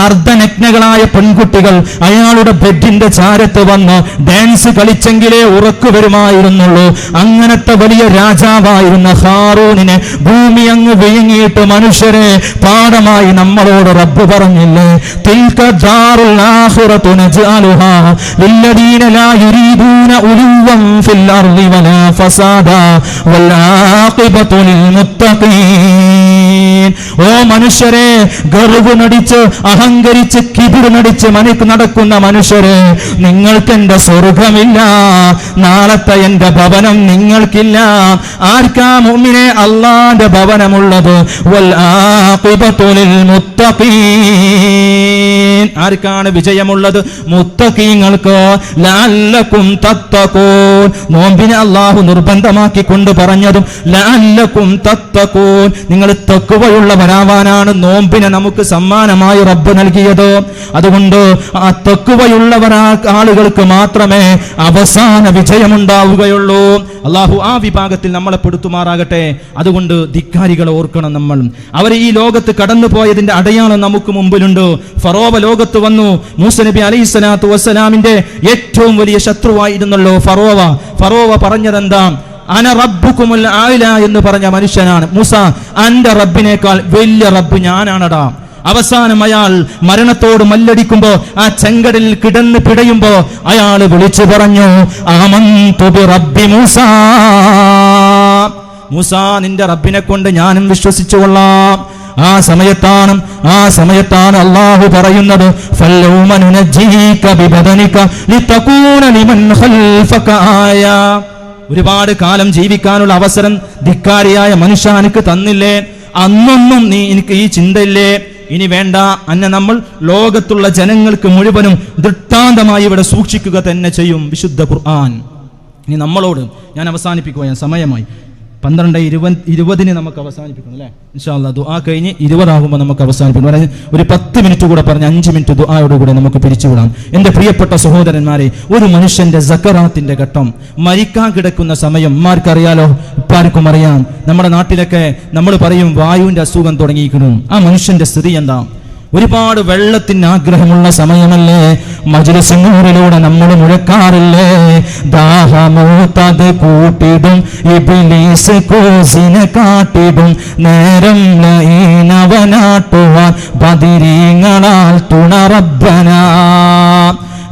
അർദ്ധനഗ്നകളായ പെൺകുട്ടികൾ അയാളുടെ ബെഡിന്റെ ചാരത്ത് വന്ന് ഡാൻസ് കളിച്ചെങ്കിലേ ഉറക്കു വരുമായിരുന്നുള്ളൂ. അങ്ങനത്തെ വലിയ രാജാവായിരുന്ന ഹാറൂനിനെ ഭൂമി അങ്ങ് വിഴുങ്ങിയിട്ട് മനുഷ്യരെ പാഠമായി നമ്മളോട് റബ്ബ് പറഞ്ഞില്ലേ, തിൽക ദാറുൽ ആഖിറതു നജ്അലുഹാ ലില്ലദീന ലാ യുരീദൂന ഉലുവൻ ഫിൽ അർളി വലാ ഫസാദാ വൽ ആഖിബതു ലിൽ മുത്തഖീൻ. ഓ മനുഷ്യരെ, ഗർവ് നടിച്ച് അഹങ്കരിച്ച് കിബിർ നടിച്ച് നടക്കുന്ന മനുഷ്യരെ, നിങ്ങൾക്ക് എന്റെ സ്വർഗമില്ല, നാളത്തെ എന്റെ ഭവനം നിങ്ങൾക്കില്ല. ആർക്കാ മുഅ്മിനെ അല്ലാഹുവിന്റെ ഭവനമുള്ളത്? വൽ ആഖിബതു ലിൽ മുത്തഖീൻ. ആർക്കാണ് വിജയമുള്ളത്? മുത്തഖീങ്ങൾക്ക്. ലഅല്ലകും തത്തഖൂൻ. നോമ്പിനെ അല്ലാഹു നിർബന്ധമാക്കി കൊണ്ട് പറഞ്ഞതും ലഅല്ലകും തത്തഖൂൻ, നിങ്ങൾ തഖ്വയുള്ളവരാവാനാണ് നോമ്പിനെ നമുക്ക് സമ്മാനമായി റബ്ബ് നൽകിയത്. അതുകൊണ്ട് ആ തഖ്വയുള്ള ആളുകൾക്ക് മാത്രമേ അവസാന വിജയമുണ്ടാവുകയുള്ളൂ. അല്ലാഹു ആ വിഭാഗത്തിൽ നമ്മളെ പെടുത്തുമാറാകട്ടെ. അതുകൊണ്ട് ധിക്കാരികളെ ഓർക്കണം നമ്മൾ. അവർ ഈ ലോകത്ത് കടന്നുപോയതിന്റെ അടയാളം നമുക്ക് മുമ്പിലുണ്ട്. ഫറോവ ലോകത്ത് വന്നു. മൂസ നബി അലൈഹിസ്സലാത്തു വസ്സലാമിന്റെ ഏറ്റവും വലിയ ശത്രുവായിരുന്നല്ലോ ഫറോവ. ഫറോവ പറഞ്ഞതെന്താ? അന റബ്ബുക്കുമുൽ ആഇല എന്ന് പറഞ്ഞ മനുഷ്യനാണ് മൂസ. അന്റെ റബ്ബിനേക്കാൾ വലിയ റബ്ബ് ഞാനാണടാ. അവസാനം അയാൾ മരണത്തോട് മല്ലടിക്കുമ്പോ, ആ ചെങ്കടലിൽ കിടന്ന് പിടയുമ്പോ അയാൾ വിളിച്ചു പറഞ്ഞു, ആമന്തു ബി റബ്ബി മൂസാ, മൂസാ നിന്റെ റബ്ബിനെ കൊണ്ട് ഞാനും വിശ്വസിച്ചു കൊള്ളാം. ആ സമയത്താണ് അല്ലാഹു പറയുന്നത്, ഫല്ലൗമ നുനജ്ജീക ബിബദനിക ലിതകൂന ലിമൻ ഖൽഫക ആയ. ഒരുപാട് കാലം ജീവിക്കാനുള്ള അവസരം ധിക്കാരിയായ മനുഷ്യ എനിക്ക് തന്നില്ലേ? അന്നൊന്നും നീ എനിക്ക് ഈ ചിന്തയില്ലേ? ഇനി വേണ്ട, അന്നെ നമ്മൾ ലോകത്തുള്ള ജനങ്ങൾക്ക് മുഴുവനും ദൃഷ്ടാന്തമായി ഇവിടെ സൂക്ഷിക്കുക തന്നെ ചെയ്യും. വിശുദ്ധ ഖുർആൻ. ഇനി നമ്മളോട് ഞാൻ അവസാനിപ്പിക്കുകയാണ്, സമയമായി. 12:20 നമുക്ക് അവസാനിപ്പിക്കണം അല്ലേ? ഇൻഷാ അല്ലാഹ് ദുആ കഴിഞ്ഞ് 20 ആകുമ്പോൾ നമുക്ക് അവസാനിപ്പിക്കണം. ഒരു 10 മിനിറ്റ് കൂടെ പറഞ്ഞ് 5 മിനിറ്റ് ദുആയോടുകൂടെ നമുക്ക് പിരിച്ചുവിടാം. എൻ്റെ പ്രിയപ്പെട്ട സഹോദരന്മാരെ, ഒരു മനുഷ്യന്റെ സക്കറാത്തിന്റെ ഘട്ടം, മരിക്കാൻ കിടക്കുന്ന സമയം മാർക്കറിയാലോ? ഇപ്പാർക്കും അറിയാം. നമ്മുടെ നാട്ടിലൊക്കെ നമ്മൾ പറയും വായുവിന്റെ അസുഖം തുടങ്ങിയിരിക്കുന്നു. ആ മനുഷ്യന്റെ സ്ഥിതി എന്താ? ഒരുപാട് വെള്ളത്തിന് ആഗ്രഹമുള്ള സമയമല്ലേ? മജ്‌ലിസിലൂടെ നമ്മൾ മുഴക്കാറില്ലേ, ദാഹമൂത്തത് കൂട്ടിടും ഇബ്ലീസ് കോസിനെ കാട്ടിടും, നേരം ലഈനവനാട്ടുവാൻ ബദിരീങ്ങളാൽ തുണ റബ്ബനാ.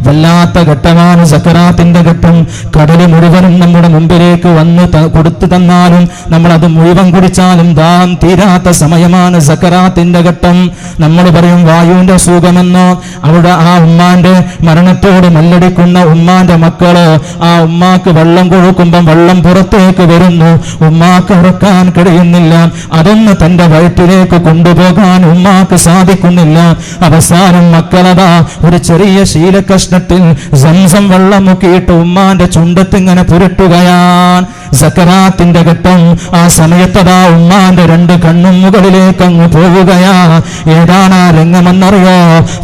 വല്ലാത്ത ഘട്ടമാണ് സക്കറാത്തിന്റെ ഘട്ടം. കടല് മുഴുവനും നമ്മുടെ മുമ്പിലേക്ക് വന്ന് കൊടുത്തു തന്നാലും നമ്മൾ അത് മുഴുവൻ കുടിച്ചാലും ദാഹം തീരാത്ത സമയമാണ് സക്കറാത്തിന്റെ ഘട്ടം. നമ്മൾ പറയും വായുവിന്റെ അസുഖമെന്നോ. അവിടെ ആ ഉമ്മാന്റെ മരണത്തോട് മല്ലടിക്കുന്ന ഉമ്മാന്റെ മക്കള്, ആ ഉമ്മാക്ക് വെള്ളം കൊടുക്കുമ്പം വെള്ളം പുറത്തേക്ക് വരുന്നു, ഉമ്മാക്ക് ഇറക്കാൻ കഴിയുന്നില്ല. അതൊന്ന് തന്റെ വയറ്റിലേക്ക് കൊണ്ടുപോകാൻ ഉമ്മാക്ക് സാധിക്കുന്നില്ല. അവസാനം മക്കളതാ ഒരു ചെറിയ ശീലക്കഷ്ണത്തിൽ സംസം വെള്ളം മുക്കിയിട്ട് ഉമ്മാന്റെ ചുണ്ടത്തിങ്ങനെ പുരട്ടുകയാണ്. സക്കറാത്തിന്റെ ഘട്ടം. ആ സമയത്തതാ ഉമ്മാന്റെ 2 കണ്ണും മുകളിലേക്ക് അങ്ങ് പോവുകയാ. ഏതാണ് ആ രംഗമെന്നറിയോ?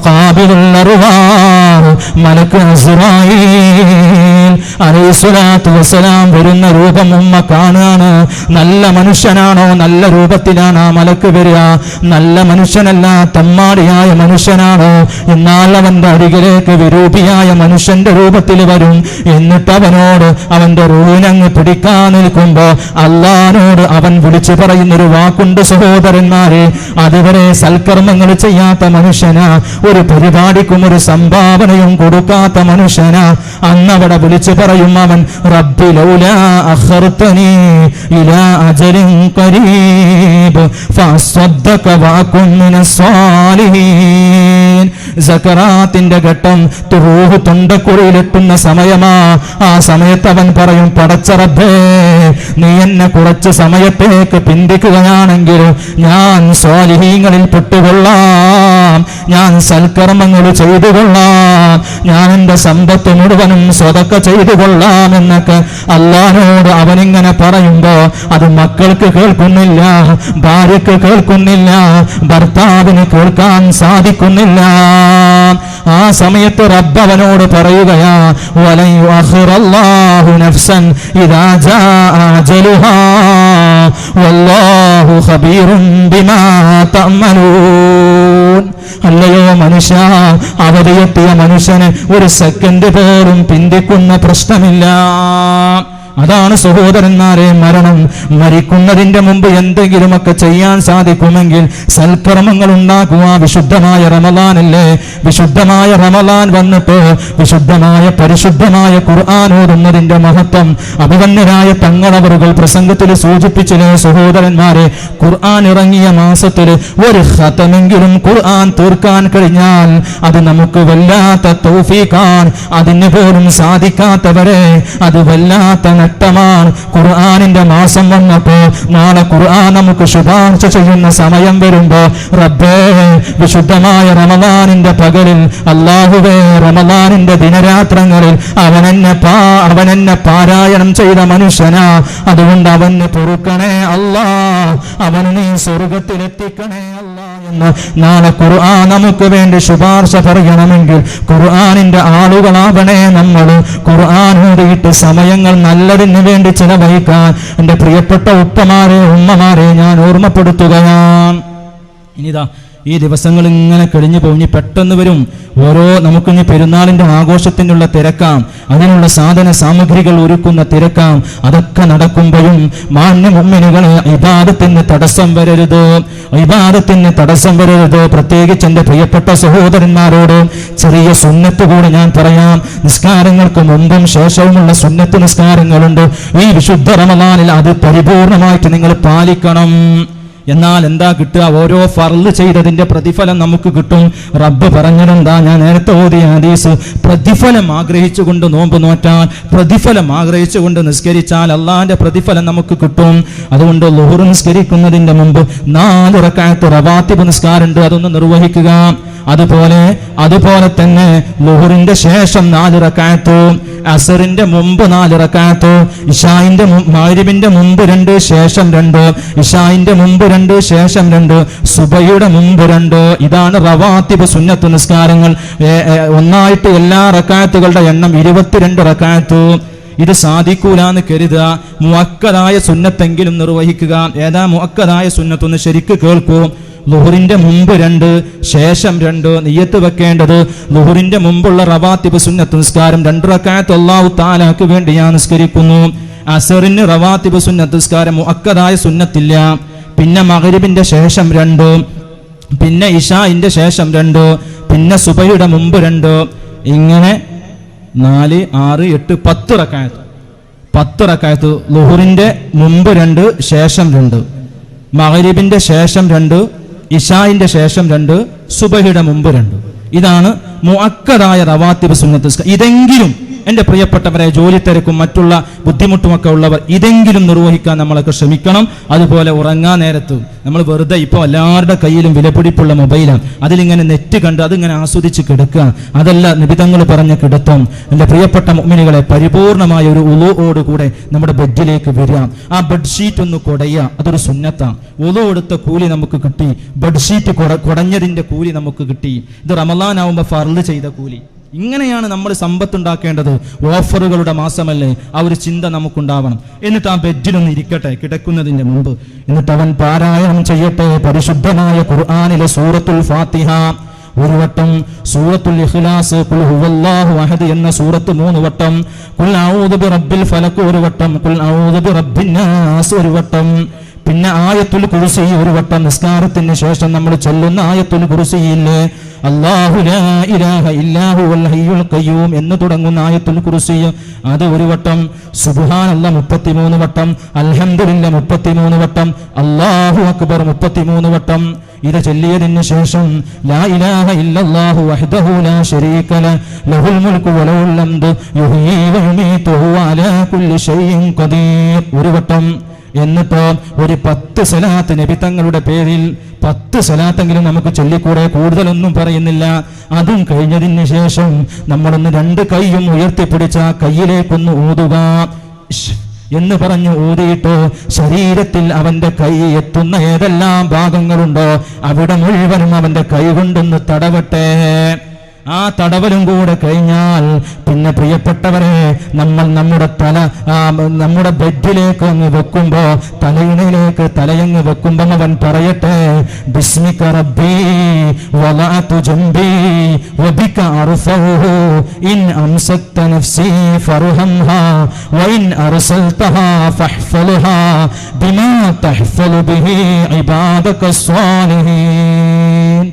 ഖാബിലുൽ അർവാഹ് മലക്ക് അസ്റായീൽ അലൈഹിസ്സലാത്തു വസ്സലാം വരുന്ന രൂപം ഉമ്മ കാണുകയാണ്. നല്ല മനുഷ്യനാണോ? നല്ല രൂപത്തിലാണ് ആ മലക്ക് വരിക. നല്ല മനുഷ്യനല്ല, തമ്മാടിയായ മനുഷ്യനാണോ? എന്നാൽ അവന്റെ അരികിലേക്ക് വിരൂപിയായ മനുഷ്യന്റെ രൂപത്തിൽ വരും. എന്നിട്ട് അവനോട് അവന്റെ റൂനങ്ങ് പിടിക്കാൻ നിൽക്കുമ്പോ അല്ലാഹുവോട് അവൻ വിളിച്ചു പറയുന്നൊരു വാക്കുണ്ട് സഹോദരന്മാരെ. അതുവരെ സൽക്കർമ്മങ്ങൾ ചെയ്യാത്ത മനുഷ്യനാ, ഒരു പരിപാടിക്കും ഒരു സംഭാവനയും കൊടുക്കാത്ത മനുഷ്യനാ. അന്നവിടെ വിളിച്ചു പറയും അവൻ, റബ്ബി ലൗലാ അഖർതനി ഇലാ അജലിൻ ഖരീബ് ഫഅസ്സദ്ദക വഅകുൻ മിനസ് സ്വാലിഹീൻ. സക്കറാത്തിന്റെ ഘട്ടം, റൂഹ് തൊണ്ടക്കുഴിയിലെത്തുന്ന സമയമാ. ആ സമയത്ത് അവൻ പറയും, പടച്ച റബ്ബേ, നീ എന്നെ കുറച്ച് സമയത്തേക്ക് പിന്തിക്കുകയാണെങ്കിൽ ഞാൻ സ്വാലിഹീങ്ങളിൽ പെട്ടുകൊള്ളാം, ഞാൻ സൽക്കർമ്മങ്ങൾ ചെയ്തു കൊള്ളാം, ഞാൻ എന്റെ സമ്പത്ത് മുഴുവനും സ്വതക്ക ചെയ്തു കൊള്ളാം എന്നൊക്കെ അല്ലാഹുവോട് അവനിങ്ങനെ പറയുമ്പോ അത് മക്കൾക്ക് കേൾക്കുന്നില്ല, ഭാര്യക്ക് കേൾക്കുന്നില്ല, ഭർത്താവിന് കേൾക്കാൻ സാധിക്കുന്നില്ല. ആ സമയത്ത് റബ്ബ് അവനോട് പറയുകയാ, വലൻ യുഅഖിറല്ലാഹു നഫ്സൻ ഇദാ ജാഅ അജലുഹാ വല്ലാഹു ഖബീറുൻ ബിമാ തഅമലൂൻ. അല്ലയോ മനുഷ്യ, അവധിയെത്തിയ മനുഷ്യന് ഒരു സെക്കൻഡ് പോലും പിന്തിക്കുന്ന പ്രശ്നമില്ല. അതാണ് സഹോദരന്മാരെ മരണം. മരിക്കുന്നതിന്റെ മുമ്പ് എന്തെങ്കിലുമൊക്കെ ചെയ്യാൻ സാധിക്കുമെങ്കിൽ സൽക്കർമ്മങ്ങൾ ഉണ്ടാക്കുക. വിശുദ്ധമായ റമളാനല്ലേ? വിശുദ്ധമായ റമളാൻ വന്നിട്ട് വിശുദ്ധമായ പരിശുദ്ധമായ ഖുർആൻ ഓതുന്നതിന്റെ മഹത്വം അഭിവന്യരായ തങ്ങളവറുകൾ പ്രസംഗത്തിൽ സൂചിപ്പിച്ചില്ലേ സഹോദരന്മാരെ? ഖുർആൻ ഇറങ്ങിയ മാസത്തിൽ ഒരു ഖതമെങ്കിലും ഖുർആൻ തീർക്കാൻ കഴിഞ്ഞാൽ അത് നമുക്ക് വല്ലാത്ത തൗഫീഖാണ്. അതിന് പോലും സാധിക്കാത്തവരെ അത് വല്ലാത്ത ഘട്ടമാണ്. ഖുർആനിന്റെ മാസം വന്നപ്പോ നാളെ ഖുർആൻ നമുക്ക് ശുപാർശ ചെയ്യുന്ന സമയം വരുമ്പോ, റബ്ബേ, വിശുദ്ധമായ റമളാനിന്റെ പകലിൽ, അല്ലാഹുവേ, റമളാനിന്റെ ദിനരാത്രങ്ങളിൽ അവനെന്നെ പാരായണം ചെയ്ത മനുഷ്യനാ, അതുകൊണ്ട് അവന് പൊറുക്കണേ അല്ലാ, അവന് നീ സ്വർഗത്തിലെത്തിക്കണേ അല്ലാ എന്ന് നാളെ ഖുർആൻ നമുക്ക് വേണ്ടി ശുപാർശ പറയണമെങ്കിൽ ഖുർആനിന്റെ ആളുകളാവണേ നമ്മൾ. ഖുർആൻ ഓതിയിട്ട് സമയങ്ങൾ നല്ലതിന് വേണ്ടി ചിലവഴിക്കാൻ എൻ്റെ പ്രിയപ്പെട്ട ഉപ്പമാരെ, ഉമ്മമാരെ ഞാൻ ഓർമ്മപ്പെടുത്തുകയാണ്. ഇനിതാ ഈ ദിവസങ്ങൾ ഇങ്ങനെ കഴിഞ്ഞു പോയി പെട്ടെന്ന് വരും. നമുക്കിനി പെരുന്നാളിന്റെ ആഘോഷത്തിനുള്ള തിരക്കാം, അതിനുള്ള സാധന സാമഗ്രികൾ ഒരുക്കുന്ന തിരക്കാം. അതൊക്കെ നടക്കുമ്പോഴും മാന്യ മുഅ്മിനുകളെ ഇബാദത്തിന് തടസ്സം വരരുത്, ഇബാദത്തിന് തടസ്സം വരരുത്. പ്രത്യേകിച്ച് എൻ്റെ പ്രിയപ്പെട്ട സഹോദരന്മാരോട് ചെറിയ സുന്നത്ത് കൂടെ ഞാൻ പറയാം. നിസ്കാരങ്ങൾക്ക് മുമ്പും ശേഷവുമുള്ള സുന്നത്ത് നിസ്കാരങ്ങളുണ്ട്. ഈ വിശുദ്ധ റമദാനിൽ അത് പരിപൂർണമായിട്ട് നിങ്ങൾ പാലിക്കണം. എന്നാൽ എന്താ കിട്ടുക? ഓരോ ഫർള് ചെയ്തതിന്റെ പ്രതിഫലം നമുക്ക് കിട്ടും. റബ്ബ് പറഞ്ഞതെന്താ? ഞാൻ നേരത്തെ ഓതിയ ഹദീസ്, പ്രതിഫലം ആഗ്രഹിച്ചുകൊണ്ട് നോമ്പ് നോറ്റാൽ, പ്രതിഫലം ആഗ്രഹിച്ചുകൊണ്ട് നിസ്കരിച്ചാൽ അള്ളാന്റെ പ്രതിഫലം നമുക്ക് കിട്ടും. അതുകൊണ്ട് ളുഹർ നിസ്കരിക്കുന്നതിന്റെ മുമ്പ് 4 റക്അത്ത് റവാത്തിബ് നിസ്കാരമുണ്ട്, അതൊന്ന് നിർവഹിക്കുക. അതുപോലെ തന്നെ ളുഹറിന്റെ ശേഷം 4 റക്അത്ത്, അസറിന്റെ മുമ്പ് 4 റക്അത്ത്, ഇശാഇന്റെ മഗ്രിബിന്റെ മുമ്പ് 2 ശേഷം 2, ഇശാഇന്റെ മുമ്പ് 2 ശേഷം 2, സുബഹിയുടെ മുമ്പ് 2. ഇതാണ് റവാത്തിബ് സുന്നത്ത് നിസ്കാരങ്ങൾ. ഒന്നായിട്ട് എല്ലാ റക്അത്തുകളുടെ എണ്ണം 22 റക്അത്ത്. ഇത് സാധിക്കൂലെന്ന് കരുതുക. മുഅക്കദായ സുന്നത്തെങ്കിലും നിർവഹിക്കുക. ഏതാ മുഅക്കദായ സുന്നത്തൊന്ന് ശരിക്ക് കേൾക്കൂ. ളുഹറിന്റെ മുമ്പ് 2 ശേഷം 2. നിയ്യത്ത് വെക്കേണ്ടത് ളുഹറിന്റെ മുമ്പുള്ള റവാത്തിബ് സുന്നത്ത് നിസ്കാരം 2 റക്അത്ത് അല്ലാഹു തആലക്ക് വേണ്ടി ഞാൻ നിസ്കരിക്കുന്നു. അസറിന് റവാത്തിബ് സുന്നത്ത് നിസ്കാരം മുഅക്കദായ സുന്നത്തില്ല. പിന്നെ മഗ്രിബിന്റെ ശേഷം 2, പിന്നെ ഇശാഇന്റെ ശേഷം 2, പിന്നെ സുബഹിയുടെ മുമ്പ് 2. ഇങ്ങനെ 4, 6, 8, 10 റക്അത്ത്. 10 റക്അത്ത് ളുഹറിന്റെ മുമ്പ് 2 ശേഷം 2, മഗ്രിബിന്റെ ശേഷം 2, ഇശാഇന്റെ ശേഷം 2, സുബഹിയുടെ മുമ്പ് 2. ഇതാണ് മുഅക്കദായ റവാത്തിബ് സുന്നത്ത്. ഇതെങ്കിലും എൻ്റെ പ്രിയപ്പെട്ടവരെ, ജോലി തിരക്കും മറ്റുള്ള ബുദ്ധിമുട്ടുമൊക്കെ ഉള്ളവർ ഇതെങ്കിലും നിർവഹിക്കാൻ നമ്മളൊക്കെ ശ്രമിക്കണം. അതുപോലെ ഉറങ്ങാൻ നേരത്ത് നമ്മൾ വെറുതെ ഇപ്പോൾ എല്ലാവരുടെ കയ്യിലും വിലപിടിപ്പുള്ള മൊബൈലാണ്, അതിലിങ്ങനെ നെറ്റ് കണ്ട് അതിങ്ങനെ ആസ്വദിച്ച് കിടക്കുക. അതല്ല നിബിതങ്ങൾ പറഞ്ഞ കിടത്തം. എൻ്റെ പ്രിയപ്പെട്ട മുഅ്മിനുകളെ, പരിപൂർണമായ ഒരു ഉളൂഓട് കൂടെ നമ്മുടെ ബെഡിലേക്ക് വരിക. ആ ബെഡ്ഷീറ്റ് ഒന്ന് കുടയുക, അതൊരു സുന്നത്താണ്. ഉളൂ എടുത്ത കൂലി നമുക്ക് കിട്ടി, ബെഡ്ഷീറ്റ് കുടഞ്ഞതിൻ്റെ കൂലി നമുക്ക് കിട്ടി. ഇത് റമളാൻ ആവുമ്പോൾ ഫർള് ചെയ്ത കൂലി. ഇങ്ങനെയാണ് നമ്മൾ സമ്പത്തുണ്ടാക്കേണ്ടത്. ഓഫറുകളുടെ മാസമല്ലേ, ആ ഒരു ചിന്ത നമുക്കുണ്ടാവണം. എന്നിട്ട് ആ ബെഡിലൊന്ന് ഇരിക്കട്ടെ കിടക്കുന്നതിന്റെ മുമ്പ്. എന്നിട്ട് അവൻ പാരായണം ചെയ്യട്ടെ പരിശുദ്ധമായ ഖുർആനിലെ സൂറത്തുൽ ഫാത്തിഹ 1 വട്ടം, സൂറത്തുൽ ഇഖ്ലാസ് ഖുൽ ഹുവല്ലാഹു അഹദ് എന്ന സൂറത്ത് 3 വട്ടം, ഖുൽ അഊദു ബിറബ്ബിൽ ഫലഖ് 1 വട്ടം, ഖുൽ അഊദു ബിറബ്ബിൻ നാസ് 1 വട്ടം, പിന്നെ ആയത്തുൽ കുർസി 1 വട്ടം. നിസ്കാരത്തിന് ശേഷം നമ്മൾ ചൊല്ലുന്ന ആയത്തുൽ കുർസിയില്ലേ, അല്ലാഹു ലാ ഇലാഹ ഇല്ലാ ഹുവൽ ഹയ്യുൽ ഖയ്യൂം എന്ന് തുടങ്ങുന്ന ആയത്തുൽ കുർസി, അത് 1 വട്ടം. സുബ്ഹാനല്ലാഹ് 33 വട്ടം, അൽഹംദുലില്ലാഹ് 33 വട്ടം, അല്ലാഹു അക്ബർ 33 വട്ടം. ഇത് ചൊല്ലിയതിന് ശേഷം ലാ ഇലാഹ ഇല്ലല്ലാഹു വഹ്ദഹു ലാ ശരീക ലഹുൽ മുൽക്കു വലഹുൽ ഹംദു യുഹ്യീ വയുമീതു വഹുവ അലാ കുല്ലി ഷൈഇൻ ഖദീർ 1 വട്ടം. എന്നിട്ടോ ഒരു 10 സലാത്ത് നബി തങ്ങളുടെ പേരിൽ 10 സലാത്തെങ്കിലും നമുക്ക് ചൊല്ലിക്കൂടെ? കൂടുതലൊന്നും പറയുന്നില്ല. അതും കഴിഞ്ഞതിന് ശേഷം നമ്മളൊന്ന് 2 കൈയും ഉയർത്തിപ്പിടിച്ച കയ്യിലേക്കൊന്ന് ഊതുക എന്ന് പറഞ്ഞു ഊതിയിട്ട് ശരീരത്തിൽ അവന്റെ കൈ എത്തുന്ന ഏതെല്ലാം ഭാഗങ്ങളുണ്ടോ അവിടെ മുഴുവനും അവന്റെ കൈ കൊണ്ടൊന്ന് തടവട്ടെ. ആ തടവലും കൂടെ കഴിഞ്ഞാൽ പിന്നെ പ്രിയപ്പെട്ടവരെ, നമ്മൾ നമ്മുടെ ബെഡിലേക്ക് അങ്ങ് വെക്കുമ്പോ, തലയിണയിലേക്ക് തലയങ്ങ് വെക്കുമ്പോ അവൻ പറയട്ടെ, ബിസ്മിക റബ്ബി വലഅതു ജംബി വബിക അർഫഉഹു ഇൻ അംസക്ത നഫ്സി ഫർഹംഹാ വഇൻ അർസൽതഹാ ഫഹ്ഫൽഹാ ബിമാ തഹ്ഫലു ബിഹി ഇബാദക സ്വാലിഹീൻ.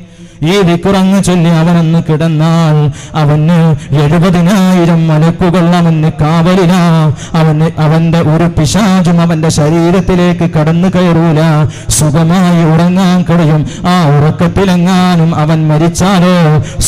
ഈ ദിക്റങ്ങ് ചൊല്ലി അവനൊന്ന് കിടന്നാൽ അവന് 70,000 മലക്കുകൾ അവന് കാവലിലാ. അവന്റെ ഒരു പിശാചും അവന്റെ ശരീരത്തിലേക്ക് കടന്നു കയറൂല. സുഖമായി ഉറങ്ങാൻ കഴിയും. ആ ഉറക്കത്തിലെങ്ങാനും അവൻ മരിച്ചാലോ,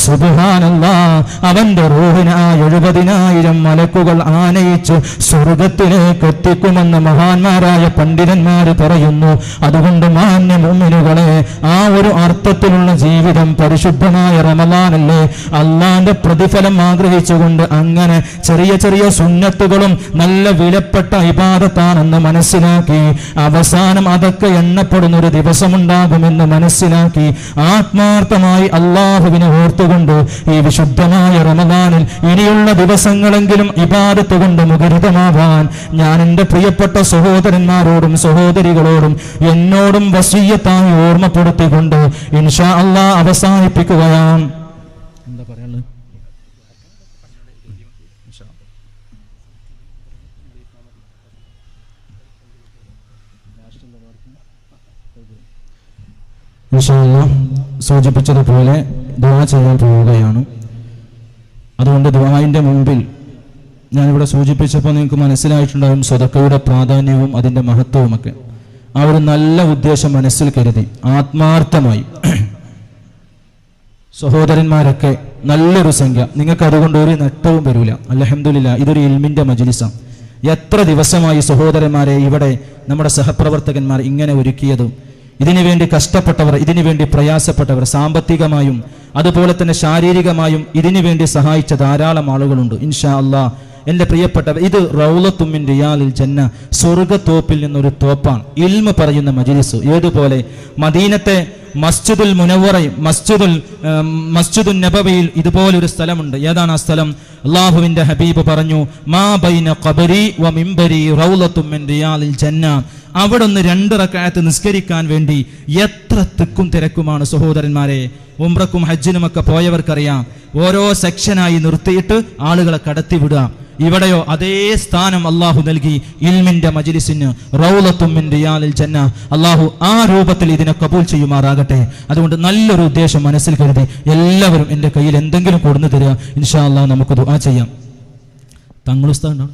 സുബ്ഹാനല്ലാഹ്, അവന്റെ റൂഹിനെ ആ 70,000 മലക്കുകൾ ആനയിച്ച് സ്വർഗത്തിലേക്ക് എത്തിക്കുമെന്ന് മഹാന്മാരായ പണ്ഡിതന്മാര് പറയുന്നു. അതുകൊണ്ട് മാന്യ മുഅ്മിനുകളെ, ആ ഒരു അർത്ഥത്തിലുള്ള ജീവിതം മാസം പരിശുദ്ധമായ റമളാനല്ലേ, അള്ളാന്റെ പ്രതിഫലം ആഗ്രഹിച്ചുകൊണ്ട് അങ്ങനെ ചെറിയ ചെറിയ സുന്നത്തുകളും നല്ല വിലപ്പെട്ട ഇബാദത്താണെന്ന് മനസ്സിലാക്കി അവസാനം അതൊക്കെ എണ്ണപ്പെടുന്ന ഒരു ദിവസമുണ്ടാകുമെന്ന് മനസ്സിലാക്കി ആത്മാർത്ഥമായി അള്ളാഹുവിനെ ഓർത്തുകൊണ്ട് ഈ വിശുദ്ധമായ റമളാനിൽ ഇനിയുള്ള ദിവസങ്ങളെങ്കിലും ഇബാദത്ത് കൊണ്ട് മുഖരിതമാവാൻ ഞാൻ എൻ്റെ പ്രിയപ്പെട്ട സഹോദരന്മാരോടും സഹോദരികളോടും എന്നോടും വസിയ്യത്തായി ഓർമ്മപ്പെടുത്തിക്കൊണ്ട് ഇൻഷാ അല്ലാഹ് അവസാനിപ്പിക്കുകയാണ്. എന്താ പറയാനുള്ളത്? ഇൻഷാ അല്ലാഹ് സൂചിപ്പിച്ചതുപോലെ ദുആ ചെയ്യാൻ പോവുകയാണ്. അതുകൊണ്ട് ദുആഇന്റെ മുമ്പിൽ ഞാനിവിടെ സൂചിപ്പിച്ചപ്പോൾ നിങ്ങൾക്ക് മനസ്സിലായിട്ടുണ്ടാകും സ്വതക്കയുടെ പ്രാധാന്യവും അതിൻ്റെ മഹത്വവുമൊക്കെ. ആ ഒരു നല്ല ഉദ്ദേശം മനസ്സിൽ കരുതി ആത്മാർത്ഥമായി സഹോദരന്മാരൊക്കെ നല്ലൊരു സംഖ്യ, നിങ്ങൾക്ക് അതുകൊണ്ട് ഒരു നഷ്ടവും വരില്ല. അൽഹംദുലില്ലാഹ്, ഇതൊരു ഇൽമിൻ്റെ മജ്ലിസാണ്. എത്ര ദിവസമായി സഹോദരന്മാരെ ഇവിടെ നമ്മുടെ സഹപ്രവർത്തകന്മാർ ഇങ്ങനെ ഒരുക്കിയതും ഇതിനു വേണ്ടി കഷ്ടപ്പെട്ടവർ, ഇതിനു വേണ്ടി പ്രയാസപ്പെട്ടവർ, സാമ്പത്തികമായും അതുപോലെ തന്നെ ശാരീരികമായും ഇതിനു വേണ്ടി സഹായിച്ച ധാരാളം ആളുകളുണ്ട്. ഇൻഷാ അല്ലാഹ് എൻ്റെ പ്രിയപ്പെട്ടവർ, ഇത് റൗളത്തും മിൻ റിയാലിൽ ജന്ന, സ്വർഗ്ഗത്തോപ്പിൽ നിന്നൊരു തോപ്പാണ് ഇൽമ പറയുന്ന മജ്ലിസ്. ഏതുപോലെ മദീനത്തെ മസ്ജിദുൽ മുനവ്വറയും മസ്ജിദുൻ നബവിയിൽ ഇതുപോലൊരു സ്ഥലമുണ്ട്. ഏതാണ് ആ സ്ഥലം? അല്ലാഹുവിൻ്റെ ഹബീബ് പറഞ്ഞു, മാ ബൈന ഖബരി വ മിംബരി റൗളത്തും മിൻ റിയാലിൽ ജന്ന. അവിടെ ഒന്ന് 2 റക്അത്ത് നിസ്കരിക്കാൻ വേണ്ടി എത്ര തിക്കും തിരക്കുമാണ് സഹോദരന്മാരെ. ഉംറക്കും ഹജ്ജിനുമൊക്കെ പോയവർക്കറിയാം, ഓരോ സെക്ഷനായി നിർത്തിയിട്ട് ആളുകളെ കടത്തിവിടുക. ഇവിടെയോ അതേ സ്ഥാനം അള്ളാഹു നൽകി ഇൽമിന്റെ മജ്ലിസിന്, റൗളത്തും മിൻ റിയാലിൽ ജന്ന. അള്ളാഹു ആ രൂപത്തിൽ ഇതിനെ കബൂൽ ചെയ്യുമാറാകട്ടെ. അതുകൊണ്ട് നല്ലൊരു ഉദ്ദേശം മനസ്സിൽ കരുതി എല്ലാവരും എൻ്റെ കയ്യിൽ എന്തെങ്കിലും കൊടുന്നു തരിക. ഇൻഷാ അല്ലാഹ് നമുക്ക് ദുആ ചെയ്യാം. തങ്ങളുസ്താദ്